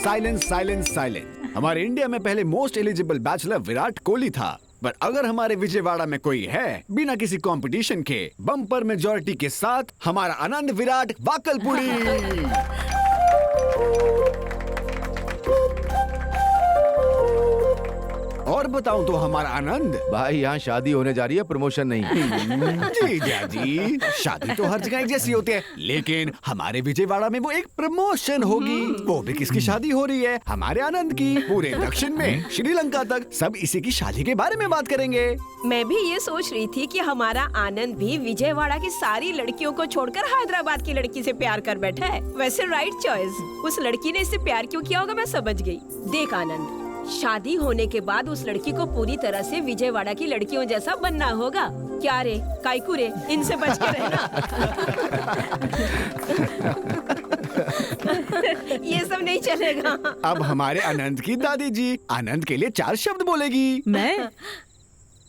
Silence silence silence. हमारे India में पहले most eligible bachelor Virat Kohli था, पर अगर हमारे विजयवाड़ा में कोई है बिना किसी कंपटीशन के बम्पर मेजॉरिटी के साथ, हमारा आनंद विराट वाकलपुरी। और बताऊं तो हमारा आनंद। भाई यहाँ शादी होने जा रही है, प्रमोशन नहीं। जी जी, शादी तो हर जगह एक जैसी होती है, लेकिन हमारे विजयवाड़ा में वो एक प्रमोशन होगी। वो भी किसकी शादी हो रही है? हमारे आनंद की। पूरे दक्षिण में श्रीलंका तक सब इसी की शादी के बारे में बात करेंगे। मैं भी ये सोच रही थी कि हमारा आनंद भी विजयवाड़ा की सारी लड़कियों को छोड़कर हैदराबाद की लड़की से प्यार कर बैठा है। वैसे राइट चॉइस। उस लड़की ने इससे प्यार क्यों किया होगा मैं समझ गई। देख आनंद, शादी होने के बाद उस लड़की को पूरी तरह से विजयवाड़ा की लड़कियों जैसा बनना होगा। क्या रे काइकू रे, इनसे बच के रहना। ये सब नहीं चलेगा। अब हमारे आनंद की दादी जी आनंद के लिए 4 शब्द बोलेगी। मैं?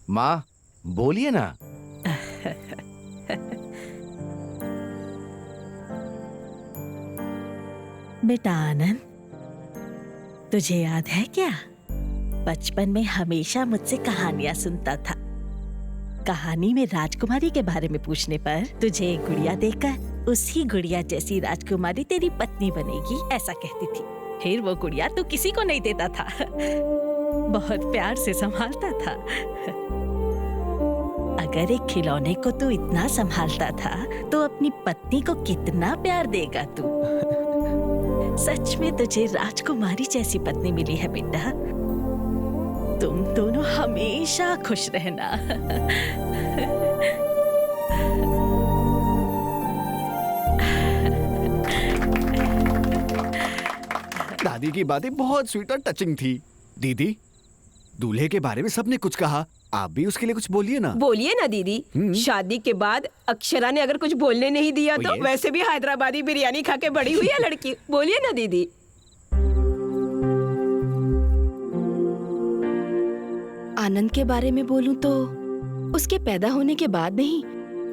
माँ बोलिए ना। बेटा आनंद, तुझे याद है क्या, बचपन में हमेशा मुझसे कहानियां सुनता था। कहानी में राजकुमारी के बारे में पूछने पर तुझे एक गुड़िया देकर उसी गुड़िया जैसी राजकुमारी तेरी पत्नी बनेगी, ऐसा कहती थी। फिर वो गुड़िया तू किसी को नहीं देता था, बहुत प्यार से संभालता था। अगर एक खिलौने को तू इतना संभालता था तो अपनी पत्नी को कितना प्यार देगा तू। सच में तुझे राजकुमारी जैसी पत्नी मिली है बेटा। तुम दोनों हमेशा खुश रहना। दादी की बातें बहुत स्वीट और टचिंग थी। दीदी, दूल्हे के बारे में सबने कुछ कहा, आप भी उसके लिए कुछ बोलिए ना। बोलिए ना दीदी। शादी के बाद अक्षरा ने अगर कुछ बोलने नहीं दिया तो yes. वैसे भी हैदराबादी बिरयानी खा के बड़ी हुई है लड़की। बोलिए ना दीदी। आनंद के बारे में बोलूं तो उसके पैदा होने के बाद नहीं,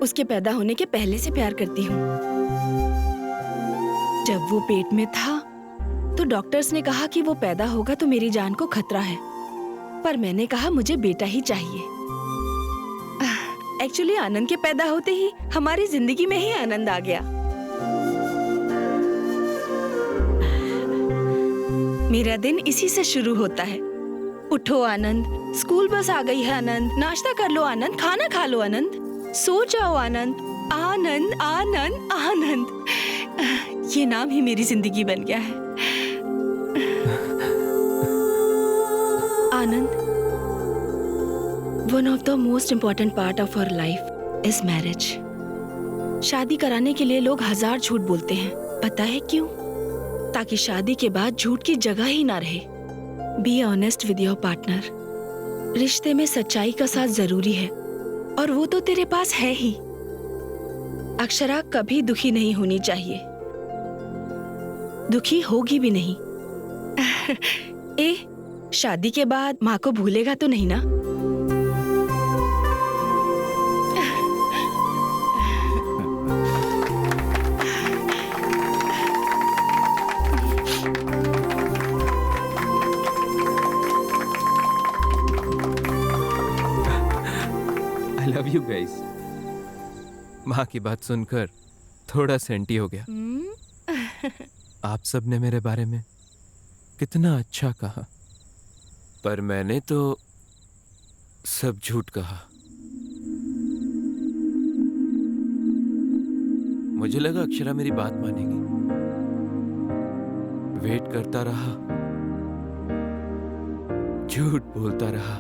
उसके पैदा होने के पहले से प्यार करती हूँ। जब वो पेट में था तो डॉक्टर्स ने कहा कि वो पैदा होगा तो मेरी जान को खतरा है, पर मैंने कहा मुझे बेटा ही चाहिए। एक्चुअली आनंद के पैदा होते ही हमारी जिंदगी में ही आनंद आ गया। मेरा दिन इसी से शुरू होता है। उठो आनंद, स्कूल बस आ गई है आनंद, नाश्ता कर लो आनंद, खाना खा लो आनंद, सो जाओ आनंद, आनंद आनंद आनंद। ये नाम ही मेरी जिंदगी बन गया है। आनंद, one of the most important part of our life is marriage. शादी कराने के लिए लोग 1000 झूठ बोलते हैं, पता है क्यों? ताकि शादी के बाद झूठ की जगह ही ना रहे। Be honest with your partner. रिश्ते में सच्चाई का साथ जरूरी है और वो तो तेरे पास है ही। अक्षरा कभी दुखी नहीं होनी चाहिए, दुखी होगी भी नहीं। शादी के बाद माँ को भूलेगा तो नहीं ना? I love you guys. माँ की बात सुनकर थोड़ा सेंटी हो गया। आप सब ने मेरे बारे में कितना अच्छा कहा, पर मैंने तो सब झूठ कहा। मुझे लगा अक्षरा मेरी बात मानेगी। वेट करता रहा, झूठ बोलता रहा।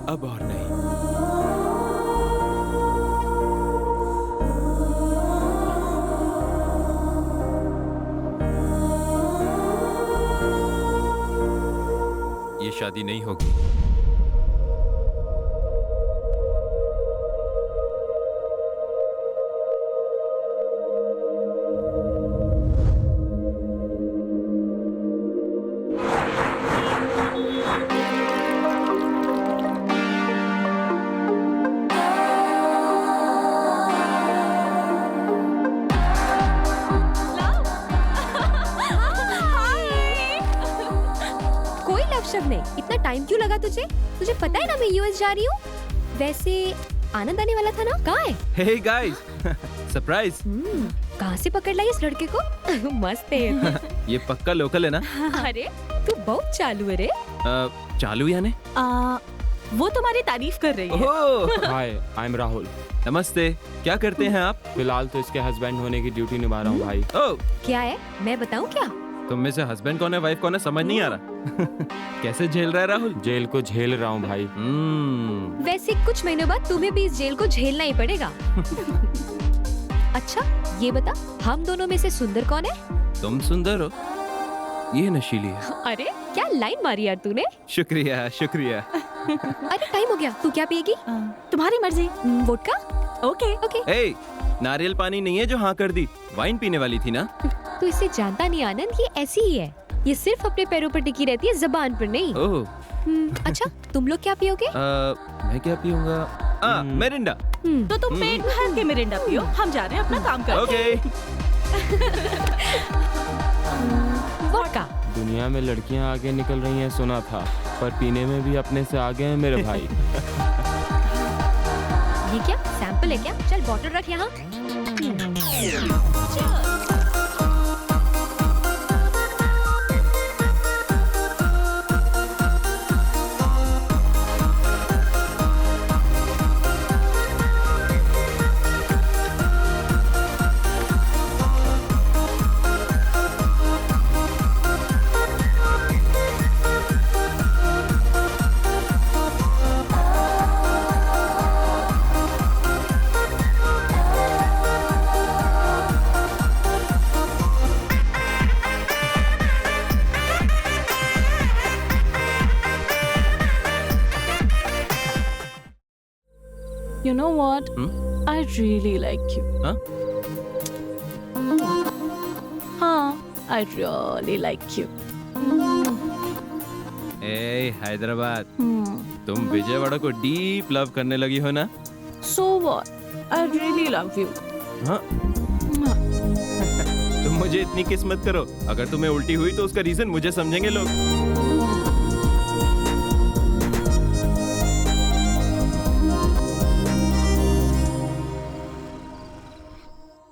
अब और नहीं। ये शादी नहीं होगी। अपशगुने, इतना टाइम क्यों लगा तुझे? तुझे पता है ना मैं यूएस जा रही हूँ। वैसे आनंद आने वाला था ना, कहाँ है? Hey guys, surprise. कहाँ से पकड़ लाई इस लड़के को? मस्त है। ये पक्का लोकल है ना? अरे तू बहुत चालू है रे। चालू यानी? वो तुम्हारी तारीफ कर रही है। ओह, हाय, आई एम राहुल। नमस्ते। क्या करते हैं आप? फिलहाल तो इसके हस्बैंड होने की ड्यूटी निभा रहा हूँ भाई। ओह, क्या है, मैं बताऊँ क्या? तुम में से हस्बैंड कौन है, वाइफ कौन है, समझ नहीं आ रहा। कैसे झेल रहा है राहुल? जेल को झेल रहा हूँ भाई। वैसे कुछ महीनों बाद तुम्हें भी इस जेल को झेलना ही पड़ेगा। अच्छा ये बता, हम दोनों में से सुंदर कौन है? तुम सुंदर हो, ये नशीली है। अरे क्या लाइन मारी यार तूने। शुक्रिया शुक्रिया। अरे टाइम हो गया, तू क्या पिएगी? तुम्हारी मर्जी। वोडका? ओके। ओके। ए, नारियल पानी नहीं है जो हाँ कर दी, वाइन पीने वाली थी ना? तू इसे जानता नहीं आनंद, ये ऐसी ही है। ये सिर्फ अपने पैरों पर टिकी रहती है, जबान पर नहीं। ओह, अच्छा तुम लोग क्या पियोगे? मैं क्या पीऊंगा? मिरिंडा। तो तुम पेट भर के मिरिंडा पियो, हम जा रहे हैं अपना काम करने। ओके। वोडका। दुनिया में लड़कियां आगे निकल रही हैं सुना था, पर पीने में भी अपने से आगे हैं मेरे भाई। ये क्या सैंपल है क्या? चल बॉटल रख यहाँ। You know what? I really like you. हाँ? हाँ, I really like you. ए हैदराबाद, तुम विजयवाड़ा को डीप लव करने लगी हो ना? So what? I really love you. हाँ? तुम मुझे इतनी किस्मत करो, अगर तुम्हें उल्टी हुई तो उसका रीजन मुझे समझेंगे लोग।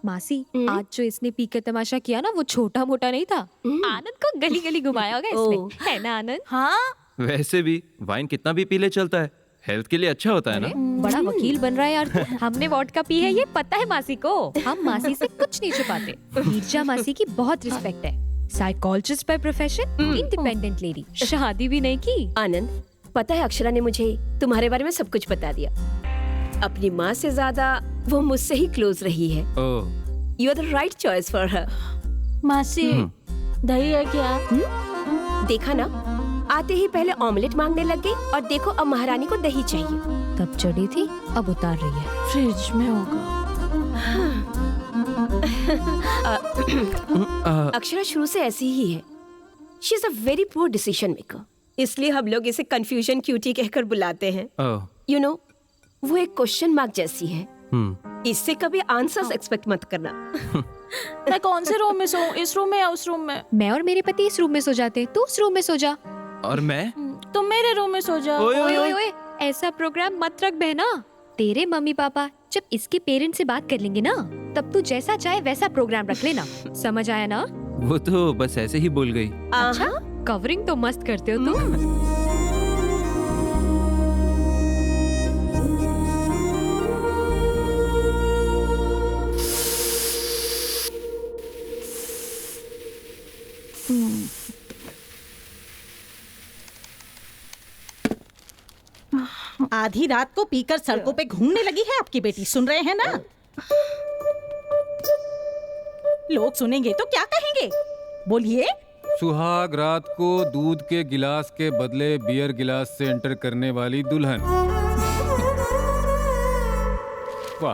मासी, आज जो इसने पी कर तमाशा किया ना, वो छोटा मोटा नहीं था। आनंद को गली गली घुमाया होगा इसने, है ना आनंद? हाँ। वैसे भी वाइन कितना भी पी ले चलता है, हेल्थ के लिए अच्छा होता है ना? बड़ा वकील बन रहा है यार तू। हमने वोडका पी है, ये पता है मासी को। हम मासी से कुछ नहीं छुपाते। नीरजा मासी की बहुत रिस्पेक्ट है। Psychologist by profession, independent lady, शादी भी नहीं की। आनंद, पता है अक्षरा ने मुझे तुम्हारे बारे में सब कुछ बता दिया। अपनी माँ से ज्यादा वो मुझसे ही क्लोज रही है। Oh, you are the right choice for her. मासी, दही है क्या? देखा ना, आते ही पहले ऑमलेट मांगने लग गई और देखो अब महारानी को दही चाहिए। तब चढ़ी थी, अब उतार रही है। फ्रिज में होगा। अक्षरा शुरू से ऐसी ही है। She is a very poor decision maker, इसलिए हम लोग इसे कंफ्यूजन क्यूटी कहकर बुलाते हैं। ओह, यू नो, वो एक क्वेश्चन मार्क जैसी है। इससे कभी आंसर्स एक्सपेक्ट मत करना। मैं कौन से रूम में सोऊं? इस रूम में या उस रूम में? मैं और मेरे पति इस रूम में सो जाते, तू उस रूम में सो जा। और मैं? तुम मेरे रूम में सो जाओ। ओए, ओए ओए ओए, ऐसा प्रोग्राम मत रख बहना। तेरे मम्मी पापा जब इसके पेरेंट्स से बात कर लेंगे ना, तब तू जैसा चाहे वैसा प्रोग्राम रख लेना। समझ आया ना? वो तो बस ऐसे ही बोल गई। अच्छा, कवरिंग तो मस्त करते हो तुम। आधी रात को पीकर सड़कों पे घूमने लगी है आपकी बेटी, सुन रहे हैं ना? लोग सुनेंगे तो क्या कहेंगे? बोलिए। सुहाग रात को दूध के गिलास के बदले बियर गिलास से एंटर करने वाली दुल्हन। वाह,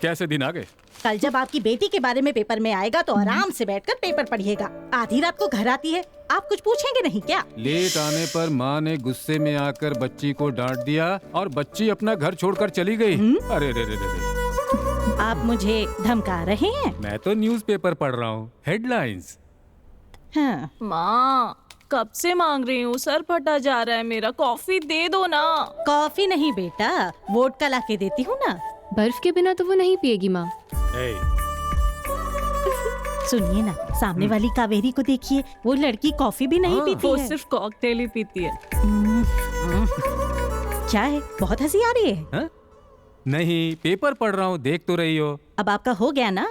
कैसे दिन आ गए। कल जब आपकी बेटी के बारे में पेपर में आएगा तो आराम से बैठकर पेपर पढ़िएगा। आधी रात को घर आती है, आप कुछ पूछेंगे नहीं क्या? लेट आने पर माँ ने गुस्से में आकर बच्ची को डांट दिया और बच्ची अपना घर छोड़कर चली गई। अरे रे रे रे। आप मुझे धमका रहे हैं? मैं तो न्यूज़पेपर पढ़ रहा हूँ, हेडलाइंस। हाँ। माँ, कब से मांग रही हूँ, सर फटा जा रहा है मेरा, कॉफी दे दो ना। कॉफी नहीं बेटा, वोडका ला के देती हूँ ना। बर्फ के बिना तो वो नहीं पिएगी माँ। सुनिए ना, सामने वाली कावेरी को देखिए, वो लड़की कॉफी भी नहीं पीती वो है। सिर्फ कॉकटेल ही पीती है। क्या है, बहुत हंसी आ रही है? हाँ? नहीं, पेपर पढ़ रहा हूँ, देख तो रही हो। अब आपका हो गया ना?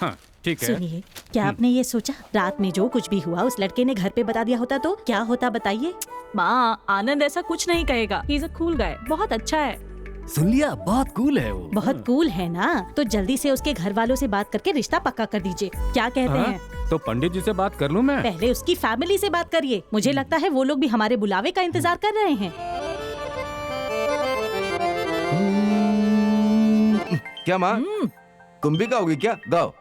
हाँ, ठीक है। सुनिए, क्या आपने ये सोचा रात में जो कुछ भी हुआ उस लड़के ने घर पे बता दिया होता तो क्या होता, बताइए? माँ, आनंद ऐसा कुछ नहीं कहेगा। He is a cool guy, बहुत अच्छा है। सुन लिया, बहुत कूल है वो। बहुत कूल है ना, तो जल्दी से उसके घर वालों से बात करके रिश्ता पक्का कर दीजिए। क्या कहते हाँ? हैं? तो पंडित जी से बात कर लूँ मैं? पहले उसकी फैमिली से बात करिए, मुझे लगता है वो लोग भी हमारे बुलावे का इंतजार कर रहे हैं। क्या माँ, तुम भी गाओगी क्या? गाओ।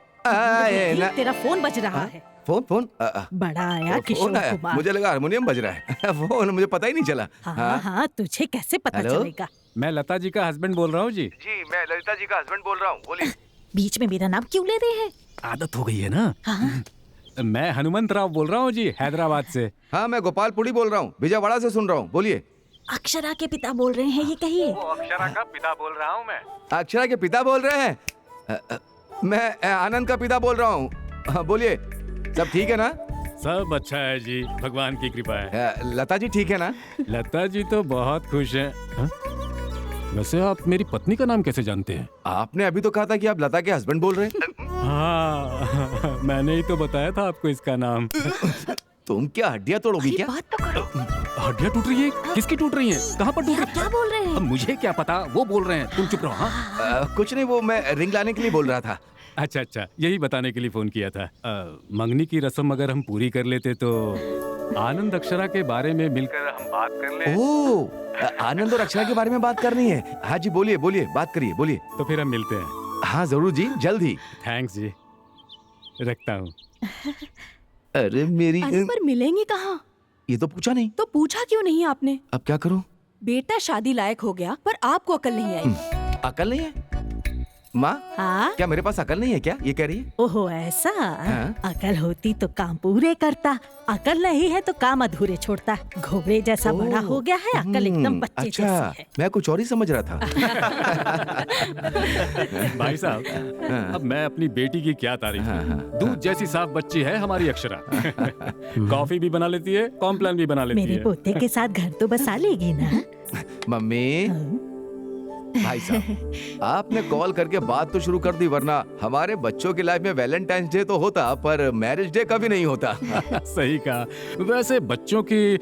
तेरा फोन बज रहा है। फोन फोन बड़ा आया फोन किशोर आया। कुमार। मुझे लगा हारमोनियम बज रहा है। फोन मुझे पता ही नहीं चला। हाँ हाँ, तुझे कैसे पता हेलो? चलेगा? मैं लता जी का हस्बैंड बोल रहा हूँ जी। जी, मैं ललिता जी का हस्बैंड बोल रहा हूँ, बोलिए। बीच में मेरा नाम क्यों ले रहे हैं? आदत हो गई है ना। हाँ? मैं हनुमंत राव बोल रहा हूँ जी, हैदराबाद से। हाँ, मैं गोपालपुरी बोल रहा हूँ, विजयवाड़ा से सुन रहा हूँ, बोलिए। अक्षरा के पिता बोल रहे हैं, ये कहिए। अक्षरा का पिता बोल रहा हूँ मैं। अक्षरा के पिता बोल रहे हैं? मैं आनंद का पिता बोल रहा हूँ, बोलिए। सब ठीक है ना? सब अच्छा है जी, भगवान की कृपा है। लता जी ठीक है ना? लता जी तो बहुत खुश हैं। हाँ? वैसे आप मेरी पत्नी का नाम कैसे जानते हैं? आपने अभी तो कहा था कि आप लता के हस्बैंड बोल रहे हैं। हाँ, मैंने ही तो बताया था आपको इसका नाम। तुम क्या हड्डियाँ तोड़ोगी क्या? बात तो करो। हड्डियाँ टूट रही है? किसकी टूट रही है? कहाँ पर टूट रही है? क्या बोल रहे हैं? अब मुझे क्या पता, वो बोल रहे हैं, तुम चुप रहो। हाँ? कुछ नहीं, वो मैं रिंग लाने के लिए बोल रहा था। अच्छा अच्छा, यही बताने के लिए फोन किया था। मंगनी की रस्म अगर हम पूरी कर लेते तो आनंद अक्षरा के बारे में मिलकर हम बात कर ले। ओह, आनंद और अक्षरा के बारे में बात करनी है? हाँ जी, बोलिए बोलिए, बात करिए, बोलिए। तो फिर हम मिलते हैं। हाँ जरूर जी, जल्द ही। थैंक्स जी, रखता हूँ। अरे मेरी पर मिलेंगे कहाँ? ये तो पूछा नहीं। तो पूछा क्यों नहीं आपने? अब क्या करूँ? बेटा शादी लायक हो गया, पर आपको अकल नहीं आई। अकल नहीं है? माँ, हाँ? क्या मेरे पास अकल नहीं है क्या? ये कह रही है? ओहो ऐसा? हाँ? अकल होती तो काम पूरे करता, अकल नहीं है तो काम अधूरे छोड़ता। घोड़े जैसा बड़ा हो गया है, अकल एकदम बच्चे अच्छा, जैसी है। मैं कुछ और ही समझ रहा था। भाई साहब, अब मैं अपनी बेटी की क्या तारीफ करूं? दूध जैसी साफ बच्ची है हमारी अक्षरा। कॉफी भी बना लेती है, कॉम्प्लान भी बना लेती मेरे है। पोते के साथ घर तो बसा लेगी ना? मम्मी, भाई साहब, आपने कॉल करके बात तो शुरू कर दी, वरना हमारे बच्चों की लाइफ में वैलेंटाइंस डे तो होता पर मैरिज डे कभी नहीं होता। सही कहा। वैसे बच्चों की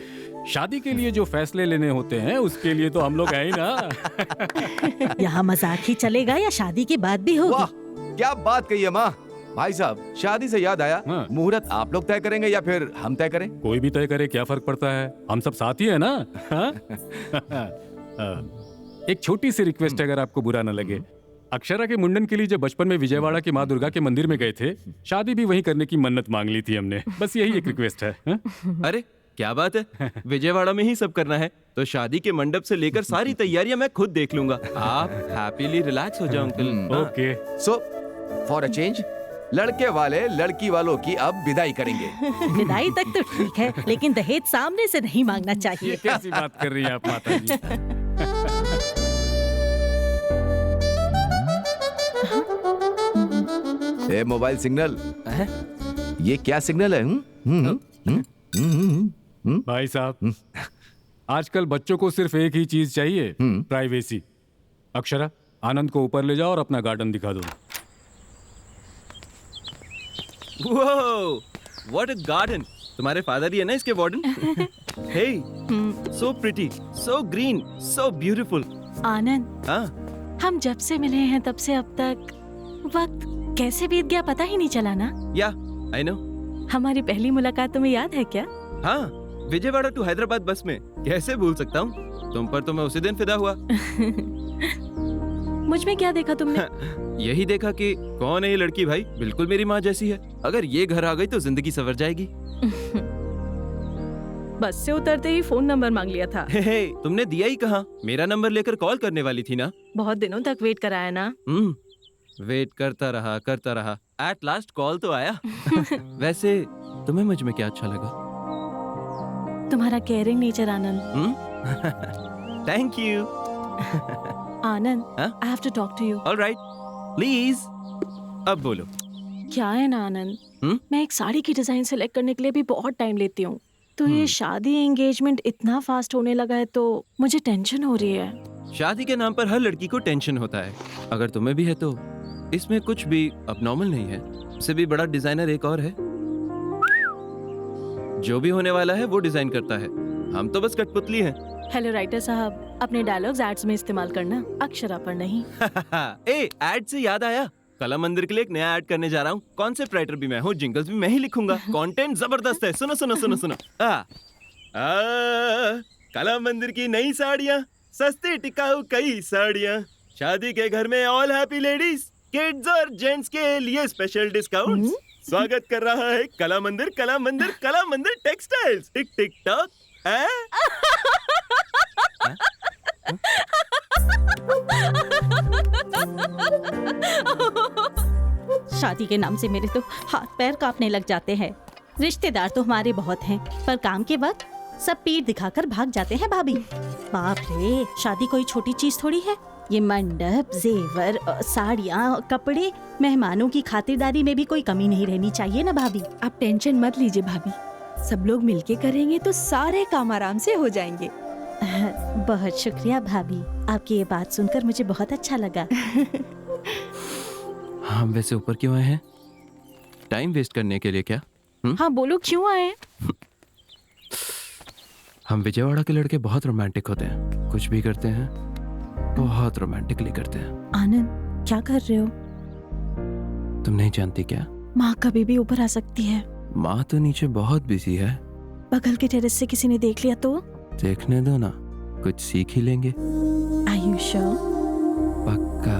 शादी के लिए जो फैसले लेने होते हैं उसके लिए तो हम लोग हैं ही ना। यहाँ मजाक ही चलेगा या शादी की बात भी होगी? वाह, क्या बात कही है माँ। भाई साहब, शादी से याद आया, हाँ। मुहूर्त आप लोग तय करेंगे या फिर हम तय करें? कोई भी तय करे, क्या फर्क पड़ता है, हम सब साथ ही है ना। हाँ? एक छोटी सी रिक्वेस्ट है, अगर आपको बुरा न लगे। अक्षरा के मुंडन के लिए जब बचपन में विजयवाड़ा की माँ दुर्गा के मंदिर में गए थे, शादी भी वहीं करने की मन्नत मांग ली थी हमने। बस यही एक रिक्वेस्ट है। हाँ? अरे क्या बात है, विजयवाड़ा में ही सब करना है तो शादी के मंडप से लेकर सारी तैयारियां मैं खुद देख लूंगा। आप हैप्पीली रिलैक्स हो जाओ uncle. Okay. So for a change, लड़के वाले लड़की वालों की अब विदाई करेंगे। विदाई तक तो ठीक है, लेकिन दहेज सामने से नहीं मांगना चाहिए। ये कैसी बात कर रही है आप माता जी? ए मोबाइल सिग्नल, ये क्या सिग्नल है? भाई साहब, आजकल बच्चों को सिर्फ एक ही चीज चाहिए, प्राइवेसी। अक्षरा, आनंद को ऊपर ले जाओ और अपना गार्डन दिखा दो। What a garden! तुम्हारे फादर ही है ना इसके warden? Hey, so pretty, so green, so beautiful. Anand, हाँ, हम जब से मिले हैं तब से अब तक वक्त कैसे बीत गया पता ही नहीं चला ना। या आई नो। हमारी पहली मुलाकात तुम्हें याद है क्या? हाँ, विजयवाड़ा टू हैदराबाद बस में। कैसे भूल सकता हूँ? तुम पर तो मैं उसी दिन फिदा हुआ। मुझ में क्या देखा तुमने? यही देखा कि कौन है ये लड़की भाई, बिल्कुल मेरी माँ जैसी है। अगर ये घर आ गई तो जिंदगी संवर जाएगी। बस से उतरते ही फोन नंबर मांग लिया था। हे, तुमने दिया ही कहाँ? मेरा नंबर लेकर कॉल करने वाली थी ना। बहुत दिनों तक वेट कराया ना। वेट करता रहा। एट लास्ट कॉल तो आया। वैसे तुम्हें मुझ में क्या अच्छा लगा? तुम्हारा caring nature Anand. Thank you. Anand, हाँ? I have to talk to you. Alright, please. अब बोलो। क्या है ना आनंद, मैं एक साड़ी की डिजाइन सेलेक्ट करने के लिए भी बहुत टाइम लेती हूँ। तो ये शादी एंगेजमेंट इतना फास्ट होने लगा है तो मुझे टेंशन हो रही है। शादी के नाम पर हर लड़की को टेंशन होता है। अगर तुम्हें भी है तो इसमें कुछ भी अबनॉर्मल नहीं है। इससे भी बड़ा डिजाइनर एक और है, जो भी होने वाला है वो डिजाइन करता है। हम तो बस कठपुतली हैं। हेलो राइटर साहब, अपने डायलॉग्स एड्स में इस्तेमाल करना, अक्षरा पर नहीं। ए, एड से याद आया, कला मंदिर के लिए एक नया ऐड करने जा रहा हूँ। कॉन्सेप्ट राइटर भी मैं हूँ, जिंगल्स भी मैं ही लिखूंगा। कंटेंट जबरदस्त है, सुनो सुनो सुनो सुनो। कला मंदिर की नई साड़ियाँ, सस्ती टिकाऊ कई साड़ियाँ, शादी के घर में ऑल हैप्पी लेडीज, किड्स और जेंट्स के लिए स्पेशल डिस्काउंट। स्वागत कर रहा है कला मंदिर, कला मंदिर, कला मंदिर टेक्सटाइल्स। टिक टिक टॉक। शादी के नाम से मेरे तो हाथ पैर कांपने लग जाते हैं। रिश्तेदार तो हमारे बहुत हैं, पर काम के वक्त सब पीठ दिखाकर भाग जाते हैं भाभी। बाप रे, शादी कोई छोटी चीज थोड़ी है। ये मंडप, जेवर, साड़ियाँ, कपड़े, मेहमानों की खातिरदारी में भी कोई कमी नहीं रहनी चाहिए ना भाभी। आप टेंशन मत लीजिए भाभी, सब लोग मिलके करेंगे तो सारे काम आराम से हो जाएंगे। बहुत शुक्रिया भाभी, आपकी ये बात सुनकर मुझे बहुत अच्छा लगा। हम वैसे ऊपर क्यों आए हैं? टाइम वेस्ट करने के लिए क्या? हाँ बोलो, क्यों आए? हम विजयवाड़ा के लड़के बहुत रोमांटिक होते हैं, कुछ भी करते हैं बहुत रोमांटिकली करते हैं। आनंद, क्या कर रहे हो? तुम नहीं जानती क्या? माँ कभी भी ऊपर आ सकती है। माँ तो नीचे बहुत बिजी है। बगल के टेरेस से किसी ने देख लिया तो? देखने दो ना, कुछ सीख ही लेंगे। Are you sure? पक्का।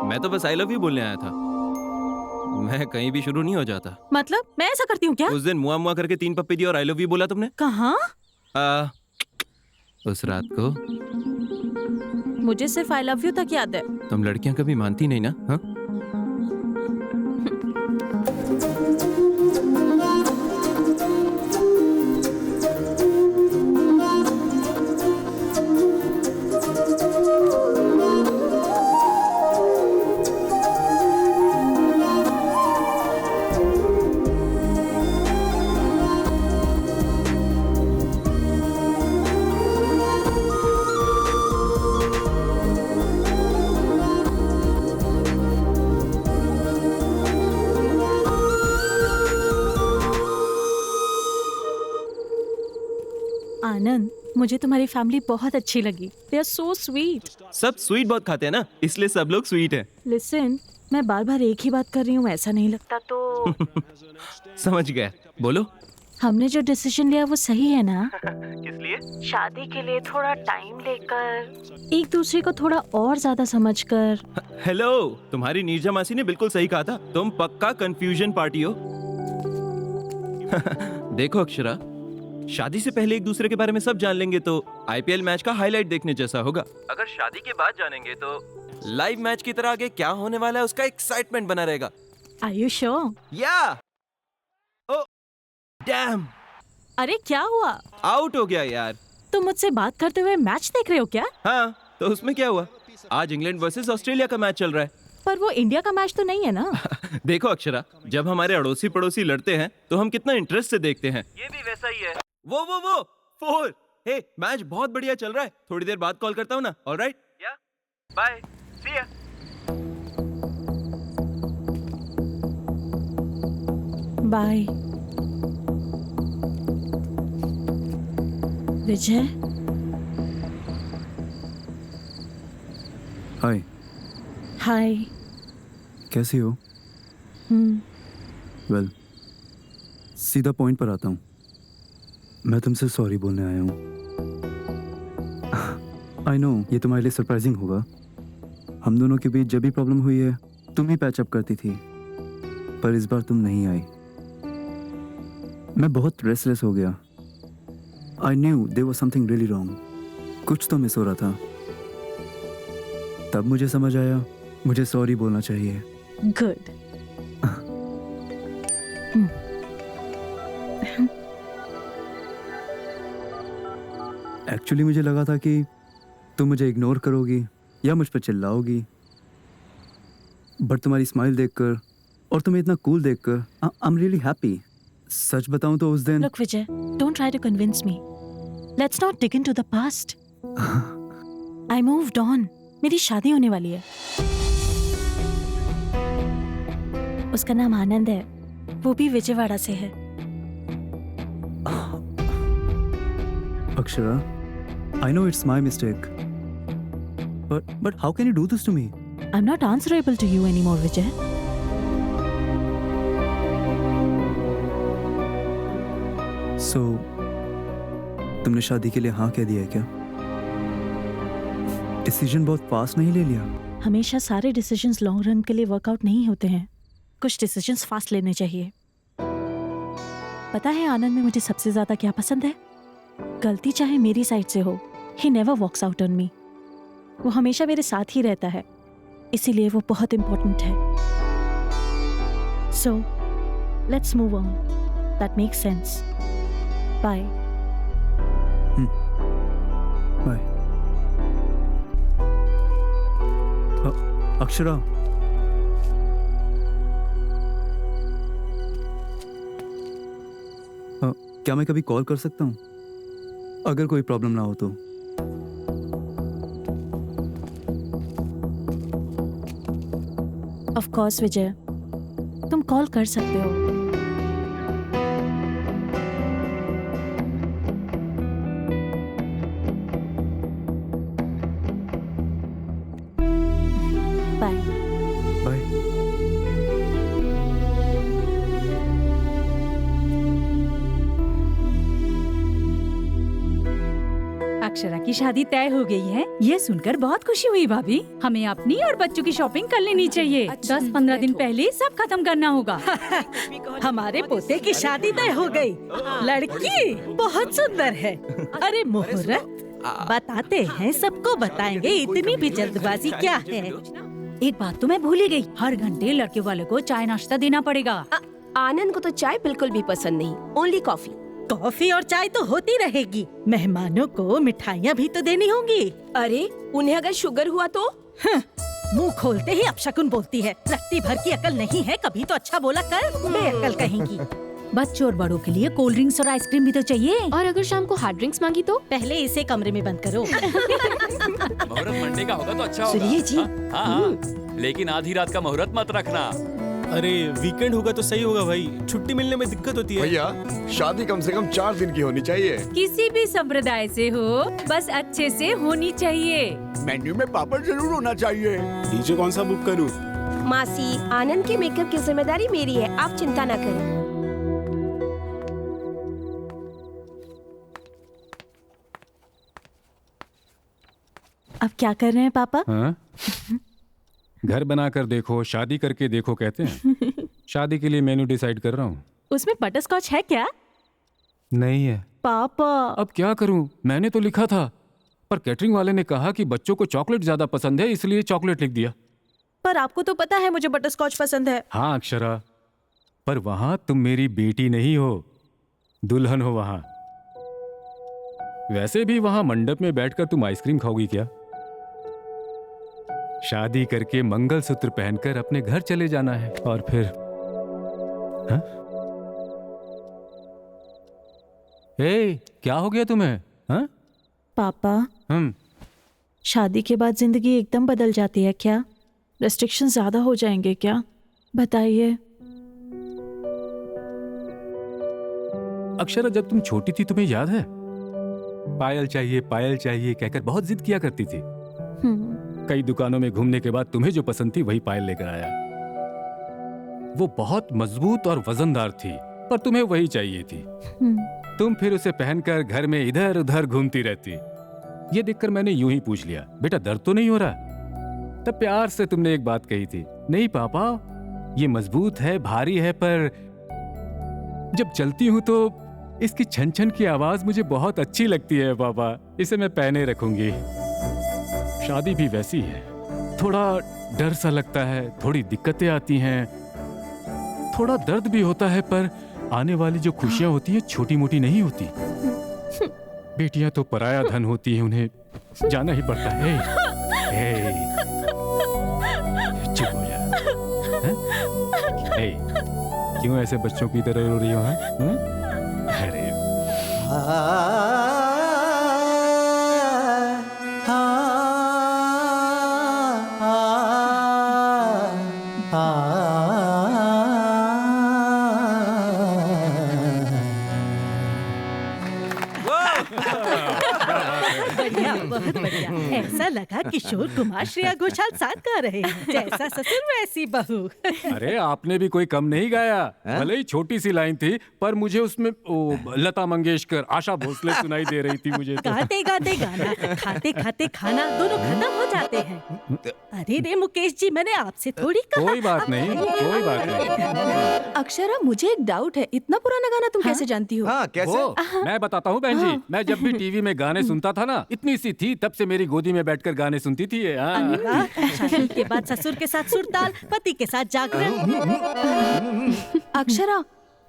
मैं तो बस आई लव यू बोलने आया था। मैं कहीं भी शुरू नहीं हो जाता। मतलब मैं ऐसा करती हूँ क्या? उस दिन मुआ मुआ करके 3 पप्पी दी और आई लव यू बोला तुमने। कहाँ? उस रात को। मुझे सिर्फ आई लव यू तक याद है। तुम लड़कियां कभी मानती नहीं ना? हाँ? आनंद, मुझे तुम्हारी फैमिली बहुत अच्छी लगी। They are so sweet. सब स्वीट बहुत खाते हैं ना, इसलिए सब लोग स्वीट हैं। लिसन, मैं बार बार एक ही बात कर रही हूँ, ऐसा नहीं लगता तो? समझ गया, बोलो। हमने जो डिसीजन लिया वो सही है ना? किस लिए? शादी के लिए थोड़ा टाइम लेकर, एक दूसरे को थोड़ा और ज्यादा समझकर। हेलो, तुम्हारी नीरजा मासी ने बिल्कुल सही कहा था, तुम पक्का कंफ्यूजन पार्टी हो। देखो अक्षरा, शादी से पहले एक दूसरे के बारे में सब जान लेंगे तो आईपीएल मैच का हाईलाइट देखने जैसा होगा। अगर शादी के बाद जानेंगे तो लाइव मैच की तरह आगे क्या होने वाला है उसका एक्साइटमेंट बना रहेगा। Are you sure? या ओ डैम, अरे क्या हुआ? आउट हो गया यार। तुम मुझसे बात करते हुए मैच देख रहे हो क्या? हाँ, तो उसमें क्या हुआ? आज इंग्लैंड वर्सेस ऑस्ट्रेलिया का मैच चल रहा है। पर वो इंडिया का मैच तो नहीं है ना? देखो अक्षरा, जब हमारे अड़ोसी पड़ोसी लड़ते हैं तो हम कितना इंटरेस्ट से देखते हैं। ये भी वैसा ही है। वो 4। हे, मैच बहुत बढ़िया चल रहा है, थोड़ी देर बाद कॉल करता हूँ ना। ऑलराइट, या बाय, सी या। बाय विजय। हाय। हाय। कैसी हो? वेल, सीधा पॉइंट पर आता हूँ। मैं तुमसे सॉरी बोलने आया हूँ। आई नो ये तुम्हारे लिए सरप्राइजिंग होगा। हम दोनों के बीच जब भी प्रॉब्लम हुई है तुम ही पैचअप करती थी, पर इस बार तुम नहीं आई। मैं बहुत रेस्टलेस हो गया। I knew there was something really wrong. कुछ तो मिस हो रहा था। तब मुझे समझ आया मुझे सॉरी बोलना चाहिए। गुड। एक्चुअली मुझे लगा था कि तुम मुझे इग्नोर करोगी या मुझ पर चिल्लाओगी, बट तुम्हारी स्माइल देखकर और तुम्हें इतना कूल देखकर आई एम रियली हैप्पी। सच बताऊं तो उस दिन Look, Vijay, don't try to convince me. Let's not dig into the past. I moved on. मेरी शादी होने वाली है। उसका नाम आनंद है, वो भी विजयवाड़ा से है। Akshara, I know it's my mistake. But how can you do this to me? I'm not answerable to you anymore, Vijay. So, तुमने शादी के लिए हाँ कह दिया है क्या? डिसीजन बहुत फास्ट नहीं ले लिया? हमेशा सारे डिसीजंस लॉन्ग रन के लिए वर्कआउट नहीं होते हैं। कुछ डिसीजंस फास्ट लेने चाहिए। पता है आनंद में मुझे सबसे ज्यादा क्या पसंद है? गलती चाहे मेरी साइड से हो, he never walks out on me. वो हमेशा मेरे साथ ही रहता है, इसीलिए वो बहुत इम्पोर्टेंट है। So, let's move on. That makes sense. Bye. Bye. Akshara, क्या मैं कभी कॉल कर सकता हूँ अगर कोई प्रॉब्लम ना हो तो? Of course, विजय, तुम कॉल कर सकते हो। बाय। बाय। अक्षरा की शादी तय हो गई है, ये सुनकर बहुत खुशी हुई भाभी। हमें अपनी और बच्चों की शॉपिंग कर लेनी चाहिए। 10-15 दिन पहले ही सब खत्म करना होगा। हमारे पोते की शादी तय हो गई। लड़की बहुत सुंदर है। अरे मुहूर्त बताते हैं, सबको बताएंगे, इतनी भी जल्दबाजी क्या है? एक बात तो मैं भूल ही गई, हर घंटे लड़के वाले को चाय नाश्ता देना पड़ेगा। आनंद को तो चाय बिल्कुल भी पसंद नहीं, ओनली कॉफी। कॉफी और चाय तो होती रहेगी, मेहमानों को मिठाइयाँ भी तो देनी होंगी। अरे उन्हें अगर शुगर हुआ तो? मुंह खोलते ही अपशकुन बोलती है। रत्ती भर की अकल नहीं है, कभी तो अच्छा बोला कर, बेअकल कहेंगी। बच्चों और बड़ों के लिए कोल्ड ड्रिंक्स और आइसक्रीम भी तो चाहिए। और अगर शाम को हार्ड ड्रिंक्स मांगी तो? पहले इसे कमरे में बंद करो। मुहूर्त मंडे का होगा तो अच्छा होगा। सुनिए जी। हाँ, लेकिन आधी रात का मुहूर्त मत रखना। अरे वीकेंड होगा तो सही होगा भाई, छुट्टी मिलने में दिक्कत होती है। भैया शादी कम से कम 4 दिन की होनी चाहिए। किसी भी संप्रदाय से हो, बस अच्छे से होनी चाहिए। मेन्यू में पापड़ जरूर होना चाहिए। डीजे कौन सा बुक करूं? मासी, आनंद के मेकअप की जिम्मेदारी मेरी है, आप चिंता न करें। अब क्या कर रहे हैं पापा? हाँ? घर बनाकर देखो, शादी करके देखो कहते हैं। शादी के लिए मेन्यू डिसाइड कर रहा हूँ। उसमें बटरस्कॉच है क्या? नहीं है। पापा अब क्या करूं? मैंने तो लिखा था, पर कैटरिंग वाले ने कहा कि बच्चों को चॉकलेट ज्यादा पसंद है, इसलिए चॉकलेट लिख दिया। पर आपको तो पता है मुझे बटरस्कॉच पसंद है। हाँ अक्षरा, पर वहां तुम मेरी बेटी नहीं हो, दुल्हन हो वहां। वैसे भी वहां मंडप में बैठकर तुम आइसक्रीम खाओगी क्या? शादी करके मंगलसूत्र पहनकर अपने घर चले जाना है और फिर हाँ? क्या हो गया तुम्हें? हाँ? पापा शादी के बाद जिंदगी एकदम बदल जाती है क्या? रेस्ट्रिक्शन ज्यादा हो जाएंगे क्या? बताइए। अक्षरा, जब तुम छोटी थी तुम्हें याद है, पायल चाहिए कहकर बहुत जिद किया करती थी। कई दुकानों में घूमने के बाद तुम्हें जो पसंद थी वही पायल लेकर आया। वो बहुत मजबूत और वजनदार थी, पर तुम्हें वही चाहिए थी। तुम फिर उसे पहनकर घर में इधर उधर घूमती रहती। ये देखकर मैंने यूं ही पूछ लिया, बेटा दर्द तो नहीं हो रहा? तब प्यार से तुमने एक बात कही थी, नहीं पापा ये मजबूत है, भारी है, पर जब चलती हूं तो इसकी छन छन की आवाज मुझे बहुत अच्छी लगती है पापा, इसे मैं पहने रखूंगी। शादी भी वैसी है, थोड़ा डर सा लगता है, थोड़ी दिक्कतें आती हैं, थोड़ा दर्द भी होता है, पर आने वाली जो खुशियां होती है छोटी मोटी नहीं होती। बेटियां तो पराया धन होती हैं, उन्हें जाना ही पड़ता है। चुप हो जा। क्यों ऐसे बच्चों की तरह रो रही हो? अरे बढ़िया, बहुत बढ़िया। ऐसा लगा किशोर कुमार श्रेया घोषाल साथ गा रहे हैं, जैसा ससुर वैसी बहू। अरे आपने भी कोई कम नहीं गाया, भले ही छोटी सी लाइन थी, पर मुझे उसमें लता मंगेशकर, आशा भोसले सुनाई दे रही थी मुझे तो। गाते गाते गाना, खाते खाते खाना, दोनों खत्म हो जाते हैं। अरे रे मुकेश जी, मैंने आपसे थोड़ी कहा। कोई बात नहीं, कोई बात नहीं। अक्षरा, मुझे एक डाउट है, इतना पुराना गाना तुम कैसे जानती हो? मैं बताता हूँ बहन जी, मैं जब भी टीवी में गाने सुनता था ना, इतनी सी थी तब से मेरी गोदी में बैठकर गाने सुनती थी ये। शादी के बाद ससुर के साथ सुरताल, पति के साथ जागरण। अक्षरा,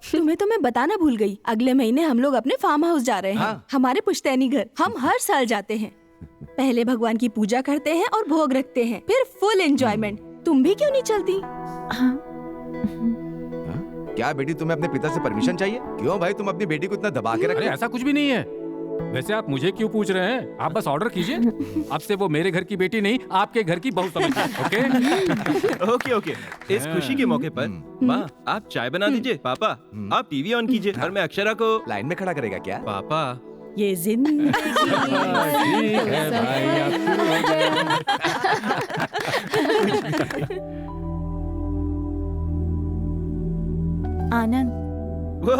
तुम्हें तो मैं बताना भूल गई, अगले महीने हम लोग अपने फार्म हाउस जा रहे हैं। हमारे पुश्तैनी घर। हम हर साल जाते हैं। पहले भगवान की पूजा करते हैं और भोग रखते हैं, फिर फुल एंजॉयमेंट। तुम भी क्यों नहीं चलती? क्या बेटी, तुम्हें अपने पिता से परमिशन चाहिए? क्यों भाई, तुम अपनी बेटी को इतना दबा के रखते? ऐसा कुछ भी नहीं है। वैसे आप मुझे क्यों पूछ रहे हैं? आप बस ऑर्डर कीजिए। अब से वो मेरे घर की बेटी नहीं, आपके घर की बहू समझिए। Okay okay okay. इस खुशी के मौके पर माँ आप चाय बना दीजिए, पापा आप टीवी ऑन कीजिए और मैं अक्षरा को लाइन में खड़ा करेगा क्या? पापा ये जिंदगी ठीक है भाई, आनंद, वो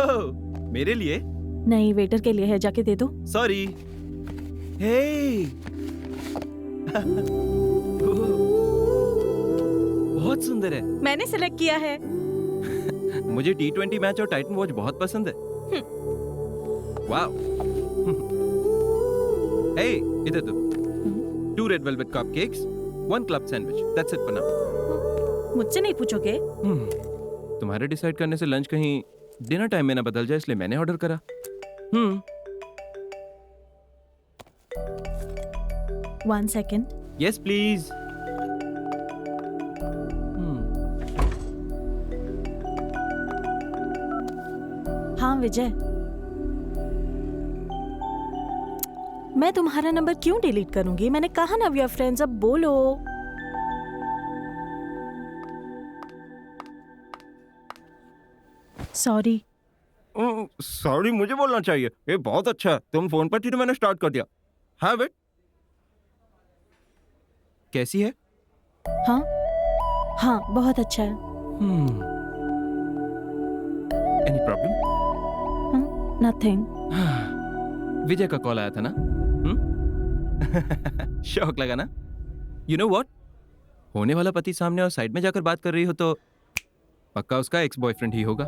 मेरे लिए नहीं वेटर के लिए है, जाके दे दो। सॉरी। हे बहुत सुंदर है। मैंने सिलेक्ट किया है। मुझे T20 मैच और टाइटन वॉच बहुत पसंद है। वाव। हे इधर तो 2 red velvet cupcakes, 1 club sandwich, that's it for now. मुझसे नहीं पूछोगे? तुम्हारे डिसाइड करने से लंच कहीं डिनर टाइम में ना बदल जाए, इसलिए मैंने ऑर्डर करा। 1 सेकेंड। Yes please. हाँ विजय, मैं तुम्हारा नंबर क्यों डिलीट करूंगी? मैंने कहा ना वी आर फ्रेंड्स, अब बोलो। सॉरी। सॉरी मुझे बोलना चाहिए। ये बहुत अच्छा है, तुम फोन पर थी तो मैंने स्टार्ट कर दिया। हाँ वेट, कैसी है? हाँ हाँ, बहुत अच्छा है। Any problem? नथिंग। विजय का कॉल आया था ना? शौक लगा ना? यू नो व्हाट, होने वाला पति सामने और साइड में जाकर बात कर रही हो तो पक्का उसका एक्स बॉयफ्रेंड ही होगा।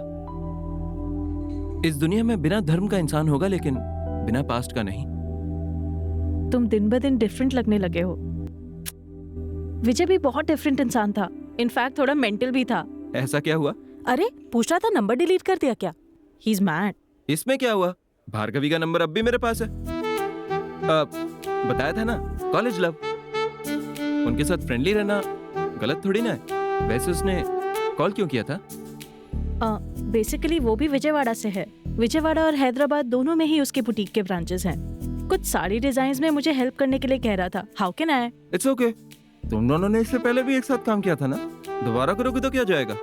इस दुनिया में बिना धर्म का इंसान होगा, लेकिन बिना पास्ट का नहीं। तुम दिन ब दिन डिफरेंट लगने लगे हो। विजय भी बहुत डिफरेंट इंसान था, इनफैक्ट थोड़ा मेंटल भी था। ऐसा क्या हुआ? अरे पूछ रहा था नंबर डिलीट कर दिया क्या? He is mad. इसमें क्या हुआ? भार्गवी का नंबर अब भी मेरे पास है। बताया था ना, कॉलेज लव। उनके साथ फ्रेंडली रहना गलत थोड़ी ना है। वैसे उसने कॉल क्यों किया था? बेसिकली वो भी विजयवाड़ा से है। विजयवाड़ा और हैदराबाद दोनों में ही उसके बुटीक के ब्रांचेस हैं। कुछ साड़ी डिजाइन्स में मुझे हेल्प करने के लिए कह रहा था। How can I? It's okay. तुम दोनों ने इससे पहले भी एक साथ काम किया था ना, दोबारा करोगे तो क्या जाएगा?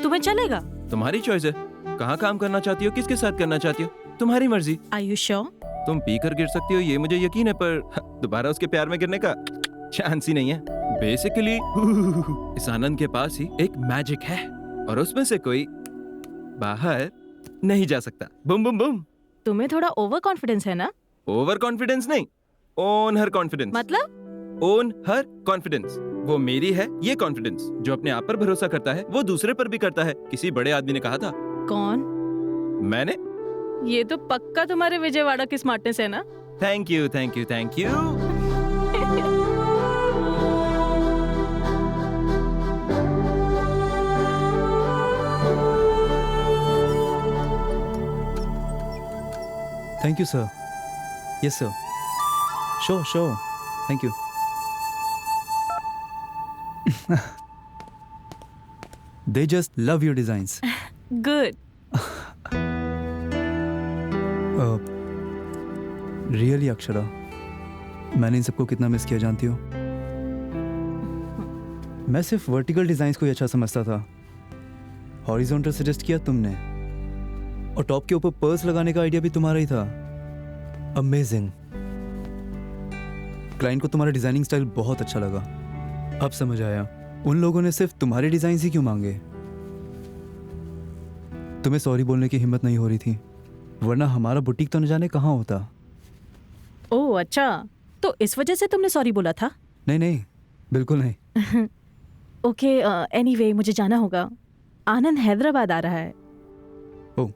तुम्हें चलेगा? तुम्हारी चॉइस है, कहाँ काम करना चाहती हो, किसके साथ करना चाहती हो, तुम्हारी मर्जी। Are you sure? तुम पी कर गिर सकती हो ये मुझे यकीन है, पर दोबारा उसके प्यार में गिरने का चांस ही नहीं है। बेसिकली इस आनंद के पास ही एक मैजिक है और उसमें से कोई बाहर नहीं जा सकता। Boom boom boom. तुम्हें थोड़ा ओवर कॉन्फिडेंस है ना? ओवर कॉन्फिडेंस नहीं, ओन हर कॉन्फिडेंस। मतलब? ओन हर कॉन्फिडेंस। वो मेरी है ये कॉन्फिडेंस। जो अपने आप पर भरोसा करता है वो दूसरे पर भी करता है। किसी बड़े आदमी ने कहा था। कौन? मैंने। ये तो पक्का तुम्हारे विजयवाड़ा की स्मार्टनेस है ना? Thank you thank you thank you. Thank you sir. Yes sir. Sure sure. Thank you. They just love your designs. Good. Really Akshara, मैंने इन सबको कितना मिस किया जानती हो? मैं सिर्फ वर्टिकल डिजाइन्स को ही अच्छा समझता था। हॉरिजॉन्टल सजेस्ट किया तुमने, और टॉप के ऊपर पर्ल्स लगाने का आइडिया भी तुम्हारा ही था। अमेजिंग। क्लाइंट को तुम्हारा डिजाइनिंग स्टाइल बहुत अच्छा लगा। अब समझ आया उन लोगों ने सिर्फ तुम्हारे डिजाइन ही क्यों मांगे। तुम्हें सॉरी बोलने की हिम्मत नहीं हो रही थी, वरना हमारा बुटीक तो न जाने कहाँ होता। ओह अच्छा, तो इस वजह से तुमने सॉरी बोला था? नहीं नहीं, बिल्कुल नहीं। ओके, एनीवे मुझे जाना होगा। आनंद हैदराबाद आ रहा है। ओह।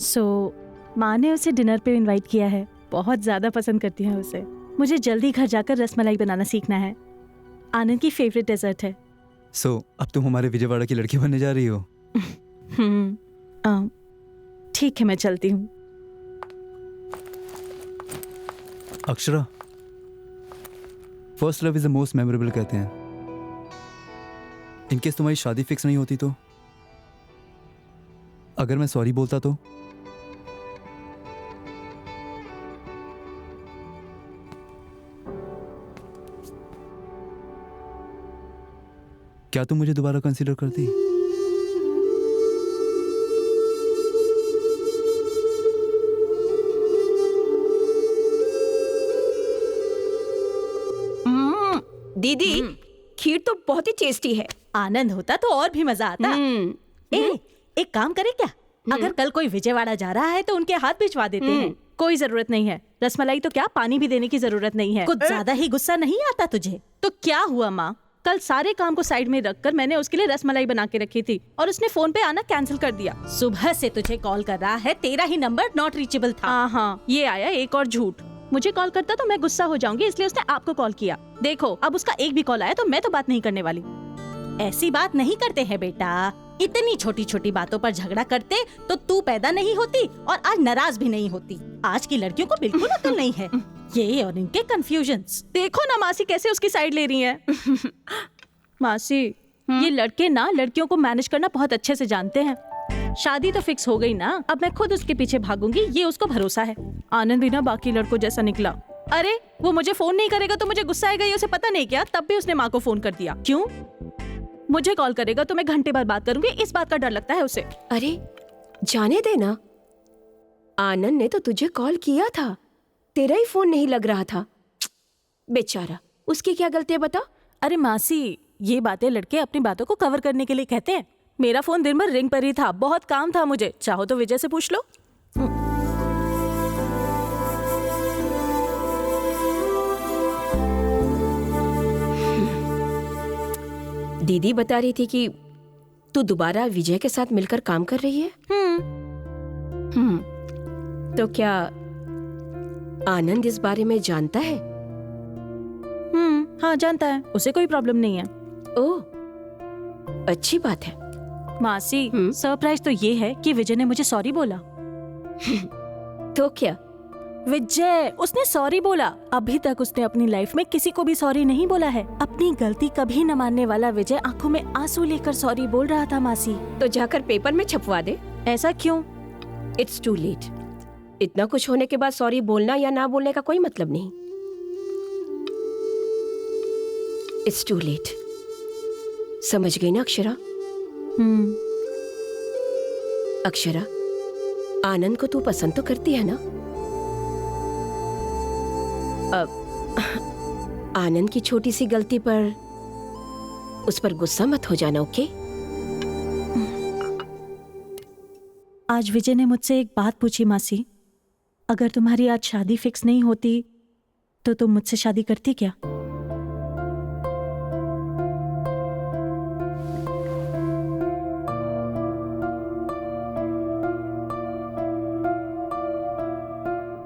सो माँ ने उसे डिनर पे इनवाइट किया है। बहुत ज़्यादा पसंद करती है उसे। मुझे जल्दी घर जाकर रसमलाई बनाना सीखना है। आनंद की फेवरेट डेजर्ट है। सो अब तुम हमारे विजयवाड़ा की लड़की बनने जा रही हो? ठीक है, मैं चलती हूँ। Akshara, first love is the most memorable कहते हैं। इनकेस तुम्हारी शादी फिक्स नहीं होती तो? अगर मैं सॉरी बोलता तो? क्या तुम मुझे दोबारा कंसीडर करती? दीदी, खीर तो बहुत ही टेस्टी है। आनंद होता तो और भी मजा आता। एक काम करें क्या? अगर कल कोई विजयवाड़ा जा रहा है तो उनके हाथ भिजवा देते हैं। कोई जरूरत नहीं है। रसमलाई तो क्या, पानी भी देने की जरूरत नहीं है। कुछ ज्यादा ही गुस्सा नहीं आता तुझे? तो क्या हुआ माँ, कल सारे काम को साइड में रखकर मैंने उसके लिए रसमलाई बना के रखी थी और उसने फोन पे आना कैंसिल कर दिया। सुबह से तुझे कॉल कर रहा है, तेरा ही नंबर नॉट रीचेबल था। हाँ, ये आया एक और झूठ। मुझे कॉल करता तो मैं गुस्सा हो जाऊंगी, इसलिए उसने आपको कॉल किया। देखो, अब उसका एक भी कॉल आया तो मैं तो बात नहीं करने वाली। ऐसी बात नहीं करते हैं बेटा। इतनी छोटी छोटी बातों पर झगड़ा करते तो तू पैदा नहीं होती और आज नाराज भी नहीं होती। आज की लड़कियों को बिल्कुल अकल नहीं है। ये और इनके कंफ्यूजन्स। देखो ना मासी कैसे उसकी साइड ले रही है। मासी, ये लड़के ना लड़कियों को मैनेज करना बहुत अच्छे से जानते हैं। शादी तो फिक्स हो गई ना, अब मैं खुद उसके पीछे भागूंगी, ये उसको भरोसा है। आनंद भी ना बाकी लड़कों जैसा निकला। अरे वो मुझे फोन नहीं करेगा तो मुझे गुस्सा आएगा, ये उसे पता नहीं क्या? तब भी उसने माँ को फोन कर दिया। क्यों? मुझे कॉल करेगा तो मैं घंटे बाद बात करूंगी, इस बात का डर लगता है उसे। अरे जाने देना, आनंद ने तो तुझे कॉल किया था, तेरा ही फोन नहीं लग रहा था। बेचारा, उसकी क्या गलती है बता? अरे मासी, ये बातें लड़के अपनी बातों को कवर करने के लिए कहते हैं। मेरा फोन दिन भर रिंग पर ही था, बहुत काम था मुझे। चाहो तो विजय से पूछ लो। दीदी बता रही थी कि तू दोबारा विजय के साथ मिलकर काम कर रही है। तो क्या आनंद इस बारे में जानता है? हाँ जानता है, उसे कोई प्रॉब्लम नहीं है। ओह, अच्छी बात है। मासी, सरप्राइज तो ये है कि विजय ने मुझे सॉरी बोला। तो क्या? विजय, उसने सॉरी बोला। अभी तक उसने अपनी लाइफ में किसी को भी सॉरी नहीं बोला है। अपनी गलती कभी न मानने वाला विजय आंखों में आंसू लेकर सॉरी बोल रहा था। मासी, तो जाकर पेपर में छपवा दे। ऐसा क्यों? It's too late. इतना कुछ होने के बाद सॉरी बोलना या ना बोलने का कोई मतलब नहीं। It's too late. समझ गई ना अक्षरा? अक्षरा, आनंद को तू पसंद तो करती है ना? आनंद की छोटी सी गलती पर उस पर गुस्सा मत हो जाना, ओके? आज विजय ने मुझसे एक बात पूछी मासी, अगर तुम्हारी आज शादी फिक्स नहीं होती तो तुम मुझसे शादी करती क्या?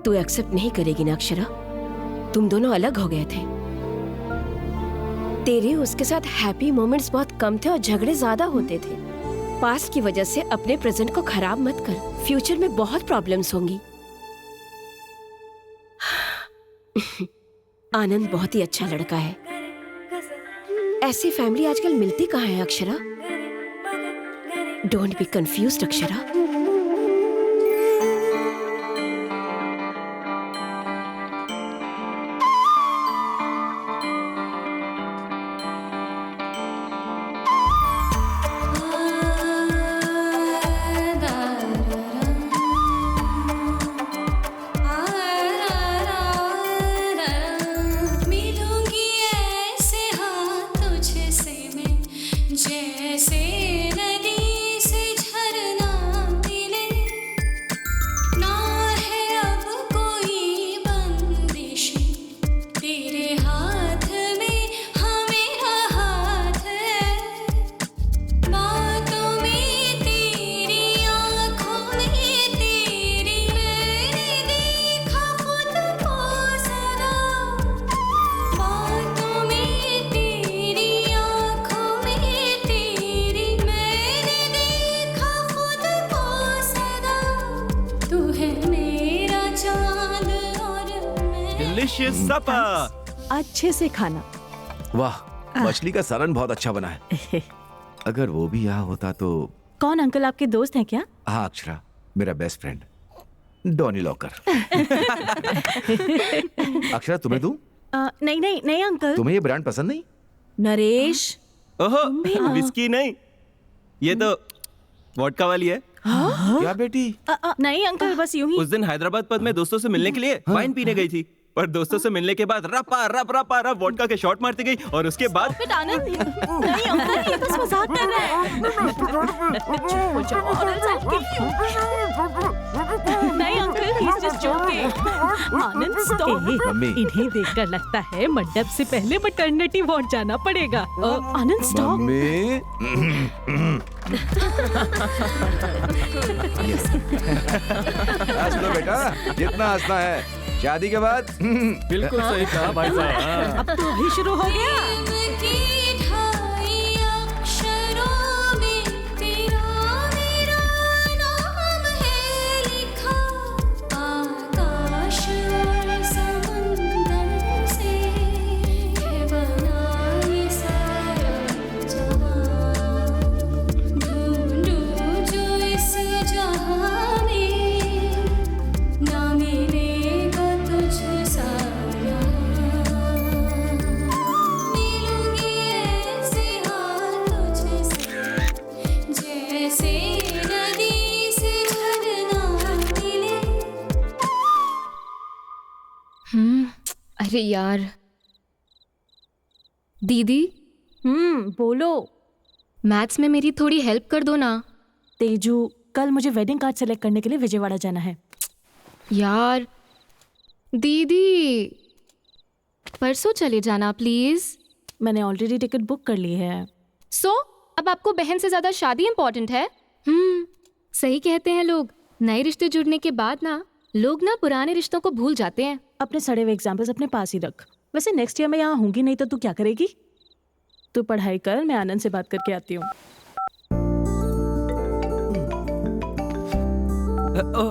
तू एक्सेप्ट नहीं करेगी ना अक्षरा? तुम दोनों अलग हो गए थे। तेरे उसके साथ हैप्पी मोमेंट्स बहुत कम थे और झगड़े ज्यादा होते थे। पास्ट की वजह से अपने प्रेजेंट को खराब मत कर, फ्यूचर में बहुत प्रॉब्लम्स होंगी। आनंद बहुत ही अच्छा लड़का है। ऐसी फैमिली आजकल मिलती कहाँ है Akshara? Don't be confused Akshara. अच्छे से खाना। वाह, मछली का सालन बहुत अच्छा बना है। अगर वो भी यहाँ होता तो। कौन अंकल, आपके दोस्त हैं क्या? हाँ अक्षरा, मेरा best friend Donny locker. Akshara तुम्हें दूं? नहीं नहीं नहीं अंकल। तुम्हें ये ब्रांड पसंद नहीं? नरेश, ओहो, विस्की नहीं, ये तो वोडका वाली है। क्या बेटी? नहीं अंकल, बस यूं ही। उस दिन हैदराबाद पब में दोस्तों से मिलने के लिए वाइन पीने गई थी, पर दोस्तों से मिलने के बाद रपा रप रपा रप वोडका के शॉट मारती गई और उसके बाद आनंद, नहीं अंकल, ये बस मजाक कर रहा है। नहीं अंकल, he's just joking. आनंद stop. इन्हें देखकर लगता है मंडप से पहले मैटरनिटी वार्ड जाना पड़ेगा। आनंद स्टॉप। हंस लो बेटा, जितना हंसना है। शादी के बाद बिल्कुल सही कहा भाई साहब। अब तो अभी शुरू हो गया। अरे यार दीदी, बोलो। मैथ्स में मेरी थोड़ी हेल्प कर दो ना। तेजू, कल मुझे वेडिंग कार्ड सेलेक्ट करने के लिए विजयवाड़ा जाना है। यार दीदी, परसों चले जाना प्लीज। मैंने ऑलरेडी टिकट बुक कर ली है। अब आपको बहन से ज्यादा शादी इम्पोर्टेंट है? सही कहते हैं लोग, नए रिश्ते जुड़ने के बाद ना लोग ना पुराने रिश्तों को भूल जाते हैं। अपने सड़े हुए एग्जाम्पल्स अपने पास ही रख। वैसे नेक्स्ट ईयर मैं यहाँ होंगी नहीं तो तू क्या करेगी? तू पढ़ाई कर, मैं आनंद से बात करके आती हूँ।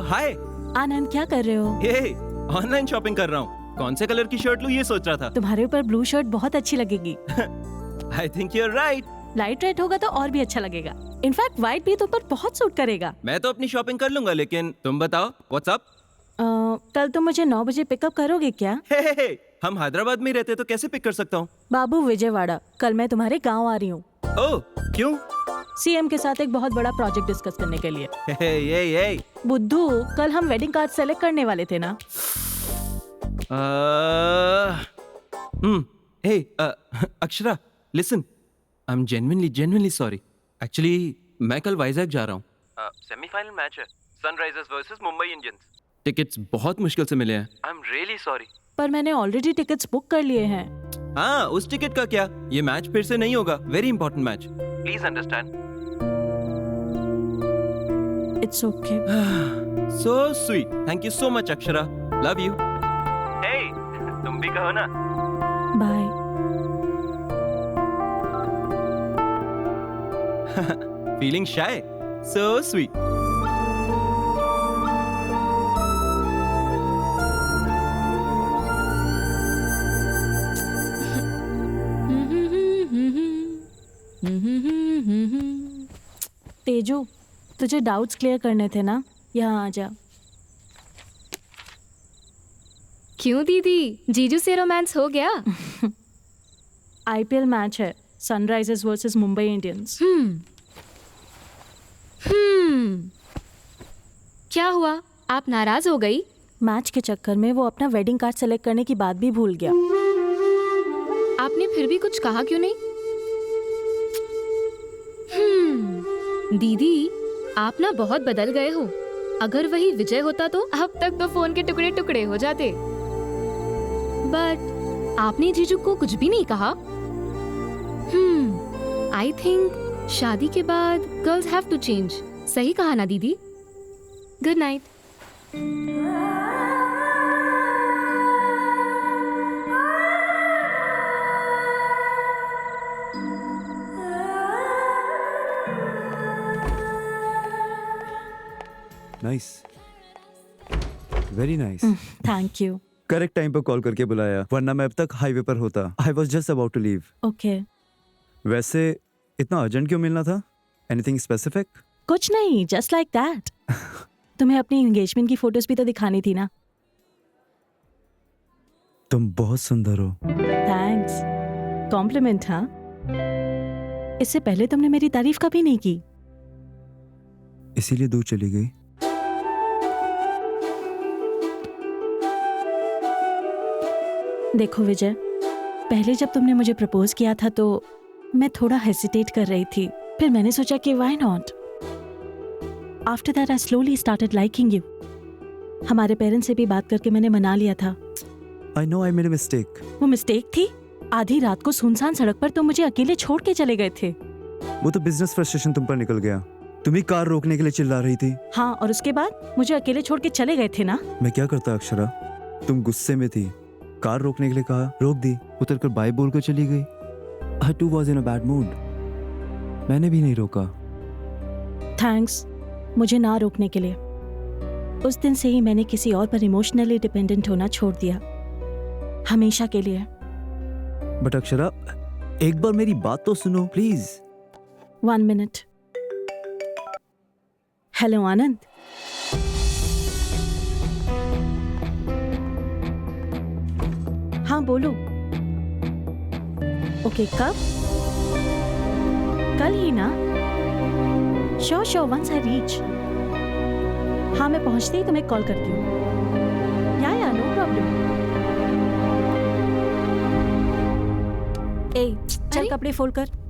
हाय आनंद, क्या कर रहे हो? ये ऑनलाइन शॉपिंग कर रहा हूँ। कौन से कलर की शर्ट लूँ ये सोच रहा था। तुम्हारे ऊपर ब्लू शर्ट बहुत अच्छी लगेगी। I think you are right. Light red होगा तो और भी अच्छा लगेगा। इनफैक्ट व्हाइट भी तुम पर बहुत सूट करेगा। मैं तो अपनी शॉपिंग कर लूंगा, लेकिन तुम बताओ व्हाट्स अप? कल तुम मुझे 9 बजे पिकअप करोगे क्या? हे, हम हैदराबाद में ही रहते तो कैसे पिक कर सकता हूँ? बाबू विजयवाड़ा, कल मैं तुम्हारे गांव आ रही हूँ। ओह, क्यों? सीएम के साथ एक बहुत बड़ा प्रोजेक्ट डिस्कस करने के लिए। ये बुद्धू, कल हम वेडिंग कार्ड सेलेक्ट करने वाले थे ना? Akshara, listen, I am genuinely sorry. Actually मैं कल वाइजैक जा रहा हूँ। सेमीफाइनल मैच है, Sunrisers versus Mumbai Indians. Tickets बहुत मुश्किल से मिले हैं। आई एम रियली सॉरी। पर मैंने ऑलरेडी टिकट्स बुक कर लिए हैं। हाँ, उस टिकट का क्या? ये मैच फिर से नहीं होगा। Very important match. Please understand. It's okay. So sweet. Thank you so much Akshara. Love you. Hey, तुम भी कहो ना। Bye. Feeling shy? So sweet. Teju, तुझे डाउट्स क्लियर करने थे ना, यहाँ आ जा। क्यों दीदी, जीजू से रोमांस हो गया? आईपीएल मैच है, सनराइजर्स वर्सेस मुंबई इंडियंस। क्या हुआ, आप नाराज हो गई? मैच के चक्कर में वो अपना वेडिंग कार्ड सेलेक्ट करने की बात भी भूल गया। आपने फिर भी कुछ कहा क्यों नहीं? दीदी, आप ना बहुत बदल गए हो। अगर वही विजय होता तो अब तक तो फोन के टुकड़े टुकड़े हो जाते। बट आपने जीजू को कुछ भी नहीं कहा। आई थिंक शादी के बाद गर्ल्स हैव टू चेंज। सही कहा ना दीदी? Good night. Nice, very nice. Thank you. Correct time पर कॉल करके बुलाया, वरना मैं अब तक हाईवे पर होता। I was just about to leave. Okay. वैसे इतना अर्जेंट क्यों मिलना था? Anything specific? कुछ नहीं, जस्ट लाइक दैट। तुम्हें अपनी एंगेजमेंट की फोटोज भी तो दिखानी थी ना। तुम बहुत सुंदर हो। थैंक्स। कॉम्प्लीमेंट। हाँ, इससे पहले तुमने मेरी तारीफ कभी नहीं की। इसीलिए दूर चली गई। देखो विजय, पहले जब तुमने मुझे प्रपोज किया था तो मैं थोड़ा हेसिटेट कर रही थी। फिर मैंने सोचा कि why not. After that I slowly started liking you. हमारे पेरेंट्स से भी बात करके मैंने मना लिया था। I know I made a mistake. वो मिस्टेक थी? आधी रात को सुनसान सड़क पर तुम मुझे अकेले छोड़ के चले गए थे। वो तो बिजनेस फ्रस्ट्रेशन तुम पर निकल गया। तुम ही कार रोकने के लिए चिल्ला रही थी। हाँ, और उसके बाद मुझे अकेले छोड़ के चले गए थे ना। मैं क्या करता अक्षरा? तुम गुस्से में थी, कार रोकने के लिए कहा, रोक दी, उतर कर बाय बोल कर चली गई। I too was in a bad mood. मैंने भी नहीं रोका। थैंक्स मुझे ना रोकने के लिए। उस दिन से ही मैंने किसी और पर इमोशनली डिपेंडेंट होना छोड़ दिया, हमेशा के लिए। बट अक्षरा, एक बार मेरी बात तो सुनो प्लीज। 1 मिनट। हेलो आनंद। हाँ बोलो। ओके, कब? कल ही ना? Sure sure, once I reach. हाँ, मैं पहुंचते ही तुम्हें कॉल करती हूँ। या नो प्रॉब्लम। ए, चल कपड़े फोल्ड कर।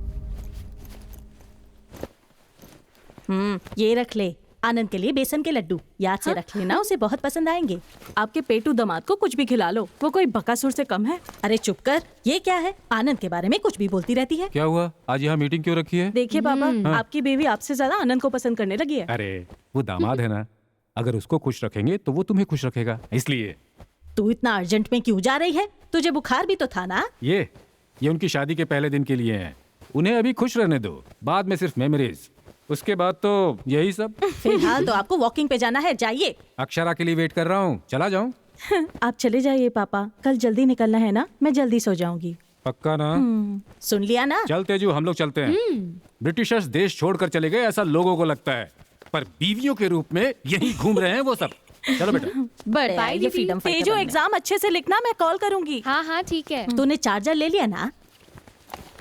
ये रख ले, आनंद के लिए बेसन के लड्डू। याद से रख लेना, उसे बहुत पसंद आएंगे। आपके पेटू दामाद को कुछ भी खिला लो, वो कोई बकासुर से कम है। अरे चुप कर, ये क्या है? आनंद के बारे में कुछ भी बोलती रहती है। क्या हुआ, आज यहाँ मीटिंग क्यों रखी है? देखिए पापा, आपकी बेबी आपसे ज्यादा आनंद को पसंद करने लगी है। अरे वो दामाद है ना, अगर उसको खुश रखेंगे तो वो तुम्हें खुश रखेगा, इसलिए। तू इतना अर्जेंट में क्यों जा रही है? तुझे बुखार भी तो था ना? ये उनकी शादी के पहले दिन के लिए है, उन्हें अभी खुश रहने दो, बाद में सिर्फ मेमोरीज, उसके बाद तो यही सब। फिलहाल तो आपको वॉकिंग पे जाना है, जाइए। अक्षरा के लिए वेट कर रहा हूँ, चला जाऊँ? आप चले जाइए पापा, कल जल्दी निकलना है ना, मैं जल्दी सो जाऊंगी। पक्का ना? सुन लिया ना? चल तेजू, हम लोग चलते हैं। ब्रिटिशर्स देश छोड़कर चले गए ऐसा लोगों को लगता है, पर बीवियों के रूप में यही घूम रहे हैं वो सब। चलो बेटा। बड़े ये फ्रीडम फाइटर। तेजू, एग्जाम अच्छे से लिखना, मैं कॉल करूंगी। हाँ हाँ ठीक है। तूने चार्जर ले लिया ना?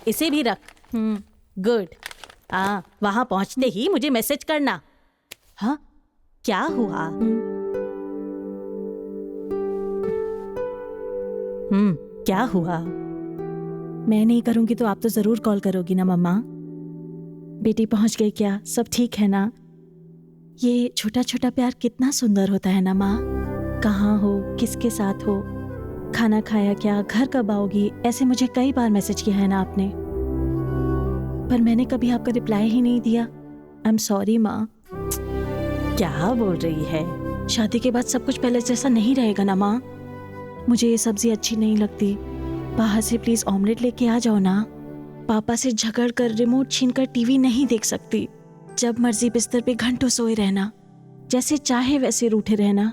इसे भी रख। गुड। हाँ, वहां पहुंचते ही मुझे मैसेज करना। हाँ, क्या हुआ? क्या हुआ? मैं नहीं करूंगी तो आप तो जरूर कॉल करोगी ना मम्मा? बेटी पहुंच गई क्या? सब ठीक है ना? ये छोटा छोटा प्यार कितना सुंदर होता है ना माँ। कहाँ हो, किसके साथ हो, खाना खाया क्या, घर कब आओगी, ऐसे मुझे कई बार मैसेज किया है ना आपने, पर मैंने कभी आपका रिप्लाई ही नहीं दिया। आई एम सॉरी माँ। क्या बोल रही है? शादी के बाद सब कुछ पहले जैसा नहीं रहेगा ना माँ। मुझे ये सब्जी अच्छी नहीं लगती, बाहर से प्लीज ऑमलेट लेके आ जाओ ना। पापा से झगड़ कर रिमोट छीनकर टीवी नहीं देख सकती। जब मर्जी बिस्तर पे घंटों सोए रहना, जैसे चाहे वैसे रूठे रहना,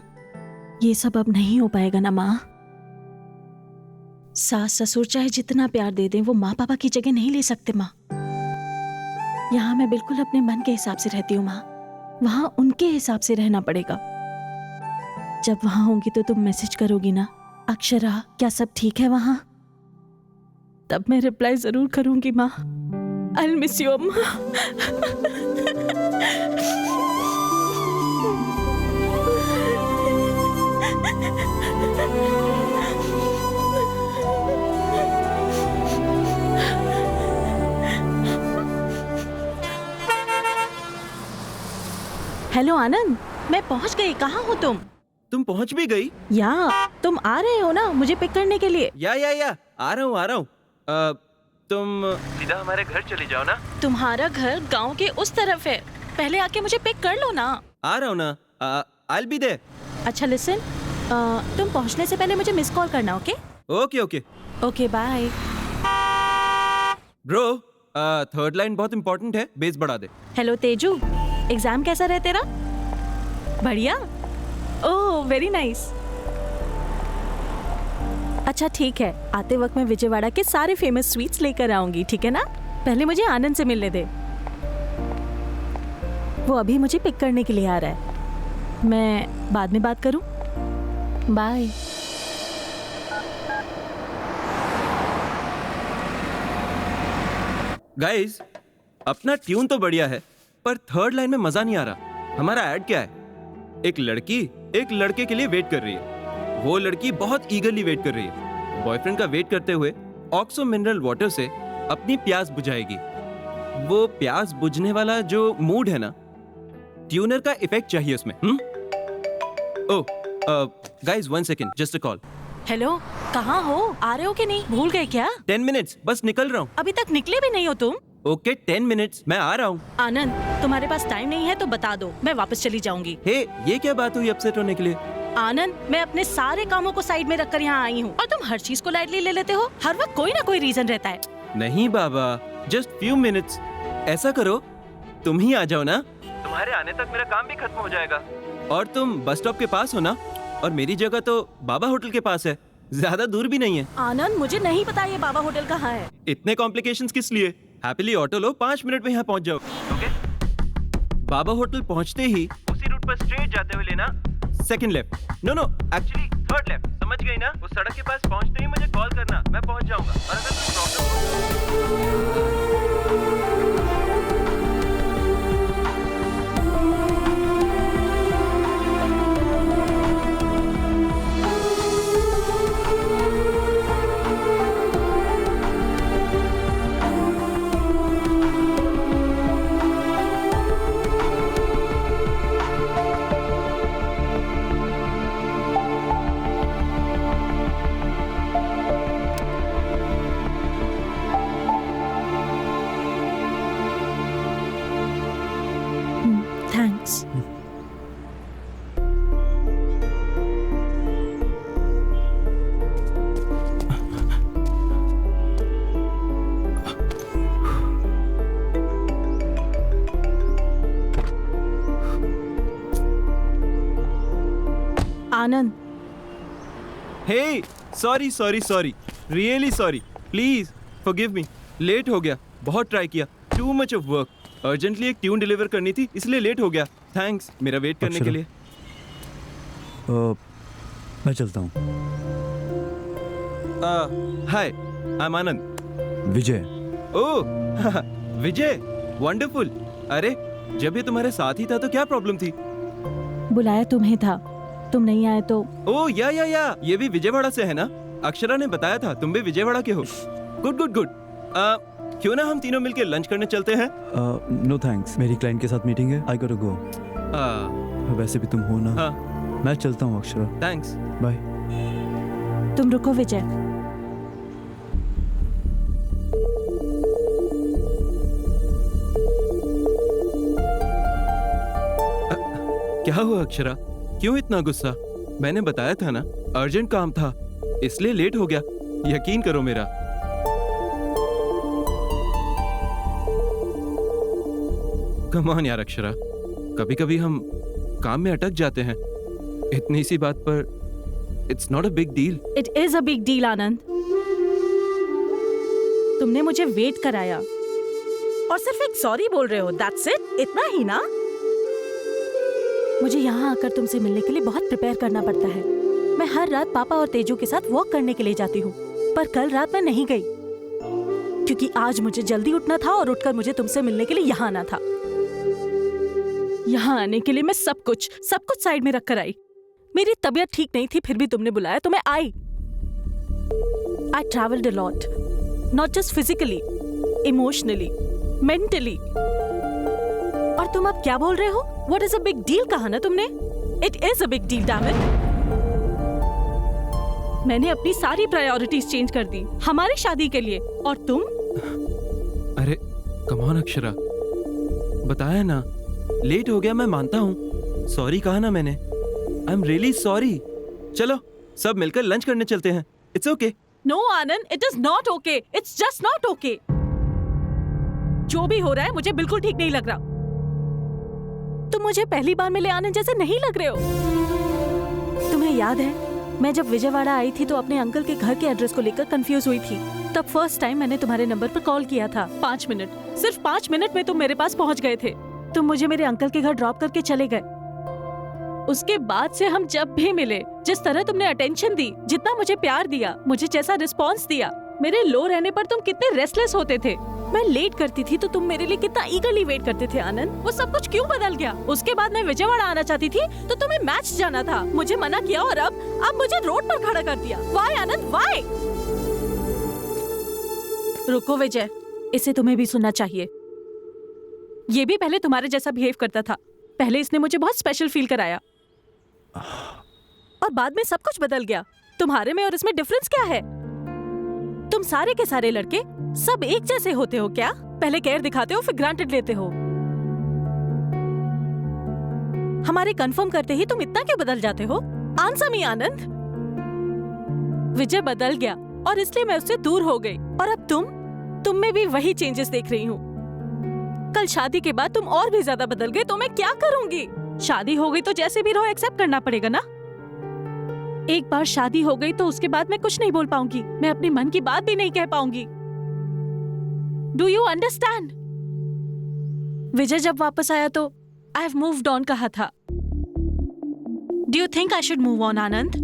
ये सब अब नहीं हो पाएगा ना माँ। सास ससुर चाहे जितना प्यार दे दें, वो माँ पापा की जगह नहीं ले सकते माँ। यहाँ मैं बिल्कुल अपने मन के हिसाब से रहती हूँ माँ, वहाँ उनके हिसाब से रहना पड़ेगा। जब वहाँ होंगी तो तुम मैसेज करोगी ना, अक्षरा क्या सब ठीक है वहाँ? तब मैं रिप्लाई जरूर करूंगी माँ। आई विल मिस यू माँ। हेलो आनंद, मैं पहुंच गई। कहाँ हो तुम? तुम पहुंच भी गई? या तुम आ रहे हो ना मुझे पिक करने के लिए? या आ रहा हूँ। तुम सीधा हमारे घर चली जाओ ना। तुम्हारा घर गांव के उस तरफ है, पहले आके मुझे पिक कर लो ना। आ रहा हूँ ना। I'll be there। अच्छा लिसन, तुम पहुंचने से पहले मुझे मिस कॉल करना। Okay okay bye. Bro, third line बहुत इंपॉर्टेंट है, बेस बढ़ा दे। हेलो तेजू, एग्जाम कैसा रहे तेरा? बढ़िया? Oh very nice. अच्छा ठीक है, आते वक्त मैं विजयवाड़ा के सारे फेमस स्वीट्स लेकर आऊंगी, ठीक है ना? पहले मुझे आनंद से मिलने दे, वो अभी मुझे पिक करने के लिए आ रहा है। मैं बाद में बात करूं? बाय। गाइस, अपना ट्यून तो बढ़िया है, पर थर्ड लाइन में मजा नहीं आ रहा। हमारा ऐड क्या है? एक लड़की एक लड़के के लिए वेट कर रही है। वो लड़की बहुत ईगरली वेट कर रही है। बॉयफ्रेंड का वेट करते हुए ऑक्सो मिनरल वाटर से अपनी प्यास बुझाएगी। वो प्यास बुझने वाला जो मूड है ना, ट्यूनर का इफेक्ट चाहिए उसमें। ओह guys, 1 second, just a call. Hello, कहाँ हो? आ रहे हो कि नहीं? भूल गए क्या? 10 मिनट्स, बस निकल रहा हूँ। अभी तक निकले भी नहीं हो तुम? ओके 10 मिनट्स, मैं आ रहा हूँ। आनंद, तुम्हारे पास टाइम नहीं है तो बता दो, मैं वापस चली जाऊंगी। हे, ये क्या बात हुई अपसेट होने के लिए? आनंद, मैं अपने सारे कामों को साइड में रखकर यहाँ आई हूँ और तुम हर चीज को लाइटली ले लेते हो। हर वक्त कोई ना कोई रीजन रहता है। नहीं बाबा, जस्ट फ्यू मिनट्स। ऐसा करो, तुम ही आ जाओ ना। तुम्हारे आने तक मेरा काम भी खत्म हो जाएगा। और तुम बस स्टॉप के पास हो ना, और मेरी जगह तो बाबा होटल के पास है, ज्यादा दूर भी नहीं है। आनंद, मुझे नहीं पता ये बाबा होटल कहाँ है। इतने कॉम्प्लिकेशंस किस लिए? हैप्पीली ऑटो लो, 5 मिनट में यहाँ पहुँच जाओ। ओके? बाबा होटल पहुँचते ही उसी रूट पर स्ट्रेट जाते हुए लेना second left. No actually third left. समझ गई ना? उस सड़क के पास पहुँचते ही मुझे कॉल करना, मैं पहुँच जाऊंगा। और अगर कोई problem thanks. Anand, hey, sorry, really sorry, please forgive me. Late हो गया, बहुत ट्राई किया, too much of work. Urgently एक ट्यून डिलीवर करनी थी, इसलिए लेट हो गया। थैंक्स मेरा वेट करने के लिए। मैं चलता हूँ। Hi, I am Anand. Vijay. Oh Vijay, wonderful. अरे, जब ये तुम्हारे साथ ही था तो क्या प्रॉब्लम थी? बुलाया तुम्हें था, तुम नहीं आए तो। ओह या ये भी विजयवाड़ा से है ना? अक्षरा ने बताया था तुम भी विजयवाड़ा के हो। गुड। क्यों ना हम तीनों मिलकर लंच करने चलते हैं? नो थैंक्स, मेरी क्लाइंट के साथ मीटिंग है, आई गॉट टू गो। वैसे भी तुम हो ना। हाँ। मैं चलता हूँ अक्षरा। थैंक्स। बाय। तुम रुको विजय। क्या हुआ अक्षरा, क्यों इतना गुस्सा? मैंने बताया था ना, अर्जेंट काम था इसलिए लेट हो गया। यकीन करो मेरा। कम ऑन यार अक्षरा, कभी कभी हम काम में अटक जाते हैं। इतनी सी बात पर it's not a big deal. It is a big deal Anand. तुमने मुझे वेट कराया और सिर्फ एक सॉरी बोल रहे हो, दैट्स इट, इतना ही ना? मुझे यहाँ आकर तुमसे मिलने के लिए बहुत प्रिपेयर करना पड़ता है। मैं हर रात पापा और तेजू के साथ वॉक करने के लिए जाती हूँ, पर कल रात मैं नहीं गई क्योंकि आज मुझे जल्दी उठना था और उठकर मुझे तुमसे मिलने के लिए यहाँ आना था। यहाँ आने के लिए मैं सब कुछ साइड में रख कर आई। मेरी तबीयत ठीक नहीं थी, फिर भी तुमने बुलाया तो मैं आई। I travelled a lot, not just physically, emotionally, mentally. और तुम अब क्या बोल रहे हो? What is a big deal कहा ना तुमने? It is a big deal, damn it. मैंने अपनी सारी प्रायोरिटीज चेंज कर दी हमारी शादी के लिए, और तुम? अरे कम ऑन अक्षरा, बताया ना, लेट हो गया, मैं मानता हूँ। सॉरी कहा ना मैंने। I am really sorry. चलो सब मिलकर लंच करने चलते हैं। It's okay. No Anand, it is not okay, it's just not okay. जो भी हो रहा है मुझे बिल्कुल ठीक नहीं लग रहा। तुम मुझे पहली बार मिले आनंद जैसे नहीं लग रहे हो। तुम्हें याद है मैं जब विजयवाड़ा आई थी तो अपने अंकल के घर के एड्रेस को लेकर कंफ्यूज हुई थी। तब फर्स्ट टाइम मैंने तुम्हारे नंबर पर कॉल किया था। 5 मिनट, सिर्फ 5 मिनट में तुम मेरे पास पहुंच गए थे। तुम मुझे मेरे अंकल के घर ड्रॉप करके चले गए। उसके बाद से हम जब भी मिले, जिस तरह तुमने अटेंशन दी, जितना मुझे प्यार दिया, मुझे जैसा रिस्पॉन्स दिया, मेरे लो रहने पर तुम कितने रेस्टलेस होते थे। मैं लेट करती थी तो तुम मेरे लिए कितना ईगरली वेट करते थे आनंद। वो सब कुछ क्यों बदल गया? उसके बाद मैं विजयवाड़ा आना चाहती थी तो तुम्हें मैच जाना था, मुझे मना किया और अब मुझे रोड पर खड़ा कर दिया। Why Anand, why? रुको विजय, इसे तुम्हें भी सुनना चाहिए। ये भी पहले तुम्हारे जैसा बिहेव करता था। पहले इसने मुझे बहुत स्पेशल फील कराया और बाद में सब कुछ बदल गया। तुम्हारे में और इसमें डिफरेंस क्या है? तुम सारे के सारे लड़के सब एक जैसे होते हो क्या? पहले केयर दिखाते हो फिर ग्रांटेड लेते हो। हमारे कंफर्म करते ही तुम इतना क्यों बदल जाते हो? आंसर मी आनंद। विजय बदल गया और इसलिए मैं उससे दूर हो गई, और अब तुम में भी वही चेंजेस देख रही हूँ। कल शादी के बाद तुम और भी ज्यादा बदल गए तो मैं क्या करूंगी? शादी हो गई तो जैसे भी रहो एक्सेप्ट करना पड़ेगा ना। एक बार शादी हो गई तो उसके बाद मैं कुछ नहीं बोल पाऊंगी, मैं अपने मन की बात भी नहीं कह पाऊंगी। Do you understand? विजय जब वापस आया तो आई हैव मूव्ड ऑन कहा था। Do you think I should move on Anand?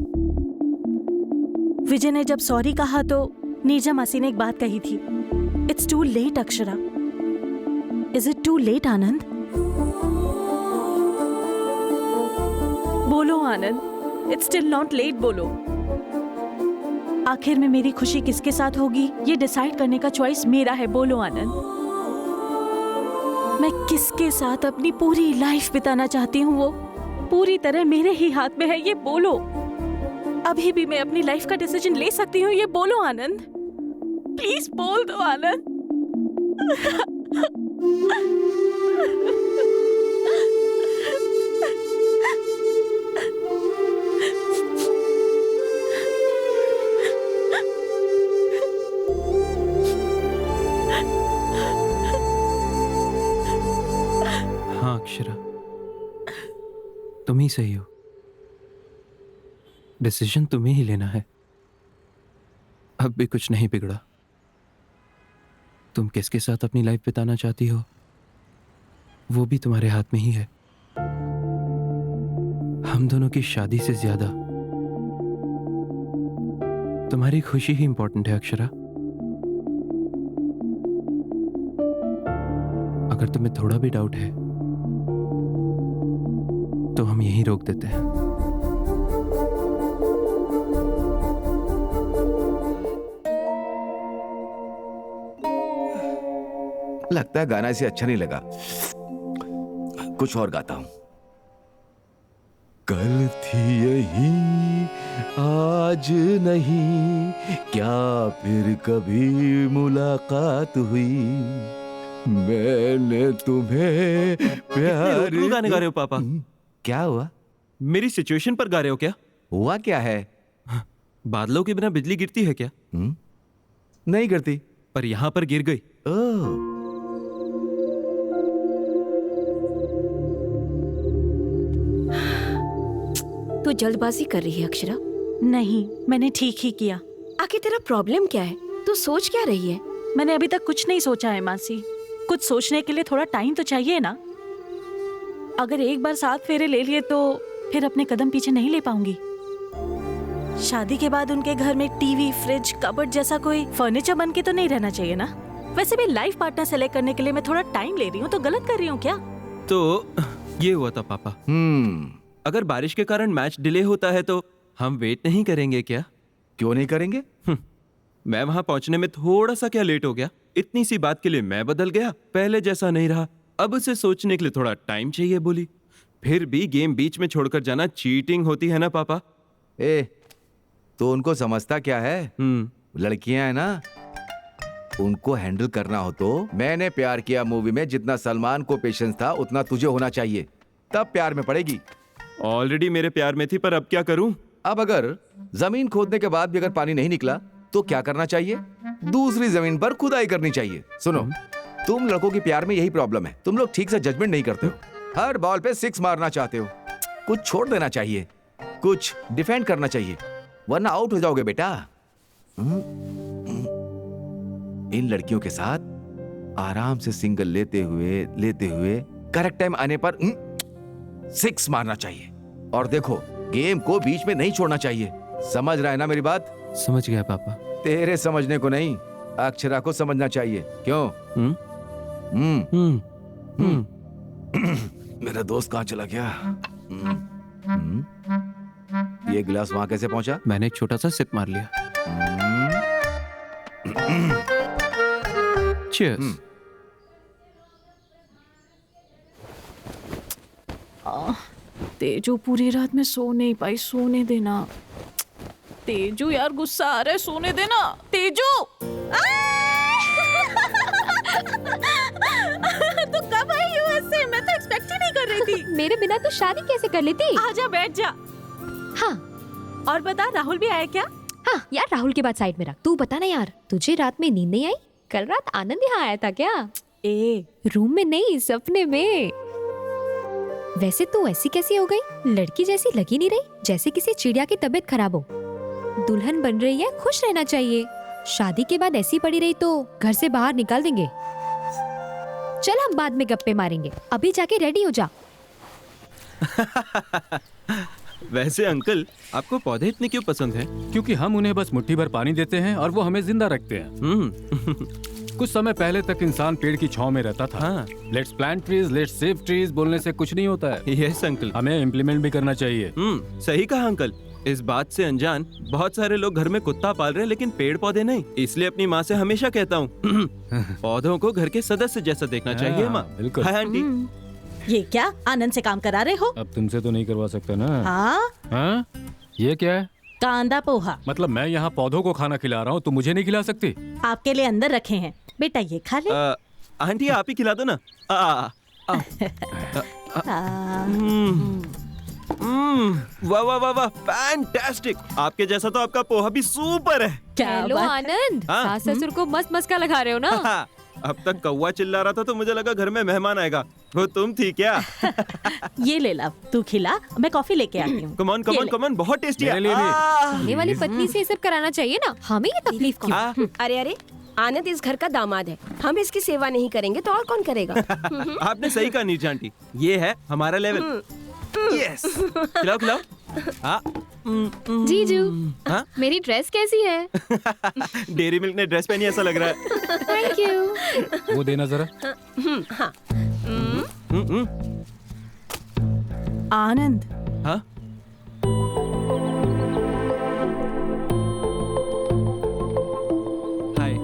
Vijay ने जब सॉरी कहा तो नीरजा मासी ने एक बात कही थी, it's too late Akshara. Is it too late Anand? बोलो Anand, it's still not late, बोलो। आखिर में मेरी खुशी किसके साथ होगी ये डिसाइड करने का चॉइस मेरा है। बोलो आनंद, मैं किसके साथ अपनी पूरी लाइफ बिताना चाहती हूँ वो पूरी तरह मेरे ही हाथ में है, ये बोलो। अभी भी मैं अपनी लाइफ का डिसीजन ले सकती हूँ, ये बोलो आनंद। प्लीज बोल दो आनंद। हाँ अक्षरा, तुम ही सही हो। डिसीजन तुम्हें ही लेना है। अब भी कुछ नहीं बिगड़ा। तुम किसके साथ अपनी लाइफ बिताना चाहती हो वो भी तुम्हारे हाथ में ही है। हम दोनों की शादी से ज्यादा तुम्हारी खुशी ही इंपॉर्टेंट है अक्षरा। अगर तुम्हें थोड़ा भी डाउट है तो हम यहीं रोक देते हैं। लगता है गाना इसे अच्छा नहीं लगा, कुछ और गाता हूं। कल थी यही आज नहीं क्या फिर कभी मुलाकात हुई, मैंने तुम्हें प्यार। क्यों गाने गा रहे हो पापा? क्या हुआ? मेरी सिचुएशन पर गा रहे हो क्या? हुआ क्या है? बादलों के बिना बिजली गिरती है क्या? नहीं गिरती, पर यहाँ पर गिर गई। तू जल्दबाजी कर रही है अक्षरा। नहीं, मैंने ठीक ही किया। आखिर तेरा प्रॉब्लम क्या है? तू सोच क्या रही है? मैंने अभी तक कुछ नहीं सोचा है मासी। कुछ सोचने के लिए थोड़ा टाइम तो चाहिए ना। अगर एक बार 7 फेरे ले लिए तो फिर अपने कदम पीछे नहीं ले पाऊंगी। शादी के बाद उनके घर में टीवी, फ्रिज, कबर्ड जैसा कोई फर्नीचर बन के तो नहीं रहना चाहिए ना। वैसे भी लाइफ पार्टनर सेलेक्ट करने के लिए मैं थोड़ा टाइम ले रही हूँ, तो गलत कर रही हूँ क्या? तो ये हुआ था पापा। अगर बारिश के कारण मैच डिले होता है तो हम वेट नहीं करेंगे क्या? क्यों नहीं करेंगे? मैं वहां पहुंचने में थोड़ा सा क्या लेट हो गया, इतनी सी बात के लिए मैं बदल गया, पहले जैसा नहीं रहा। अब उसे सोचने के लिए थोड़ा टाइम चाहिए बोली। फिर भी गेम बीच में छोड़कर जाना चीटिंग होती है ना पापा? तो उनको समझता क्या है? लड़कियां है ना, उनको हैंडल करना हो तो मैंने प्यार किया मूवी में जितना सलमान को पेशेंस था उतना तुझे होना चाहिए, तब प्यार में पड़ेगी। ऑलरेडी मेरे प्यार में थी, पर अब क्या करूं? अब अगर जमीन खोदने के बाद भी अगर पानी नहीं निकला तो क्या करना चाहिए? दूसरी जमीन पर खुदाई करनी चाहिए। सुनो, तुम लड़कों के प्यार में यही प्रॉब्लम है, तुम लोग ठीक से जजमेंट नहीं करते हो, हर बॉल पे 6 मारना चाहते हो। कुछ छोड़ देना चाहिए, कुछ डिफेंड करना चाहिए, वरना आउट हो जाओगे बेटा। इन लड़कियों के साथ आराम से सिंगल लेते हुए करेक्ट टाइम आने पर 6 मारना चाहिए। और देखो, गेम को बीच में नहीं छोड़ना चाहिए। समझ रहा है ना मेरी बात? समझ गया पापा। तेरे समझने को नहीं, अक्षरा को समझना चाहिए। क्यों? मेरा दोस्त कहाँ चला गया? ये गिलास वहां कैसे पहुंचा? मैंने एक छोटा सा सिप मार लिया। Cheers. तेजू पूरी रात में सो नहीं पाई, सोने देना। तेजू यार, गुस्सा आ रहा है, सोने देना। तेजू तू कब आई यूएस से? मैं तो एक्सपेक्ट ही नहीं कर रही थी। मेरे बिना तो शादी कैसे कर लेती? आजा, बैठ जा। हाँ, और बता, राहुल भी आया क्या? हाँ यार, राहुल के बाद साइड में रख। तू बता ना यार, तुझे रात में नींद नहीं आई? कल रात आनंद यहाँ आया था क्या? रूम में नहीं, सपने में। वैसे तू ऐसी कैसी हो गई? लड़की जैसी लगी नहीं रही, जैसे किसी चिड़िया की तबीयत खराब हो। दुल्हन बन रही है, खुश रहना चाहिए। शादी के बाद ऐसी पड़ी रही तो घर से बाहर निकाल देंगे। चल, हम बाद में गप्पे मारेंगे, अभी जाके रेडी हो जा। वैसे अंकल, आपको पौधे इतने क्यों पसंद हैं? क्योंकि हम उन्हें बस मुट्ठी भर पानी देते हैं और वो हमें जिंदा रखते हैं। कुछ समय पहले तक इंसान पेड़ की छांव में रहता था। Let's plant trees, let's save trees बोलने से कुछ नहीं होता है। यस अंकल, हमें इम्प्लीमेंट भी करना चाहिए। सही कहा अंकल। इस बात से अनजान बहुत सारे लोग घर में कुत्ता पाल रहे हैं, लेकिन पेड़ पौधे नहीं। इसलिए अपनी माँ से हमेशा कहता हूँ पौधों को घर के सदस्य जैसा देखना चाहिए। माँ, बिल्कुल। Hi aunty. ये क्या आनंद से काम करा रहे हो? अब तुमसे तो नहीं करवा सकता ना। हाँ? ये क्या है? कांदा पोहा। मतलब मैं यहाँ पौधों को खाना खिला रहा हूँ, तुम मुझे नहीं खिला सकती? आपके लिए अंदर रखे हैं, बेटा ये खा ले। आंटी, आप ही खिला दो ना। वाह वाह वाह वाह, फैंटास्टिक। आपके जैसा तो आपका पोहा भी सुपर है। हेलो आनंद, सास ससुर को मस्त मस्का लगा रहे हो ना? अब तक कौवा चिल्ला रहा था तो मुझे लगा घर में मेहमान आएगा। वो तुम थी क्या? ये ले ला, तू खिला, मैं कॉफी लेके आती हूँ। Come on come on come on, बहुत टेस्टी है। आने वाली पत्नी से ये सब कराना चाहिए ना, हमें ये तकलीफ क्यों? अरे अरे, आनंद इस घर का दामाद है, हम इसकी सेवा नहीं करेंगे तो और कौन करेगा? आपने सही कहा नीरजा आंटी, ये है हमारा लेवल। यस, खिलाओ खिलाओ। जीजू, मेरी ड्रेस कैसी है? डेयरी मिल्क ने ड्रेस पहनी ऐसा लग रहा है। Thank you. वो देना जरा। हाँ। आनंद। हाँ? हाय।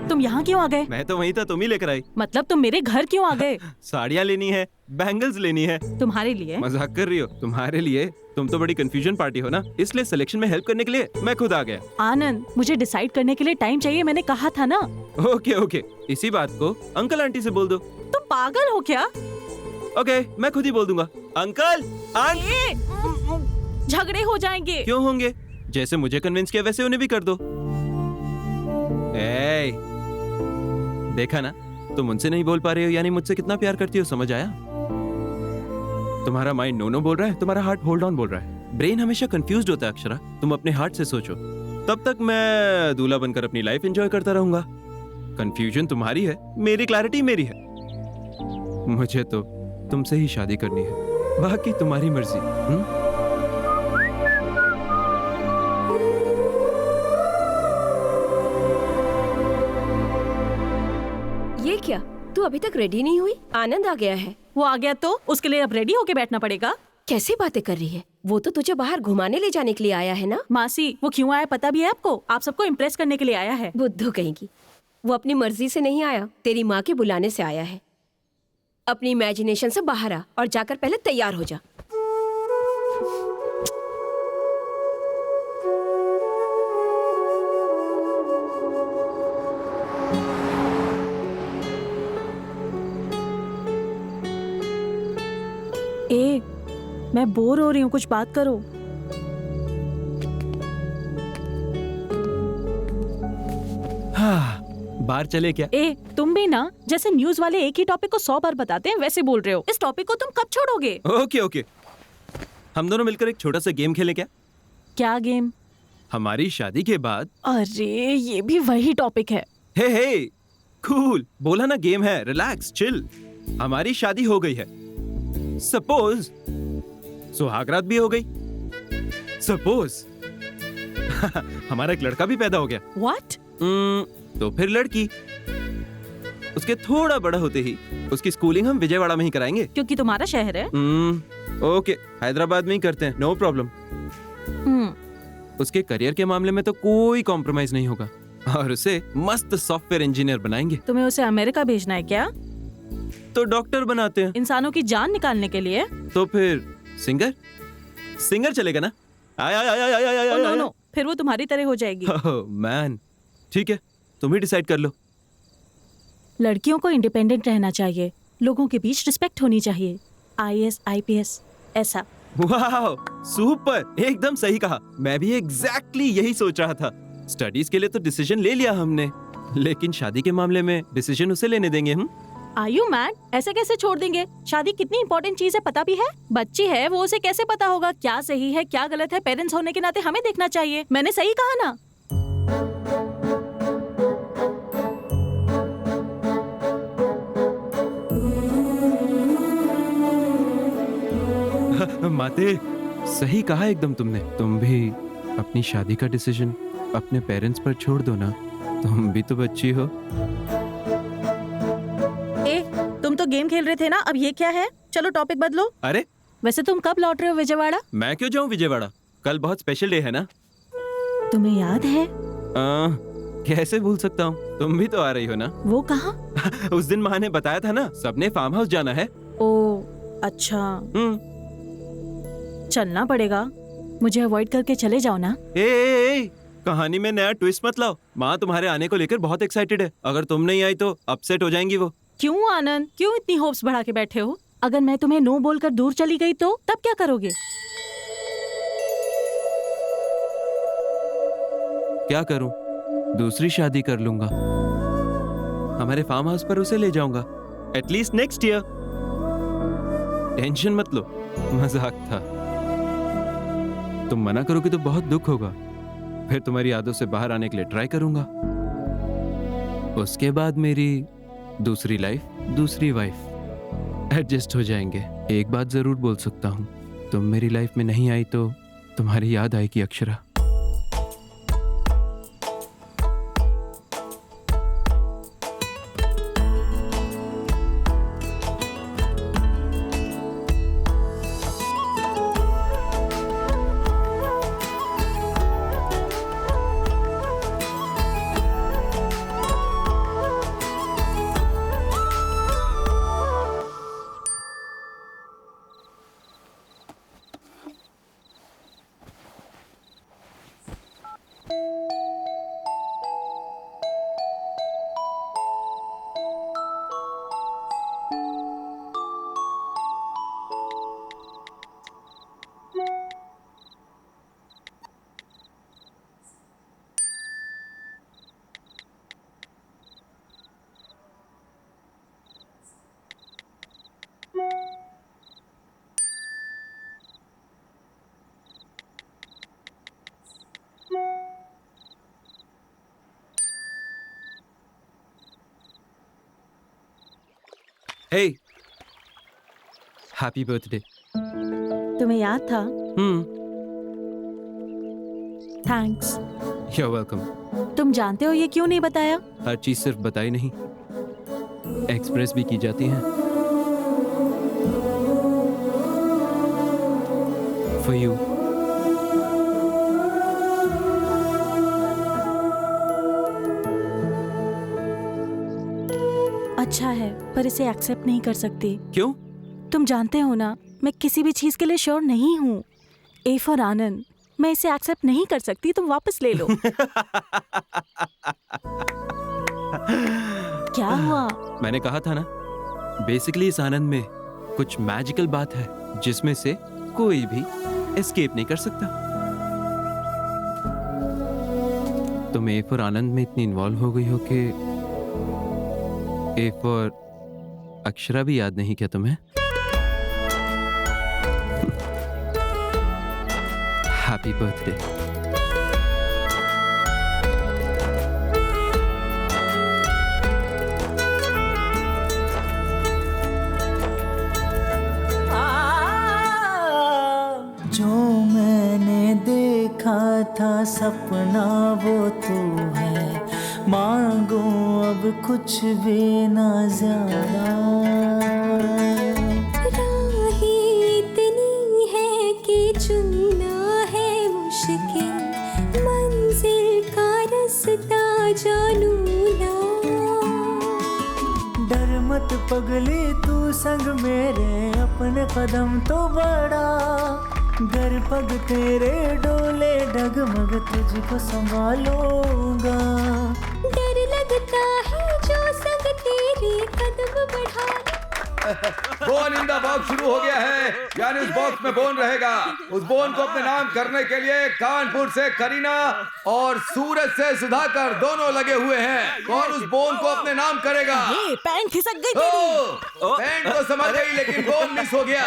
तुम यहाँ क्यों आ गए? मैं तो वहीं था, तुम ही लेकर आई। मतलब तुम मेरे घर क्यों आ गए? साड़ियाँ लेनी है, बैंगल्स लेनी है। तुम्हारे लिए? मजाक कर रही हो? तुम्हारे लिए? तुम तो बड़ी कंफ्यूजन पार्टी हो ना, इसलिए सिलेक्शन में हेल्प करने के लिए मैं खुद आ गया। आनंद, मुझे डिसाइड करने के लिए टाइम चाहिए, मैंने कहा था ना। ओके ओके, इसी बात को अंकल आंटी से बोल दो। तुम पागल हो क्या? ओके, मैं खुद ही बोल दूंगा। Uncle aunty. झगड़े हो जाएंगे। क्यों होंगे? जैसे मुझे कन्विंस किया वैसे उन्हें भी कर दो। ए, देखा ना, तुम मुझसे नहीं बोल पा रहे हो यानी मुझसे कितना प्यार करती हो, समझ आया? तुम्हारा माइंड नो नो बोल रहा है, तुम्हारा हार्ट होल्ड ऑन बोल रहा है। ब्रेन हमेशा कंफ्यूज्ड होता है अक्षरा, तुम अपने हार्ट से सोचो। तब तक मैं दूल्हा बनकर अपनी लाइफ एंजॉय करता रहूंगा। कंफ्यूजन तुम्हारी है, मेरी क्लैरिटी मेरी है। मुझे तो तुमसे ही शादी करनी है, बाकी तुम्हारी मर्जी। ये क्या, तू अभी तक रेडी नहीं हुई? आनंद आ गया है। वो आ गया तो उसके लिए अब रेडी होके बैठना पड़ेगा। कैसी बातें कर रही है? वो तो तुझे बाहर घुमाने ले जाने के लिए आया है ना। मासी, वो क्यों आया पता भी है आपको? आप सबको इम्प्रेस करने के लिए आया है। बुद्धू कहेगी। वो अपनी मर्जी से नहीं आया, तेरी माँ के बुलाने से आया है। अपनी इमेजिनेशन से बाहर आ और जाकर पहले तैयार हो जा। मैं बोर हो रही हूँ, कुछ बात करो। हाँ, बाहर चले क्या? तुम भी ना, जैसे न्यूज वाले एक ही टॉपिक को 100 बार बताते हैं वैसे बोल रहे हो। इस टॉपिक को तुम कब छोड़ोगे? ओके ओके, हम दोनों मिलकर एक छोटा सा गेम खेलें क्या? क्या गेम? हमारी शादी के बाद। अरे ये भी वही टॉपिक है। हे कूल, बोला ना गेम है, रिलैक्स चिल। हमारी शादी हो गई है, सपोज सुहागरात भी हो गई, सपोज हमारा एक लड़का भी पैदा हो गया। What? तो फिर लड़की। उसके थोड़ा बड़ा होते ही उसकी स्कूलिंग हम विजयवाड़ा में ही कराएंगे, क्योंकि तुम्हारा शहर है। ओके, हैदराबाद में ही करते हैं, नो प्रॉब्लम। उसके करियर के मामले में तो कोई कॉम्प्रोमाइज नहीं होगा और उसे मस्त सॉफ्टवेयर इंजीनियर बनाएंगे। तुम्हें उसे अमेरिका भेजना है क्या? तो डॉक्टर बनाते हैं। इंसानों की जान निकालने के लिए। तो फिर सिंगर चलेगा ना? नो, फिर वो तुम्हारी तरह हो जाएगी। मैन, ठीक है, तुम ही डिसाइड कर लो। लड़कियों को इंडिपेंडेंट रहना चाहिए, लोगों के बीच रिस्पेक्ट होनी चाहिए। IAS, IPS ऐसा। वाह, सुपर, एकदम सही कहा। मैं भी एग्जैक्टली यही सोच रहा था। स्टडीज के लिए तो डिसीजन ले लिया हमने, लेकिन शादी के मामले में डिसीजन उसे लेने देंगे हम। Are you mad? ऐसे कैसे छोड़ देंगे? शादी कितनी इंपॉर्टेंट चीज है पता भी है? बच्ची है, वो उसे कैसे पता होगा क्या सही है क्या गलत है? पेरेंट्स होने के नाते हमें देखना चाहिए। मैंने सही कहा ना? माते, सही कहा एकदम तुमने। तुम भी अपनी शादी का डिसीजन अपने पेरेंट्स पर छोड़ दो ना, तुम भी तो बच्ची हो। तुम तो गेम खेल रहे थे ना, अब ये क्या है? चलो टॉपिक बदलो। अरे वैसे तुम कब लौट रहे हो विजयवाड़ा? मैं क्यों जाऊं विजयवाड़ा, कल बहुत स्पेशल डे है ना। तुम्हें याद है? कैसे भूल सकता हूँ, तुम भी तो आ रही हो ना। वो कहाँ? उस दिन माँ ने बताया था ना, सबने फार्म हाउस जाना है। ओ अच्छा, चलना पड़ेगा। मुझे अवॉइड करके चले जाओ ना। कहानी में नया ट्विस्ट मत लाओ। माँ तुम्हारे आने को लेकर बहुत एक्साइटेड है, अगर तुम नहीं आई तो अपसेट हो जाएंगी वो। क्यों आनंद, क्यों इतनी होप्स बढ़ा के बैठे हो? अगर मैं तुम्हें नो बोलकर दूर चली गई तो तब क्या करोगे? क्या करूं? दूसरी शादी कर लूंगा। हमारे फार्म हाउस पर उसे ले जाऊंगा, एटलीस्ट नेक्स्ट ईयर। टेंशन मत लो, मजाक था। तुम मना करोगे तो बहुत दुख होगा, फिर तुम्हारी यादों से बाहर आने के लिए ट्राई करूंगा। उसके बाद मेरी दूसरी लाइफ, दूसरी वाइफ, एडजस्ट हो जाएंगे। एक बात जरूर बोल सकता हूँ, तुम मेरी लाइफ में नहीं आई तो तुम्हारी याद आएगी अक्षरा। हे, हैप्पी बर्थडे। तुम्हें याद था? थैंक्स। You are welcome. तुम जानते हो ये क्यों नहीं बताया? हर चीज सिर्फ बताई नहीं, एक्सप्रेस भी की जाती है। For you. अच्छा है, पर इसे एक्सेप्ट नहीं कर सकती। क्यों? तुम जानते हो ना, मैं किसी भी चीज के लिए श्योर नहीं हूँ। ए फॉर आनंद, मैं इसे एक्सेप्ट नहीं कर सकती, तुम वापस ले लो। क्या हुआ? मैंने कहा था ना, बेसिकली इस आनंद में कुछ मैजिकल बात है जिसमें से कोई भी एस्केप नहीं कर सकता। तुम ए फॉर आनंद में इतनी इन्वॉल्व हो गई हो कि ए फॉर अक्षरा भी याद नहीं क्या तुम्हें? Happy birthday. जो मैंने देखा था सपना वो तू है, मांगो अब कुछ भी ना ज्यादा। राहें इतनी है कि चुनना है मुश्किल, मंजिल का रास्ता जानू ना। डर मत पगली तू संग मेरे, अपने कदम तो बढ़ा। घर पग तेरे डोले डगमग तुझको संभालूंगा। डर लगता है जो संग तेरे कदम बढ़ा। बोन इन द बॉक्स शुरू हो गया है, यानी उस बॉक्स में बोन रहेगा। उस बोन को अपने नाम करने के लिए कानपुर से करीना और सूरज से सुधाकर दोनों लगे हुए हैं। कौन उस बोन को अपने नाम करेगा? ये पैंट खिसक गई तेरी। पैंट तो समझ गई लेकिन बोन मिस हो गया।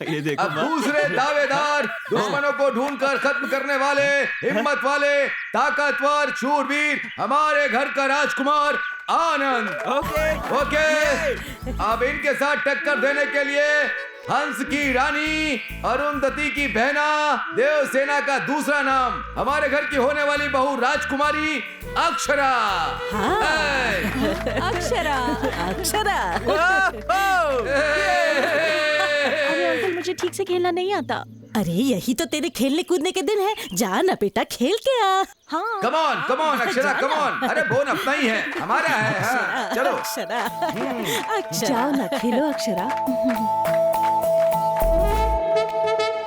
ये देखो अब दूसरे दावेदार, दुश्मनों को ढूंढकर खत्म करने वाले, हिम्मत वाले, ताकतवर, शूरवीर, हमारे घर का राजकुमार आनंद। ओके। अब इनके साथ टक्कर देने के लिए हंस की रानी, अरुंधति की बहना, देवसेना का दूसरा नाम, हमारे घर की होने वाली बहू राजकुमारी अक्षरा। अक्षरा। अक्षरा। अरे अंकल, मुझे ठीक से खेलना नहीं आता। अरे यही तो तेरे खेलने कूदने के दिन है, जा ना बेटा खेल के आ। हाँ। Come on Akshara, come on. अरे बोन अपना ही है, हमारा है। हाँ, चलो। अक्षरा। जाओ ना खेलो Akshara.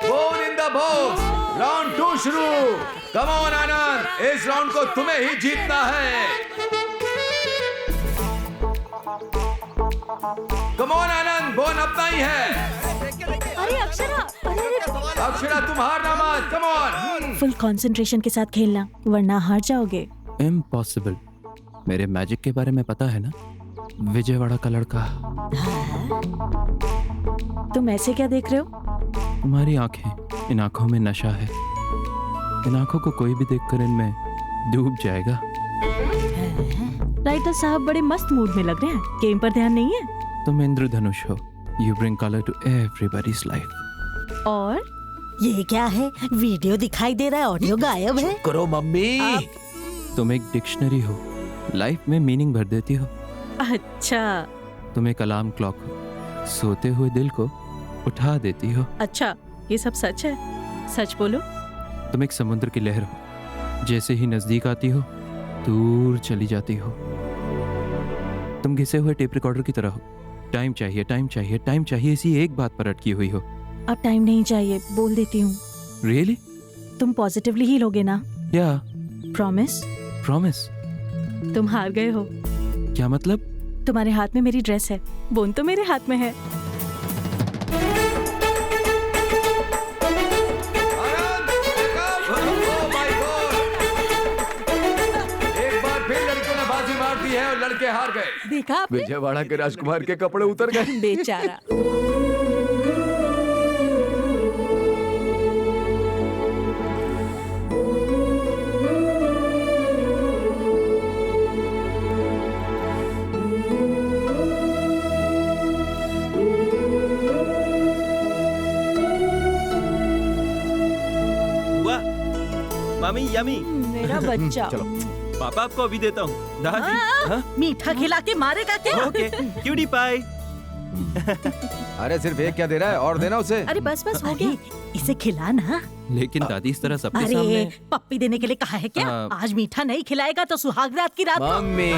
Bone in the box, round 2 शुरू। कम ऑन आनंद, इस राउंड को तुम्हें ही जीतना है। कम ऑन आनंद, बोन अपना ही है। अरे अक्षरा, अक्षरा तुम हारना मत। Come on. फुल कंसंट्रेशन के साथ खेलना, वरना हार जाओगे। इम्पॉसिबल। मेरे मैजिक के बारे में पता है ना, विजयवाड़ा का लड़का। तुम ऐसे क्या देख रहे हो? तुम्हारी आंखें, इन आंखों में नशा है। इन आंखों को कोई भी देखकर इनमें डूब जाएगा। राइटर साहब बड़े मस्त मूड में लग रहे हैं, गेम पर ध्यान नहीं है। तुम इंद्रधनुष हो, you bring colour to everybody's life. और ये क्या है? वीडियो दिखाई दे रहा है, ऑडियो गायब है। करो मम्मी। तुम एक डिक्शनरी हो, लाइफ में मीनिंग भर देती हो। अच्छा। तुम एक अलार्म क्लॉक हो, सोते हुए दिल को उठा देती हो। अच्छा, ये सब सच है? सच बोलो। तुम एक समुद्र की लहर हो, जैसे ही नजदीक आती हो दूर चली जाती हो। तुम घिसे हुए टेप रिकॉर्डर की तरह हो, टाइम चाहिए, टाइम चाहिए, टाइम चाहिए, इसी एक बात पर अटकी हुई हो। अब टाइम नहीं चाहिए, बोल देती हूँ। रियली? तुम पॉजिटिवली ही लोगे ना? या प्रॉमिस? प्रॉमिस। तुम हार गए हो। क्या मतलब? तुम्हारे हाथ में मेरी ड्रेस है, बोन तो मेरे हाथ में है। है और लड़के हार गए। देखा आपने? विजयवाड़ा के राजकुमार के कपड़े उतर गए। बेचारा। मामी यमी। मेरा बच्चा। चलो पापा आपको अभी देता हूँ। दादी हाँ? मीठा खिला के मारेगा क्या? Okay cutie pie. अरे सिर्फ एक क्या दे रहा है, और देना उसे। अरे बस हो गया, इसे खिला ना। लेकिन दादी इस तरह सबके अरे सामने। पप्पी देने के लिए कहा है क्या? आज मीठा नहीं खिलाएगा तो सुहाग रात की रात को। मम्मी।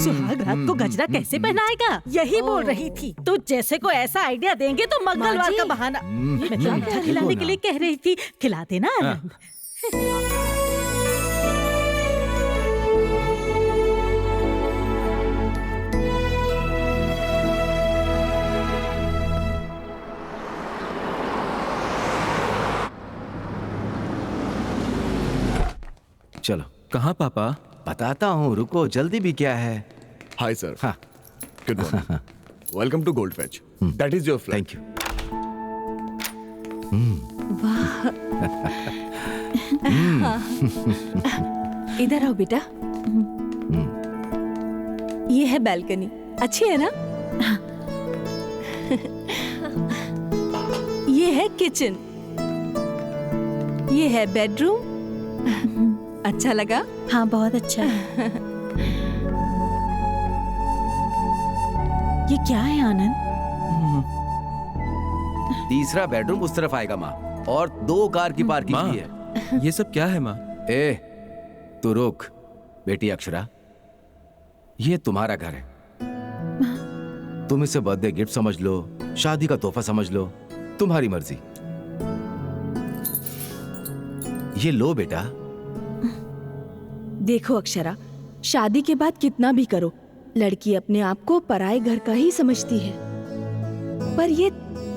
सुहाग रात को गजरा कैसे पहनाएगा? यही बोल रही थी। तो जैसे को ऐसा आइडिया देंगे तो मंगलवार का बहाना। मैं तो मीठा खिलाने के लिए कह रही थी, खिला देना आनंद। चलो। कहाँ पापा? बताता हूँ, रुको, जल्दी भी क्या है। Hi sir. हाँ। Good morning. Welcome to gold fetch. That is your flight. Thank you. इधर आओ बेटा। ये है बैल्कनी, अच्छी है ना? ये है किचन, ये है बेडरूम। अच्छा लगा? हाँ बहुत अच्छा है। ये क्या है आनंद? तीसरा बेडरूम उस तरफ आएगा माँ, और 2 कार की पार्किंग भी है। ये सब क्या है माँ? ए, तू रुक। बेटी अक्षरा, ये तुम्हारा घर है। तुम इसे बर्थडे गिफ्ट समझ लो, शादी का तोहफा समझ लो, तुम्हारी मर्जी। ये लो बेटा। देखो अक्षरा, शादी के बाद कितना भी करो, लड़की अपने आप को पराये घर का ही समझती है। पर ये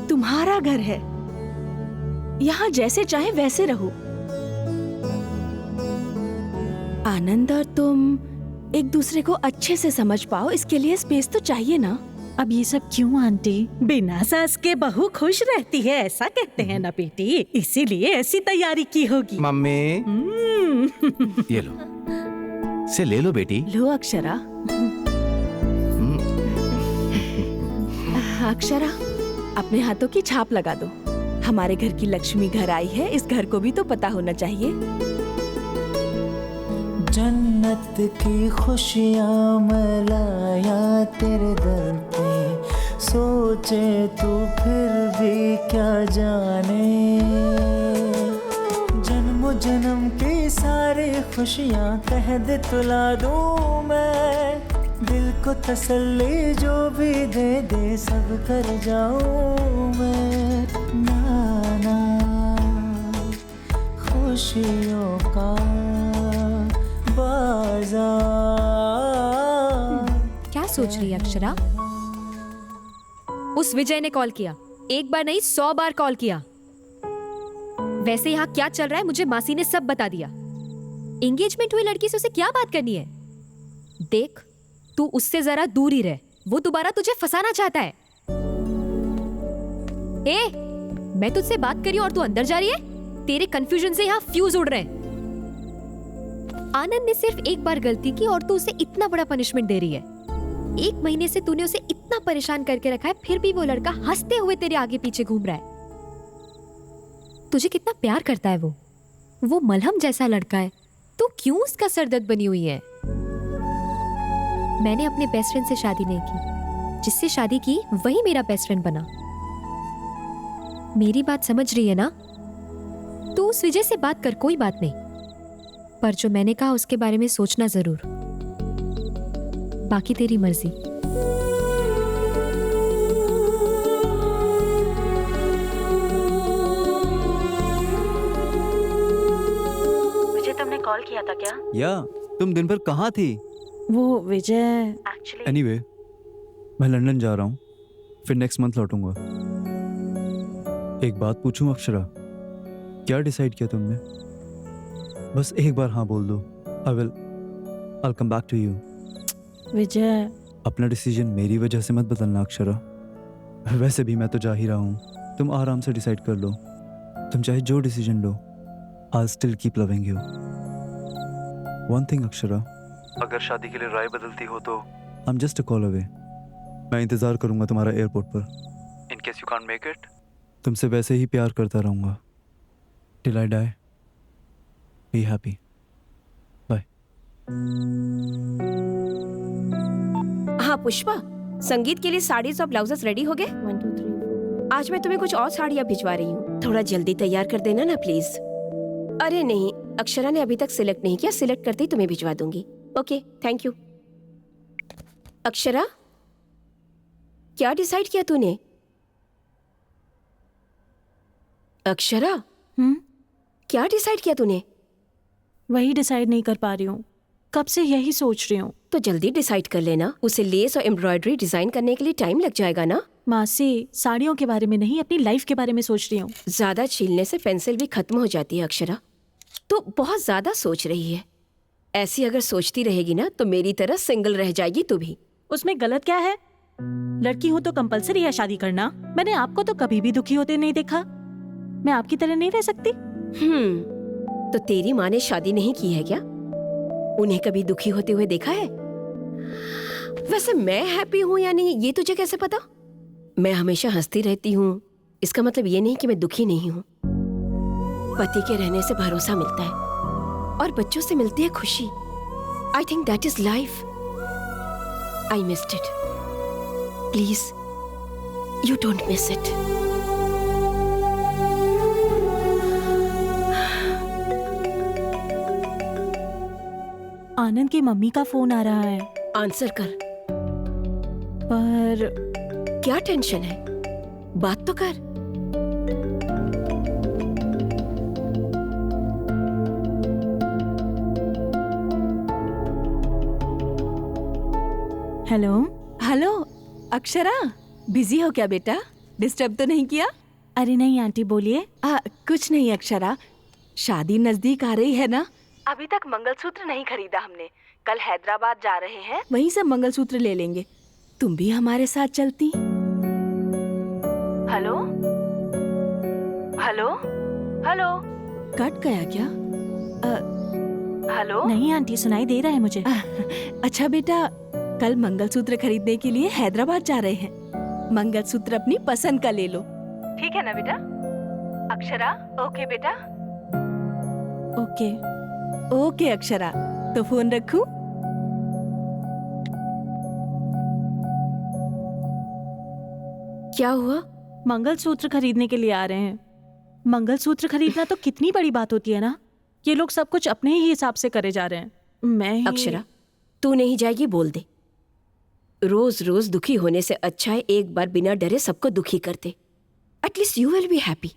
तुम्हारा घर है, यहाँ जैसे चाहे वैसे रहो। आनंद और तुम एक दूसरे को अच्छे से समझ पाओ, इसके लिए स्पेस तो चाहिए ना। अब ये सब क्यों आंटी? बिना सास के बहू खुश रहती है, ऐसा कहते हैं ना बेटी, इसीलिए ऐसी तैयारी की होगी। मम्मी ये लो, से ले लो बेटी। लो अक्षरा। अक्षरा, अपने हाथों की छाप लगा दो। हमारे घर की लक्ष्मी घर आई है, इस घर को भी तो पता होना चाहिए। जन्नत की खुशियाँ मैं लाया तेरे दर पे, सोचे तू फिर भी क्या जाने। जन्म जन्म की सारी खुशियाँ कह दे तुला दूँ मैं, दिल को तसल्ली जो भी दे सब कर जाऊँ मैं। नाना खुशियों का क्या सोच रही है अक्षरा? उस विजय ने कॉल किया, एक बार नहीं 100 बार कॉल किया। वैसे यहाँ क्या चल रहा है मुझे मासी ने सब बता दिया। एंगेजमेंट हुई लड़की से उसे क्या बात करनी है? देख, तू उससे जरा दूर ही रह, वो दोबारा तुझे फंसाना चाहता है। मैं तुझसे बात कर रही हूँ और तू अंदर जा रही है? तेरे कंफ्यूजन से यहाँ फ्यूज उड़ रहे हैं। आनंद ने सिर्फ एक बार गलती की और तू उसे इतना बड़ा पनिशमेंट दे रही है। 1 महीने से तूने उसे इतना परेशान करके रखा है, फिर भी वो लड़का हंसते हुए तेरे आगे पीछे घूम रहा है। तुझे कितना प्यार करता है वो मलहम जैसा लड़का है, तू क्यों उसका सरदर्द बनी हुई है? मैंने अपने बेस्ट फ्रेंड से शादी नहीं की, जिससे शादी की वही मेरा बेस्ट फ्रेंड बना। मेरी बात समझ रही है ना? तू उस विजय से बात कर, कोई बात नहीं, पर जो मैंने कहा उसके बारे में सोचना जरूर। बाकी तेरी मर्जी। मुझे तुमने कॉल किया था क्या? या तुम दिन भर कहाँ थी? वो विजय एनीवे, मैं लंदन जा रहा हूँ, फिर नेक्स्ट मंथ लौटूंगा। एक बात पूछूं अक्षरा, क्या डिसाइड किया तुमने? बस एक बार हाँ बोल दो। I'll come back to you. विजय, अपना डिसीजन मेरी वजह से मत बदलना अक्षरा। वैसे भी मैं तो जा ही रहा हूँ, तुम आराम से डिसाइड कर लो। तुम चाहे जो decision low, I'll still keep loving you. One thing Akshara, अगर शादी के लिए राय बदलती हो तो I'm just a call away. मैं इंतजार करूंगा तुम्हारा एयरपोर्ट पर। In case you can't make it, तुमसे वैसे ही प्यार करता रहूंगा till I die. Be happy. Bye. हाँ पुष्पा, संगीत के लिए साड़ीज और ब्लाउजेस रेडी हो गए? 1 2 3 4। आज मैं तुम्हें कुछ और साड़ियाँ भिजवा रही हूँ, थोड़ा जल्दी तैयार कर देना ना प्लीज। अरे नहीं, अक्षरा ने अभी तक सिलेक्ट नहीं किया, सिलेक्ट करते ही तुम्हें भिजवा दूंगी। Okay, thank you. अक्षरा, क्या डिसाइड किया तूने? अक्षरा, क्या डिसाइड किया तूने? वही डिसाइड नहीं कर पा रही हूँ, कब से यही सोच रही हूँ। तो जल्दी डिसाइड कर लेना, उसे लेस और एम्ब्रॉयडरी डिजाइन करने के लिए टाइम लग जाएगा ना। मासी, साड़ियों के बारे में नहीं, अपनी लाइफ के बारे में सोच रही हूँ। ज्यादा छीलने से पेंसिल भी खत्म हो जाती है अक्षरा, तो बहुत ज्यादा सोच रही है। ऐसी अगर सोचती रहेगी ना तो मेरी तरह सिंगल रह जाएगी तू भी। उसमें गलत क्या है? लड़की हो तो कंपलसरी है शादी करना। मैंने आपको तो कभी भी दुखी होते नहीं देखा। मैं आपकी तरह नहीं रह सकती। तो तेरी माँ ने शादी नहीं की है क्या? उन्हें कभी दुखी होते हुए देखा है? वैसे मैं हैप्पी हूँ या नहीं ये तुझे कैसे पता? मैं हमेशा हंसती रहती हूँ, इसका मतलब ये नहीं कि मैं दुखी नहीं हूँ। पति के रहने से भरोसा मिलता है और बच्चों से मिलती है खुशी। I think that is life. I missed it. Please you don't miss it. Anand की मम्मी का फोन आ रहा है। आंसर कर। पर क्या टेंशन है? बात तो कर। हेलो। हेलो अक्षरा, बिजी हो क्या बेटा? डिस्टर्ब तो नहीं किया? अरे नहीं आंटी, बोलिए। कुछ नहीं अक्षरा, शादी नजदीक आ रही है ना। अभी तक मंगलसूत्र नहीं खरीदा हमने, कल हैदराबाद जा रहे हैं, वहीं से मंगलसूत्र ले लेंगे। तुम भी हमारे साथ चलती? हेलो हेलो हेलो, कट गया क्या? हेलो। नहीं आंटी, सुनाई दे रहा है मुझे। अच्छा बेटा, कल मंगलसूत्र खरीदने के लिए हैदराबाद जा रहे हैं। मंगलसूत्र अपनी पसंद का ले लो, ठीक है ना बेटा? अक्षरा, ओके बेटा? ओके ओके अक्षरा, तो फोन रखूं? क्या हुआ? मंगलसूत्र खरीदने के लिए आ रहे हैं। मंगलसूत्र खरीदना तो कितनी बड़ी बात होती है ना। ये लोग सब कुछ अपने ही हिसाब से करे जा रहे हैं। मैं ही... अक्षरा, तू नहीं जाएगी बोल दे। रोज रोज दुखी होने से अच्छा है एक बार बिना डरे सबको दुखी कर दे। At least you will be happy.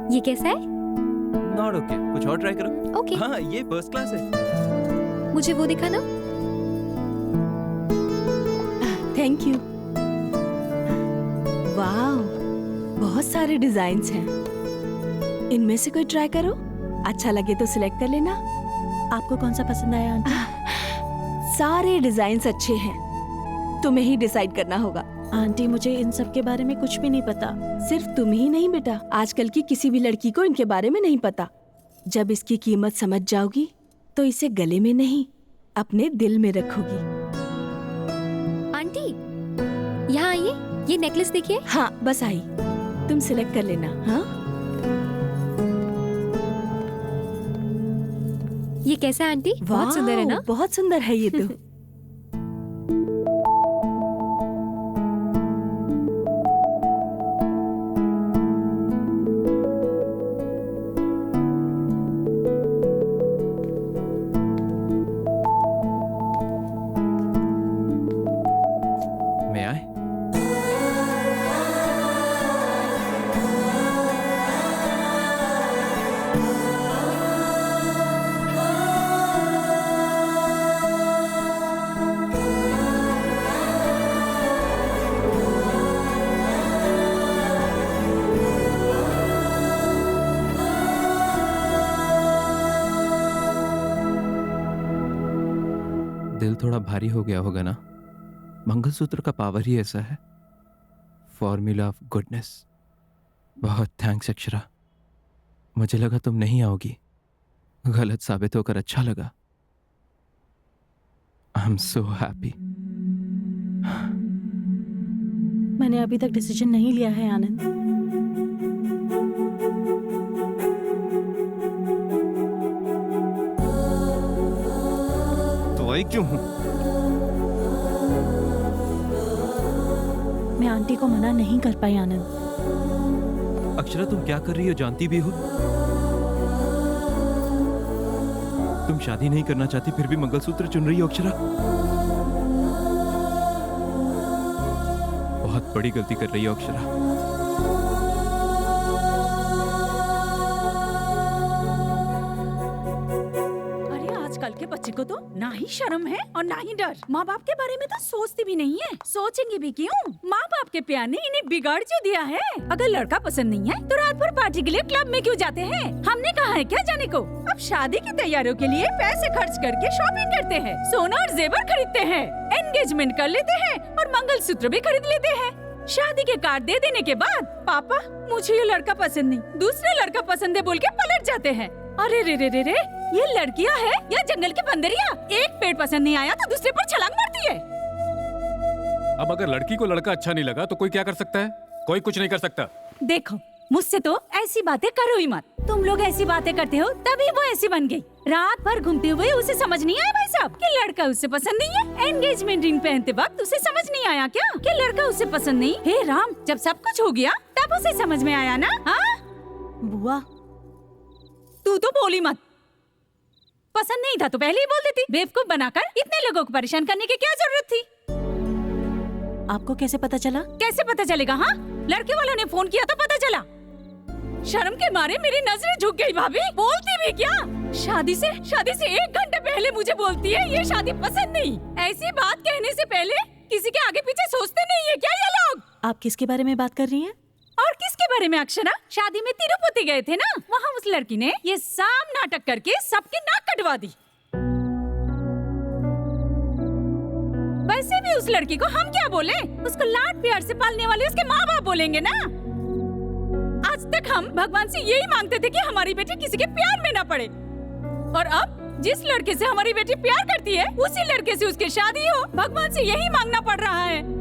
ये कैसा है? नॉट ओके, कुछ और ट्राई करो। ओके। हाँ, ये फर्स्ट क्लास है। मुझे वो दिखाना। Thank you. वाह, बहुत सारे डिजाइन्स हैं, इनमें से कोई ट्राई करो, अच्छा लगे तो सिलेक्ट कर लेना। आपको कौन सा पसंद आया आंटी? सारे डिजाइन्स अच्छे हैं, तुम्हें ही डिसाइड करना होगा। आंटी, मुझे इन सब के बारे में कुछ भी नहीं पता। सिर्फ तुम ही नहीं बेटा, आजकल की किसी भी लड़की को इनके बारे में नहीं पता। जब इसकी कीमत समझ जाओगी तो इसे गले में नहीं अपने दिल में रखोगी। आंटी, यहाँ आइए, ये नेकलेस देखिए। हाँ बस आई, तुम सिलेक्ट कर लेना। हाँ, ये कैसा है आंटी? बहुत सुंदर है ना? बहुत सुंदर है ये तो। मैं आए? दिल थोड़ा भारी हो गया होगा ना? मंगलसूत्र का पावर ही ऐसा है, फॉर्मूला ऑफ गुडनेस। बहुत थैंक्स अक्षरा, मुझे लगा तुम नहीं आओगी, गलत साबित होकर अच्छा लगा। I am so happy. मैंने अभी तक डिसीजन नहीं लिया है आनंद। तो आई क्यों हूँ? मैं आंटी को मना नहीं कर पाई आनंद। अक्षरा तुम क्या कर रही हो जानती भी हो? तुम शादी नहीं करना चाहती फिर भी मंगलसूत्र चुन रही हो अक्षरा। बहुत बड़ी गलती कर रही हो अक्षरा। आजकल के बच्चे को तो ना ही शर्म है और ना ही डर। माँ बाप के बारे में तो सोचती भी नहीं है। सोचेंगे भी क्यों? माँ बाप के प्यार ने इन्हें बिगाड़ जो दिया है। अगर लड़का पसंद नहीं है तो रात भर पार्टी के लिए क्लब में क्यों जाते हैं? हमने कहा है क्या जाने को? अब शादी की तैयारियों के लिए पैसे खर्च करके शॉपिंग करते हैं, सोना और जेवर खरीदते हैं, एंगेजमेंट कर लेते हैं और मंगलसूत्र भी खरीद लेते हैं। शादी के कार्ड दे देने के बाद पापा मुझे ये लड़का पसंद नहीं, दूसरे लड़का पसंद है बोल के पलट जाते हैं। अरे रे रे रे रे, ये लड़कियां है या जंगल की बंदरिया? एक पेड़ पसंद नहीं आया तो दूसरे पर छलांग मारती है। अब अगर लड़की को लड़का अच्छा नहीं लगा तो कोई क्या कर सकता है? कोई कुछ नहीं कर सकता। देखो मुझसे तो ऐसी बातें करो ही मत। तुम लोग ऐसी बातें करते हो तभी वो ऐसी बन गई। रात भर घूमते हुए उसे समझ नहीं आया भाई साहब कि लड़का उसे पसंद नहीं है। एंगेजमेंट रिंग पहनते वक्त उसे समझ नहीं आया क्या कि लड़का उसे पसंद नहीं? हे राम, जब सब कुछ हो गया तब उसे समझ में आया ना? हाँ बुआ तू तो बोली मत। पसंद नहीं था तो पहले ही बोल देती। बेवकूफ बनाकर इतने लोगों को परेशान करने की क्या जरूरत थी? आपको कैसे पता चला? कैसे पता चलेगा? हाँ, लड़के वालों ने फोन किया तो पता चला। शर्म के मारे मेरी नजरें झुक गई। भाभी बोलती भी क्या? शादी से 1 घंटे पहले मुझे बोलती है ये शादी पसंद नहीं। ऐसी बात कहने से पहले किसी के आगे पीछे सोचते नहीं है क्या ये लोग? आप किसके बारे में बात कर रही हैं? और किसके बारे में अक्षरा? शादी में तिरुपति गए थे ना, वहाँ उस लड़की ने ये साम नाटक करके सबकी नाक कटवा दी। वैसे भी उस लड़की को हम क्या बोले? उसको लाड प्यार से पालने वाले उसके माँ बाप बोलेंगे ना। आज तक हम भगवान से यही मांगते थे कि हमारी बेटी किसी के प्यार में ना पड़े, और अब जिस लड़के से हमारी बेटी प्यार करती है उसी लड़के से उसकी शादी हो, भगवान से यही मांगना पड़ रहा है।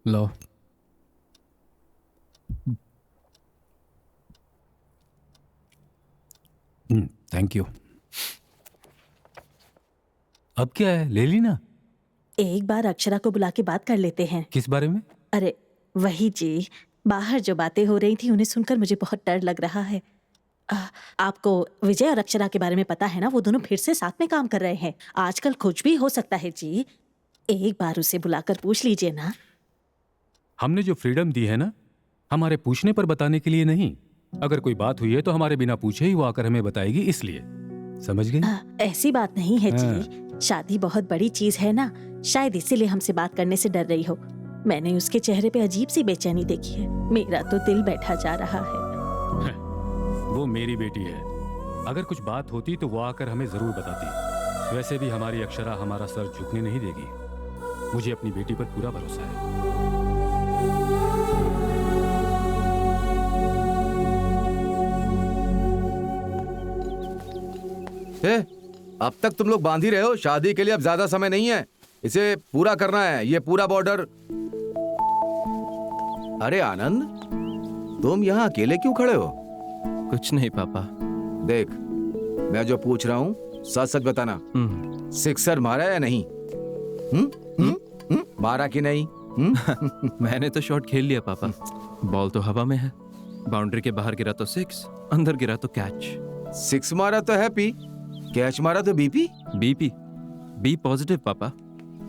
लो थैंक यू। अब क्या है, ले ली ना? एक बार अक्षरा को बुला के बात कर लेते हैं। किस बारे में? अरे वही जी, बाहर जो बातें हो रही थी उन्हें सुनकर मुझे बहुत डर लग रहा है। आपको विजय और अक्षरा के बारे में पता है ना? वो दोनों फिर से साथ में काम कर रहे हैं। आजकल कुछ भी हो सकता है जी। एक बार उसे बुलाकर पूछ लीजिए ना। हमने जो फ्रीडम दी है ना, हमारे पूछने पर बताने के लिए नहीं। अगर कोई बात हुई है तो हमारे बिना पूछे ही वो आकर हमें बताएगी, इसलिए। समझ गई? ऐसी बात नहीं है जी। शादी बहुत बड़ी चीज है ना, शायद इसीलिए हमसे बात करने से डर रही हो। मैंने उसके चेहरे पे अजीब सी बेचैनी देखी है। मेरा तो दिल बैठा जा रहा है। वो मेरी बेटी है। अगर कुछ बात होती तो वो आकर हमें जरूर बताती। वैसे भी हमारी अक्षरा हमारा सर झुकने नहीं देगी। मुझे अपनी बेटी पर पूरा भरोसा है। अब तक तुम लोग बांध ही रहे हो। शादी के लिए अब ज्यादा समय नहीं है, इसे पूरा करना है, ये पूरा बॉर्डर। अरे आनंद, तुम यहाँ अकेले क्यों खड़े हो? कुछ नहीं पापा। देख, मैं जो पूछ रहा हूँ सच सच बताना। सिक्सर मारा या नहीं? मारा कि नहीं? मैंने तो शॉट खेल लिया पापा। बॉल तो हवा में है। बाउंड्री के बाहर गिरा तो 6, अंदर गिरा तो कैच। 6 मारा तो हैप्पी, कैच मारा तो बीपी। बीपी बी पॉजिटिव पापा।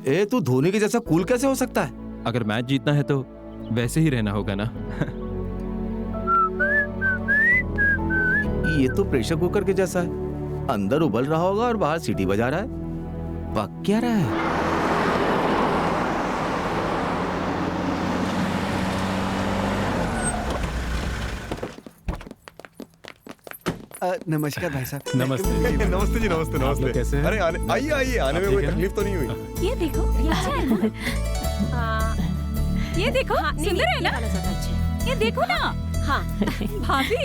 ए तू धोनी के जैसा कूल कैसे हो सकता है? अगर मैच जीतना है तो वैसे ही रहना होगा ना। ये तो प्रेशर कुकर के जैसा है, अंदर उबल रहा होगा और बाहर सीटी बजा रहा है। पक क्या रहा है? नमस्कार भाई साहब। नमस्ते। नमस्ते जी, नमस्ते नमस्ते। कैसे हैं? अरे आइए आइए, आने में कोई तकलीफ तो नहीं हुई? ये देखो, ये अच्छा है ना? ये देखो, सुंदर है ना? ये देखो ना। हाँ। भाभी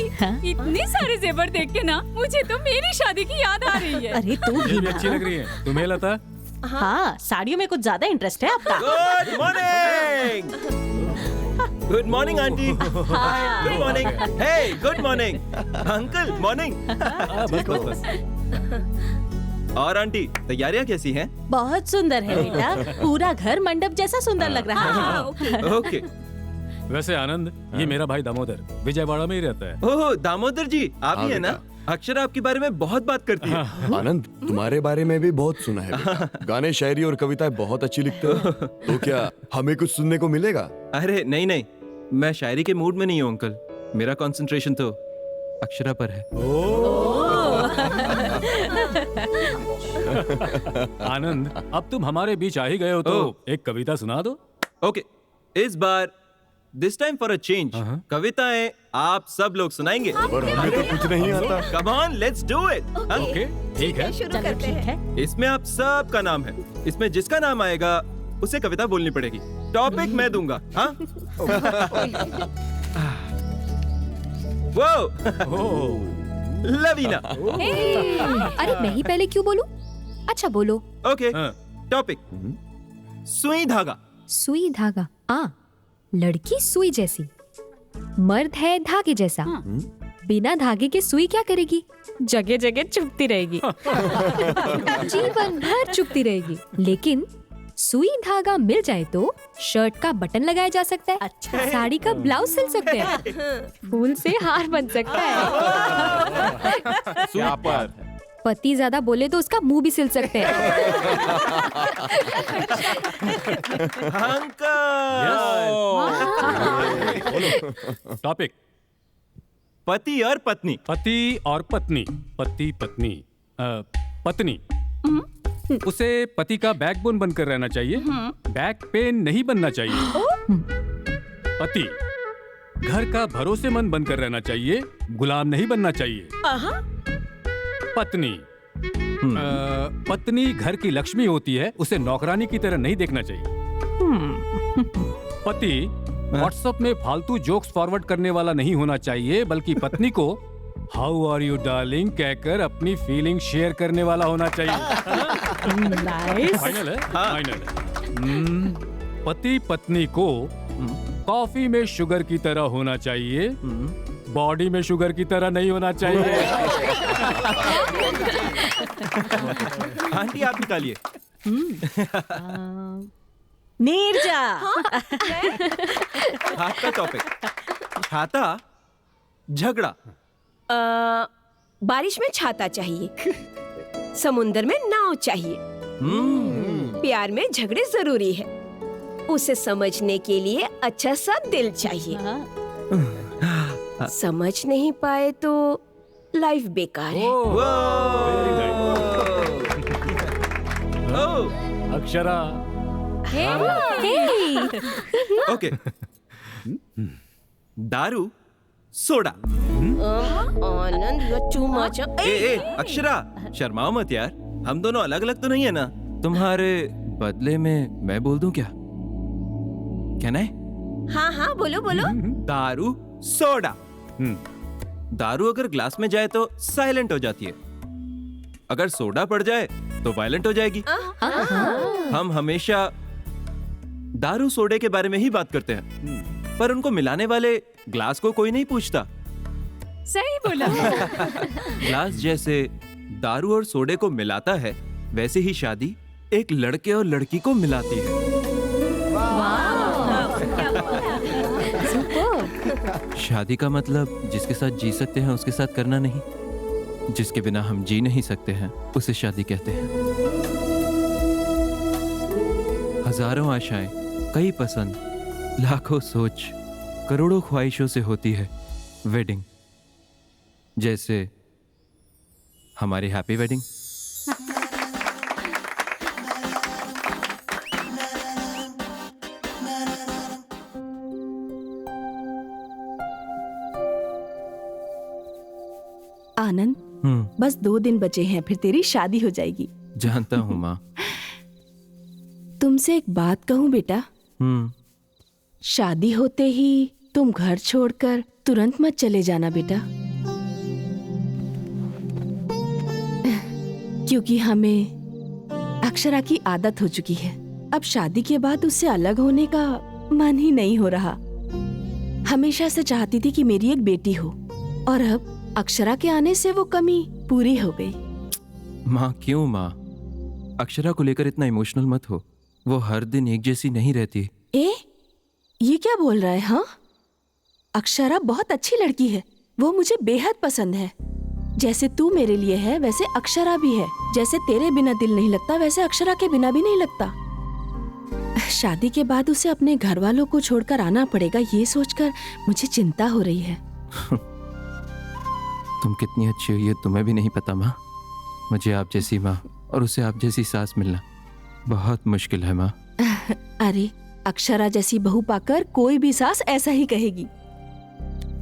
इतने सारे जेवर देख के ना मुझे तो मेरी शादी की याद आ रही है। अरे तू ये भी अच्छी लग रही है तुम्हें लता। हाँ, साड़ियों में कुछ ज्यादा इंटरेस्ट है आपका। Good morning. Good morning aunty. Good morning. Hey good morning uncle. Morning. और आंटी तैयारियां कैसी हैं? बहुत सुंदर है बेटा, पूरा घर मंडप जैसा सुंदर लग रहा है। ओके। वैसे आनंद, ये मेरा भाई दामोदर विजयवाड़ा में ही रहता है। ओह दामोदर जी, आप ही है ना? अक्षरा आपके बारे में बहुत बात करती है। आनंद, तुम्हारे बारे में भी बहुत सुना है बेटा। गाने, शायरी और कविताएं बहुत अच्छी लिखते हो। तो क्या हमें कुछ सुनने को मिलेगा? अरे नहीं नहीं, मैं शायरी के मूड में नहीं हूँ अंकल। मेरा कंसंट्रेशन तो अक्षरा पर है। आनंद, अब तुम हमारे बीच आ ही गए हो तो एक कविता सुना दो। ओके, इस बार this time for a change कविताएं आप सब लोग सुनाएंगे। पर हमें तो कुछ नहीं आता। Come on, let's do it. Okay, ठीक है, शुरू करते हैं। इसमें आप सबका नाम है। इसमें जिसका नाम आएगा उसे कविता बोलनी पड़ेगी। टॉपिक मैं दूंगा। हाँ? वो लवीना। अरे मैं ही पहले क्यों बोलूं? अच्छा बोलो। ओके, टॉपिक सुई धागा। सुई धागा। लड़की सुई जैसी, मर्द है धागे जैसा। बिना धागे के सुई क्या करेगी? जगह जगह चुभती रहेगी। जीवन भर चुभती रहेगी। लेकिन सुई धागा मिल जाए तो शर्ट का बटन लगाया जा सकता है। अच्छा। साड़ी का ब्लाउज सिल सकते हैं। फूल से हार बन सकता है। पति ज्यादा बोले तो उसका मुंह भी सिल सकते हैं। टॉपिक पति और पत्नी। पति और पत्नी। पति पत्नी पत्नी उसे पति का बैकबोन बनकर रहना चाहिए, बैक पेन नहीं बनना चाहिए। पति घर का भरोसेमंद बनकर रहना चाहिए, गुलाम नहीं बनना चाहिए। पत्नी पत्नी घर की लक्ष्मी होती है, उसे नौकरानी की तरह नहीं देखना चाहिए। पति व्हाट्सएप में फालतू जोक्स फॉरवर्ड करने वाला नहीं होना चाहिए, बल्कि पत्नी को हाउ आर यू डार्लिंग कहकर अपनी फीलिंग शेयर करने वाला होना चाहिए। फाइनल है? फाइनल है। पति पत्नी को कॉफी में शुगर की तरह होना चाहिए, बॉडी में शुगर की तरह नहीं होना चाहिए। आंटी आप निकालिए। नीरजा। हाथ का टॉपिक। छाता झगड़ा। बारिश में छाता चाहिए, समुंदर में नाव चाहिए। प्यार में झगड़े जरूरी है, उसे समझने के लिए अच्छा सा दिल चाहिए। समझ नहीं पाए तो लाइफ बेकार है। अक्षरा। ओके, दारू soda. Anand, you are too much. ए अक्षरा, शर्माओ मत यार। हम दोनों अलग अलग तो नहीं है ना? तुम्हारे बदले में मैं बोल दूं क्या? क्या नहीं? हाँ हाँ बोलो बोलो। दारू सोडा। दारू अगर ग्लास में जाए तो साइलेंट हो जाती है, अगर सोडा पड़ जाए तो वायलेंट हो जाएगी। हम हमेशा दारू सोडे के बारे में ही बात करते हैं, पर उनको मिलाने वाले ग्लास को कोई नहीं पूछता। सही बोला। ग्लास जैसे दारू और सोडे को मिलाता है, वैसे ही शादी एक लड़के और लड़की को मिलाती है। शादी का मतलब जिसके साथ जी सकते हैं उसके साथ करना नहीं, जिसके बिना हम जी नहीं सकते हैं उसे शादी कहते हैं। हजारों आशाएं, कई पसंद, लाखों सोच, करोड़ों ख्वाहिशों से होती है वेडिंग। जैसे हमारी हैप्पी वेडिंग। आनंद, बस 2 दिन बचे हैं, फिर तेरी शादी हो जाएगी। जानता हूँ माँ। तुमसे एक बात कहूँ बेटा, शादी होते ही तुम घर छोड़कर तुरंत मत चले जाना बेटा, क्योंकि हमें अक्षरा की आदत हो चुकी है। अब शादी के बाद उससे अलग होने का मन ही नहीं हो रहा। हमेशा से चाहती थी कि मेरी एक बेटी हो, और अब अक्षरा के आने से वो कमी पूरी हो गई। माँ क्यों माँ, अक्षरा को लेकर इतना इमोशनल मत हो। वो हर दिन एक जैसी नहीं रहती। ये क्या बोल रहा है? हाँ, अक्षरा बहुत अच्छी लड़की है, वो मुझे बेहद पसंद है। जैसे तू मेरे लिए है वैसे अक्षरा भी है। जैसे तेरे बिना दिल नहीं लगता वैसे अक्षरा के बिना भी नहीं लगता। शादी के बाद उसे अपने घर वालों को छोड़कर आना पड़ेगा, ये सोचकर मुझे चिंता हो रही है। तुम कितनी अच्छी हो ये तुम्हें भी नहीं पता माँ। मुझे आप जैसी माँ और उसे आप जैसी सास मिलना बहुत मुश्किल है माँ। अरे अक्षरा जैसी बहू पाकर कोई भी सास ऐसा ही कहेगी।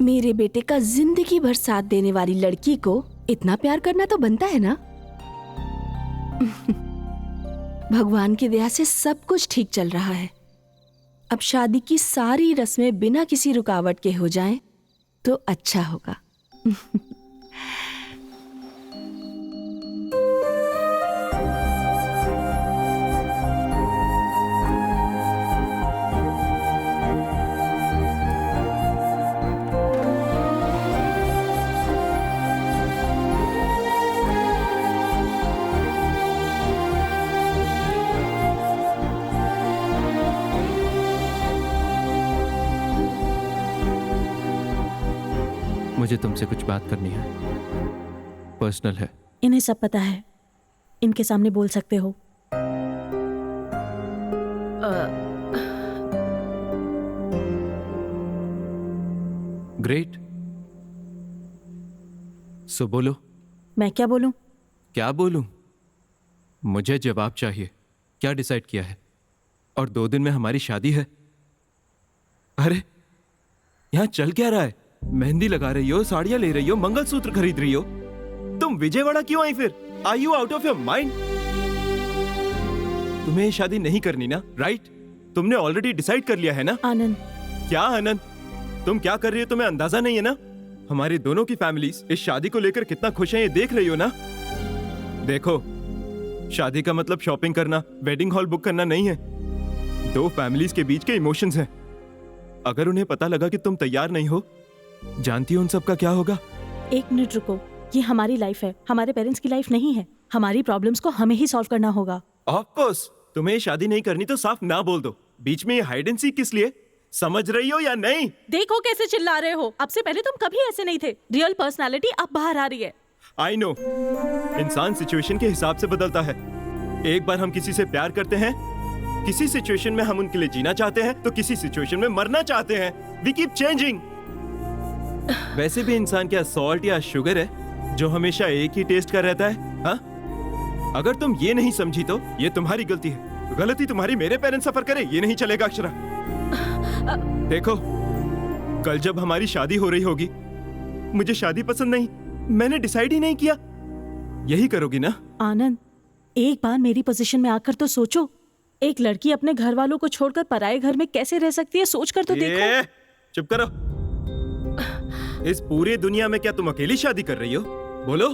मेरे बेटे का जिंदगी भर साथ देने वाली लड़की को इतना प्यार करना तो बनता है ना। भगवान की दया से सब कुछ ठीक चल रहा है। अब शादी की सारी रस्में बिना किसी रुकावट के हो जाएं तो अच्छा होगा। मुझे तुमसे कुछ बात करनी है, पर्सनल है। इन्हें सब पता है, इनके सामने बोल सकते हो। ग्रेट, सो बोलो। मैं क्या बोलूं? क्या बोलूं? मुझे जवाब चाहिए। क्या डिसाइड किया है? और 2 दिन में हमारी शादी है। अरे यहां चल क्या रहा है? मेहंदी लगा रही हो, साड़ियां ले रही हो, मंगलसूत्र खरीद रही हो। तुम विजयवाड़ा क्यों आई फिर? Are you out of your mind? तुम्हें ये शादी नहीं करनी ना, राइट? तुमने ऑलरेडी डिसाइड कर लिया है ना? आनंद। क्या आनंद? तुम क्या कर रही हो तुम्हें अंदाजा नहीं है ना? हमारी दोनों की फैमिलीज इस शादी को लेकर कितना खुश हैं ये देख रही हो ना? देखो, शादी का मतलब शॉपिंग करना, वेडिंग हॉल बुक करना नहीं है। 2 फैमिलीज के बीच के इमोशंस हैं। अगर उन्हें पता लगा कि तुम तैयार नहीं हो, जानती हो उन सब का क्या होगा? 1 मिनट रुको, ये हमारी लाइफ है, हमारे पेरेंट्स की लाइफ नहीं है। हमारी प्रॉब्लम्स को हमें ही सॉल्व करना होगा। ऑफ कोर्स, तुम्हें ये शादी नहीं करनी तो साफ ना बोल दो। बीच में ये हाइड एंड सीक किस लिए? समझ रही हो या नहीं? देखो कैसे चिल्ला रहे हो। अब से पहले तुम कभी ऐसे नहीं थे। रियल पर्सनालिटी अब बाहर आ रही है। आई नो, इंसान सिचुएशन के हिसाब से बदलता है। एक बार हम किसी से प्यार करते हैं, किसी सिचुएशन में हम उनके लिए जीना चाहते हैं, तो किसी सिचुएशन में मरना चाहते हैं। We keep changing. वैसे भी इंसान क्या सॉल्ट या शुगर है जो हमेशा एक ही टेस्ट का रहता है? हाँ? अगर तुम ये नहीं समझी तो ये तुम्हारी गलती है। गलती तुम्हारी मेरे पेरेंट्स सफर करे ये नहीं चलेगा अक्षरा। देखो, कल जब हमारी शादी हो रही होगी, मुझे शादी पसंद नहीं, मैंने डिसाइड ही नहीं किया, यही करोगी ना? आनंद, एक बार मेरी पोजीशन में आकर तो सोचो। एक लड़की अपने घर वालों को छोड़कर पराए घर में कैसे रह सकती है, सोचकर तो देखो। चुप करो। इस पूरी दुनिया में क्या तुम अकेली शादी कर रही हो? बोलो,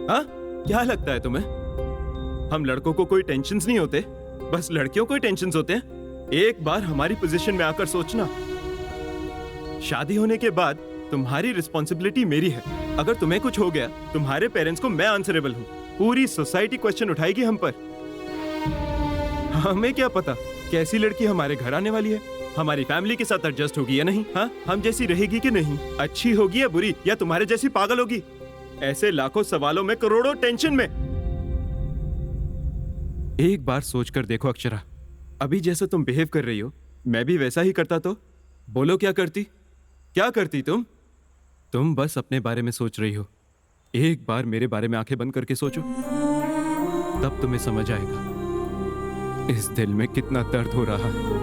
हाँ? क्या लगता है तुम्हें? हम लड़कों को कोई टेंशन्स नहीं होते, बस लड़कियों को ही टेंशन्स होते हैं। एक बार हमारी पोजीशन में आकर सोचना। शादी होने के बाद तुम्हारी रिस्पॉन्सिबिलिटी मेरी है। अगर तुम्हें कुछ हो गया, तुम्हारे पेरेंट्स को मैं आंसरेबल हूँ। पूरी सोसाइटी क्वेश्चन उठाएगी हम पर। हमें क्या पता कैसी लड़की हमारे घर आने वाली है, हमारी फैमिली के साथ एडजस्ट होगी या नहीं, हाँ? हम जैसी रहेगी कि नहीं, अच्छी होगी या बुरी, या तुम्हारे जैसी पागल होगी। ऐसे लाखों सवालों में करोड़ों टेंशन में। एक बार सोचकर देखो अक्षरा, अभी जैसा तुम बिहेव कर रही हो, मैं भी वैसा ही करता तो बोलो क्या करती? क्या करती तुम? तुम बस अपने बारे में सोच रही हो। एक बार मेरे बारे में आंखें बंद करके सोचो, तब तुम्हें समझ आएगा इस दिल में कितना दर्द हो रहा है।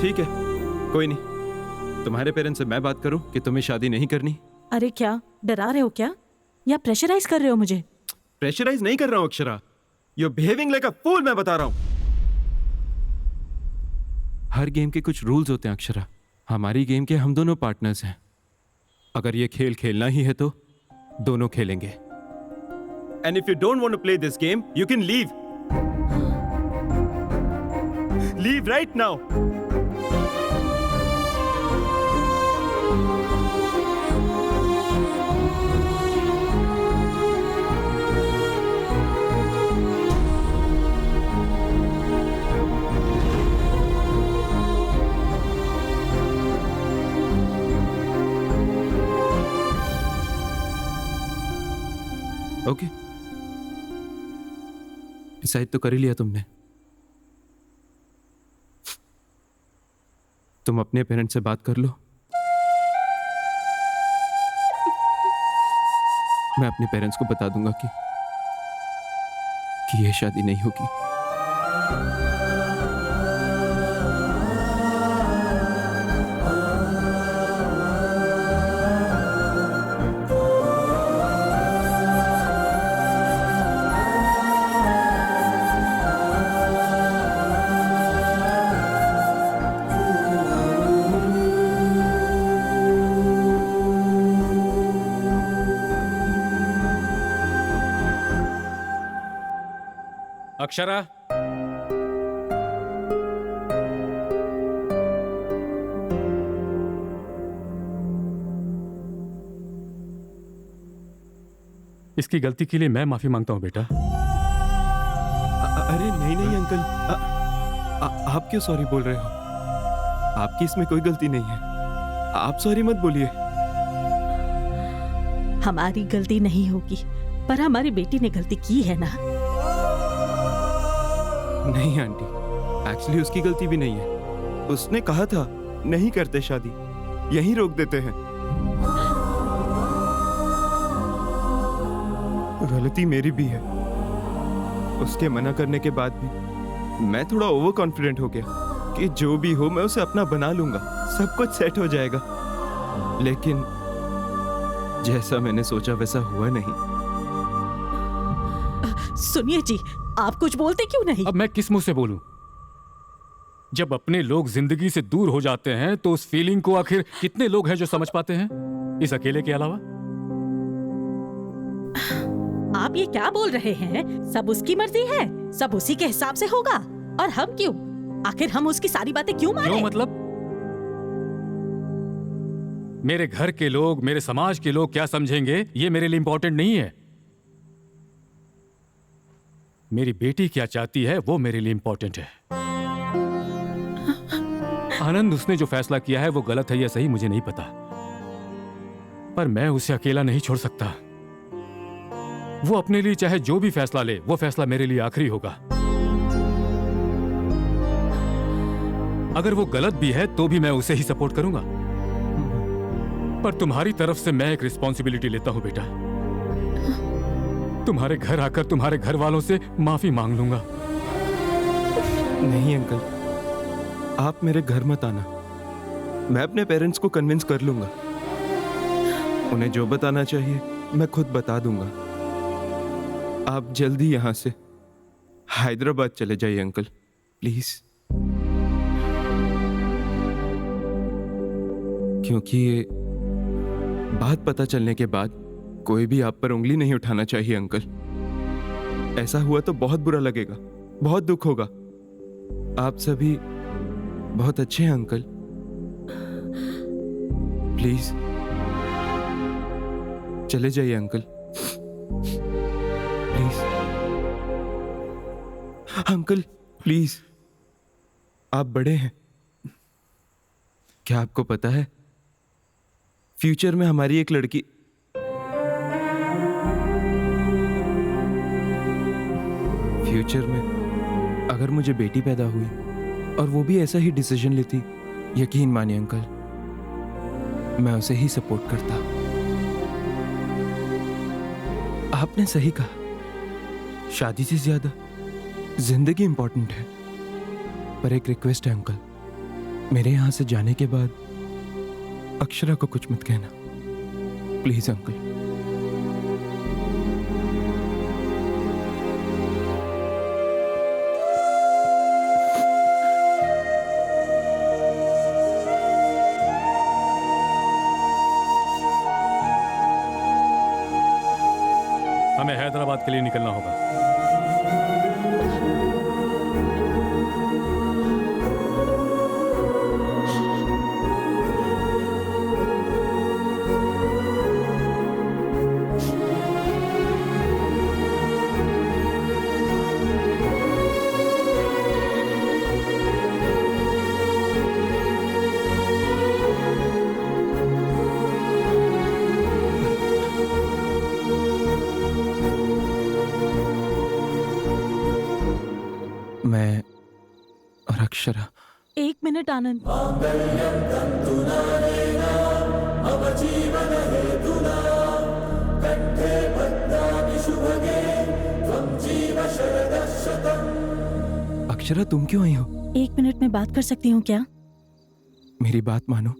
ठीक है, कोई नहीं। तुम्हारे पेरेंट्स से मैं बात करूं कि तुम्हें शादी नहीं करनी? अरे क्या डरा रहे हो क्या, या प्रेशराइज कर रहे हो मुझे? प्रेशराइज नहीं कर रहा हूं Akshara, you are behaving like a fool. मैं बता रहा हूं, हर गेम के कुछ रूल्स होते हैं अक्षरा। हमारी गेम के हम दोनों पार्टनर्स हैं। अगर ये खेल खेलना ही है तो दोनों खेलेंगे। And if you don't want to play this game, you can leave. Leave right now. Okay, decide तो कर ही लिया तुमने। तुम अपने पेरेंट्स से बात कर लो, मैं अपने पेरेंट्स को बता दूंगा कि ये शादी नहीं होगी। अक्षरा, इसकी गलती के लिए मैं माफी मांगता हूं बेटा। अरे नहीं नहीं अंकल, आप क्यों सॉरी बोल रहे हो? आपकी इसमें कोई गलती नहीं है, आप सॉरी मत बोलिए। हमारी गलती नहीं होगी, पर हमारी बेटी ने गलती की है ना। नहीं आंटी, एक्चुअली उसकी गलती भी नहीं है। उसने कहा था नहीं करते शादी, यहीं रोक देते हैं। गलती मेरी भी है। उसके मना करने के बाद भी मैं थोड़ा ओवर कॉन्फिडेंट हो गया कि जो भी हो मैं उसे अपना बना लूंगा, सब कुछ सेट हो जाएगा। लेकिन जैसा मैंने सोचा वैसा हुआ नहीं। सुनिए जी, आप कुछ बोलते क्यों नहीं? अब मैं किस मुंह से बोलूं? जब अपने लोग जिंदगी से दूर हो जाते हैं तो उस फीलिंग को आखिर कितने लोग हैं जो समझ पाते हैं, इस अकेले के अलावा? आप ये क्या बोल रहे हैं? सब उसकी मर्जी है, सब उसी के हिसाब से होगा। और हम क्यों? आखिर हम उसकी सारी बातें क्यों माने? क्यों मतलब? मेरे घर के लोग, मेरे समाज के लोग क्या समझेंगे, ये मेरे लिए इंपॉर्टेंट नहीं है। मेरी बेटी क्या चाहती है वो मेरे लिए इंपॉर्टेंट है। आनंद, उसने जो फैसला किया है वो गलत है या सही मुझे नहीं पता, पर मैं उसे अकेला नहीं छोड़ सकता। वो अपने लिए चाहे जो भी फैसला ले, वो फैसला मेरे लिए आखिरी होगा। अगर वो गलत भी है तो भी मैं उसे ही सपोर्ट करूंगा, पर तुम्हारी तरफ से मैं एक रिस्पॉन्सिबिलिटी लेता हूं बेटा। तुम्हारे घर आकर तुम्हारे घर वालों से माफी मांग लूंगा। नहीं अंकल, आप मेरे घर मत आना। मैं अपने पेरेंट्स को कन्विंस कर लूंगा। उन्हें जो बताना चाहिए मैं खुद बता दूंगा। आप जल्दी यहां से हैदराबाद चले जाइए अंकल, प्लीज। क्योंकि ये बात पता चलने के बाद कोई भी आप पर उंगली नहीं उठाना चाहिए अंकल। ऐसा हुआ तो बहुत बुरा लगेगा, बहुत दुख होगा। आप सभी बहुत अच्छे हैं अंकल, प्लीज चले जाइए अंकल, प्लीज अंकल, प्लीज। आप बड़े हैं। क्या आपको पता है फ्यूचर में हमारी एक लड़की फ्यूचर में अगर मुझे बेटी पैदा हुई और वो भी ऐसा ही डिसीजन लेती, यकीन मानिए अंकल मैं उसे ही सपोर्ट करता। आपने सही कहा, शादी से ज्यादा जिंदगी इंपॉर्टेंट है। पर एक रिक्वेस्ट है अंकल, मेरे यहां से जाने के बाद अक्षरा को कुछ मत कहना, प्लीज अंकल। हैदराबाद के लिए निकलना होगा। मैं और अक्षरा। 1 मिनट आनंद। अक्षरा तुम क्यों आई हो? 1 मिनट में बात कर सकती हूँ क्या? मेरी बात मानो,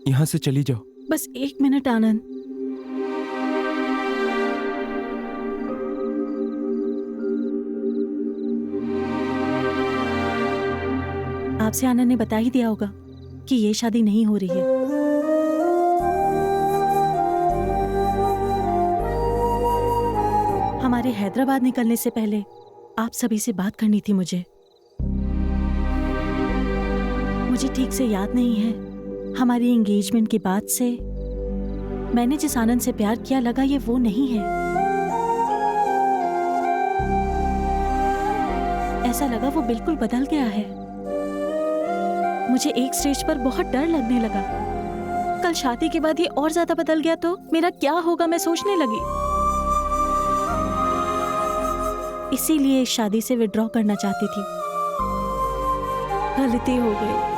यहाँ से चली जाओ। बस 1 मिनट आनंद। आपसे आनंद ने बता ही दिया होगा कि ये शादी नहीं हो रही है। हमारे हैदराबाद निकलने से पहले आप सभी से बात करनी थी मुझे ठीक से याद नहीं है। हमारी एंगेजमेंट के बाद से मैंने जिस आनंद से प्यार किया लगा ये वो नहीं है। ऐसा लगा वो बिल्कुल बदल गया है। मुझे एक स्टेज पर बहुत डर लगने लगा। कल शादी के बाद ये और ज्यादा बदल गया तो मेरा क्या होगा मैं सोचने लगी। इसीलिए इस शादी से विड्रॉ करना चाहती थी। गलती हो गई,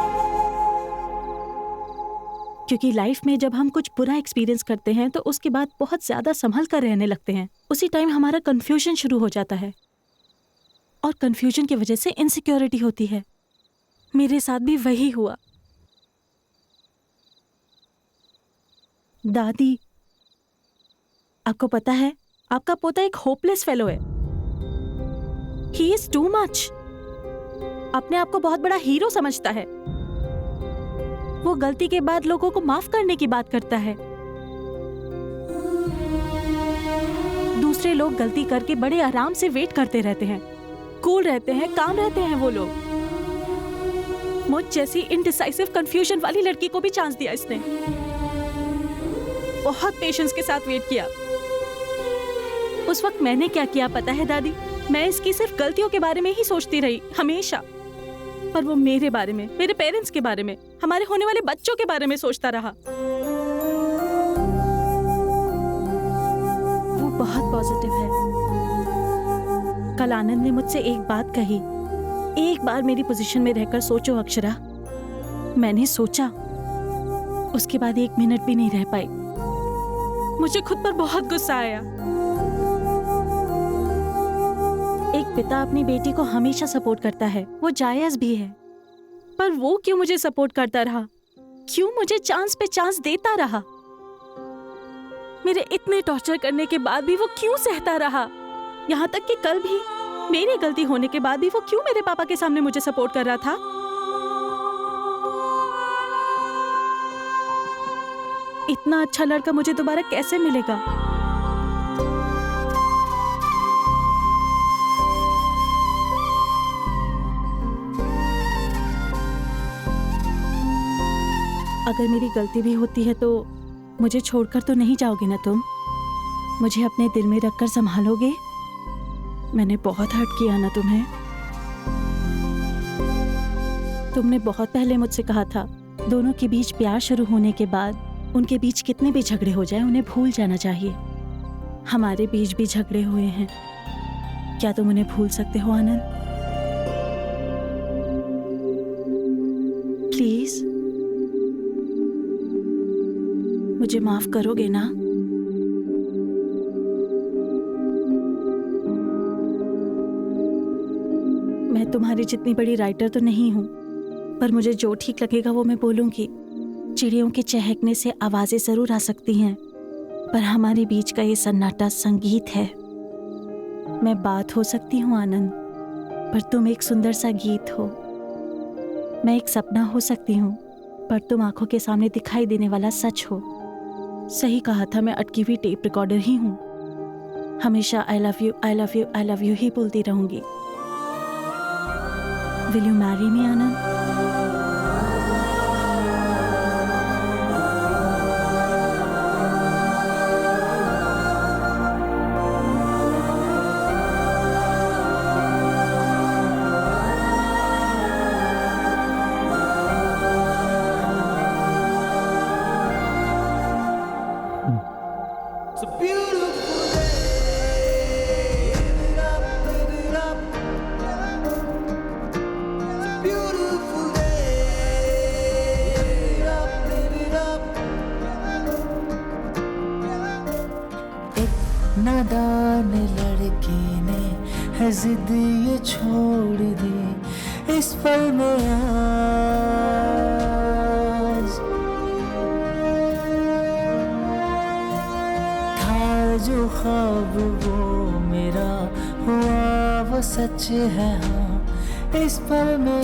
क्योंकि लाइफ में जब हम कुछ बुरा एक्सपीरियंस करते हैं तो उसके बाद बहुत ज्यादा संभल कर रहने लगते हैं। उसी टाइम हमारा कंफ्यूजन शुरू हो जाता है और कंफ्यूजन की वजह से इनसिक्योरिटी होती है। मेरे साथ भी वही हुआ। दादी, आपको पता है आपका पोता एक होपलेस फेलो है। He is too much. अपने आप को बहुत बड़ा हीरो समझता है। वो गलती के बाद लोगों को माफ करने की बात करता है। दूसरे लोग गलती करके बड़े आराम से वेट करते रहते हैं, कूल रहते हैं, काम रहते हैं वो लोग। मुझ जैसी इनडिसाइसिव कंफ्यूजन वाली लड़की को भी चांस दिया इसने। बहुत पेशेंस के साथ वेट किया। उस वक्त मैंने क्या किया पता है दादी? मैं इसकी सिर्फ गलतियों के बारे में ही सोचती रही हमेशा, पर वो मेरे बारे में, मेरे पेरेंट्स के बारे में, हमारे होने वाले बच्चों के बारे में सोचता रहा। वो बहुत पॉजिटिव है। कल आनंद ने मुझसे एक बात कही, एक बार मेरी पोजीशन में रहकर सोचो अक्षरा। मैंने सोचा, उसके बाद 1 मिनट भी नहीं रह पाई। मुझे खुद पर बहुत गुस्सा आया। एक पिता अपनी बेटी को हमेशा सपोर्ट करता है, वो जायज भी है, पर वो क्यों मुझे सपोर्ट करता रहा? क्यों मुझे चांस पे चांस देता रहा? मेरे इतने टॉर्चर करने के बाद भी वो क्यों सहता रहा? यहाँ तक कि कल भी मेरी गलती होने के बाद भी वो क्यों मेरे पापा के सामने मुझे सपोर्ट कर रहा था? इतना अच्छा लड़का मुझे दोबारा कैसे मिलेगा? अगर मेरी गलती भी होती है तो मुझे छोड़कर तो नहीं जाओगे ना तुम? मुझे अपने दिल में रखकर संभालोगे? मैंने बहुत हर्ट किया ना तुम्हें? तुमने बहुत पहले मुझसे कहा था दोनों के बीच प्यार शुरू होने के बाद उनके बीच कितने भी झगड़े हो जाए उन्हें भूल जाना चाहिए। हमारे बीच भी झगड़े हुए हैं, क्या तुम उन्हें भूल सकते हो आनंद? प्लीज मुझे माफ करोगे ना? मैं तुम्हारी जितनी बड़ी राइटर तो नहीं हूं, पर मुझे जो ठीक लगेगा वो मैं बोलूंगी। चिड़ियों के चहकने से आवाजें जरूर आ सकती हैं, पर हमारे बीच का ये सन्नाटा संगीत है। मैं बात हो सकती हूँ आनंद, पर तुम एक सुंदर सा गीत हो। मैं एक सपना हो सकती हूँ, पर तुम आंखों के सामने दिखाई देने वाला सच हो। सही कहा था, मैं अटकी हुई टेप रिकॉर्डर ही हूँ। हमेशा I love you, I love you, I love you ही बोलती रहूंगी। Will you marry me Anand? नादान लड़की ने है जिद ये छोड़ दी इस पल में आज। था जो ख्वाब वो मेरा हुआ वो सच है हाँ इस पल में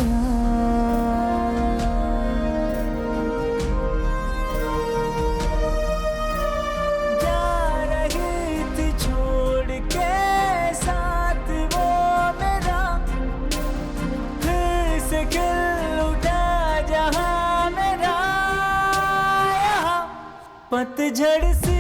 पतझड़ सी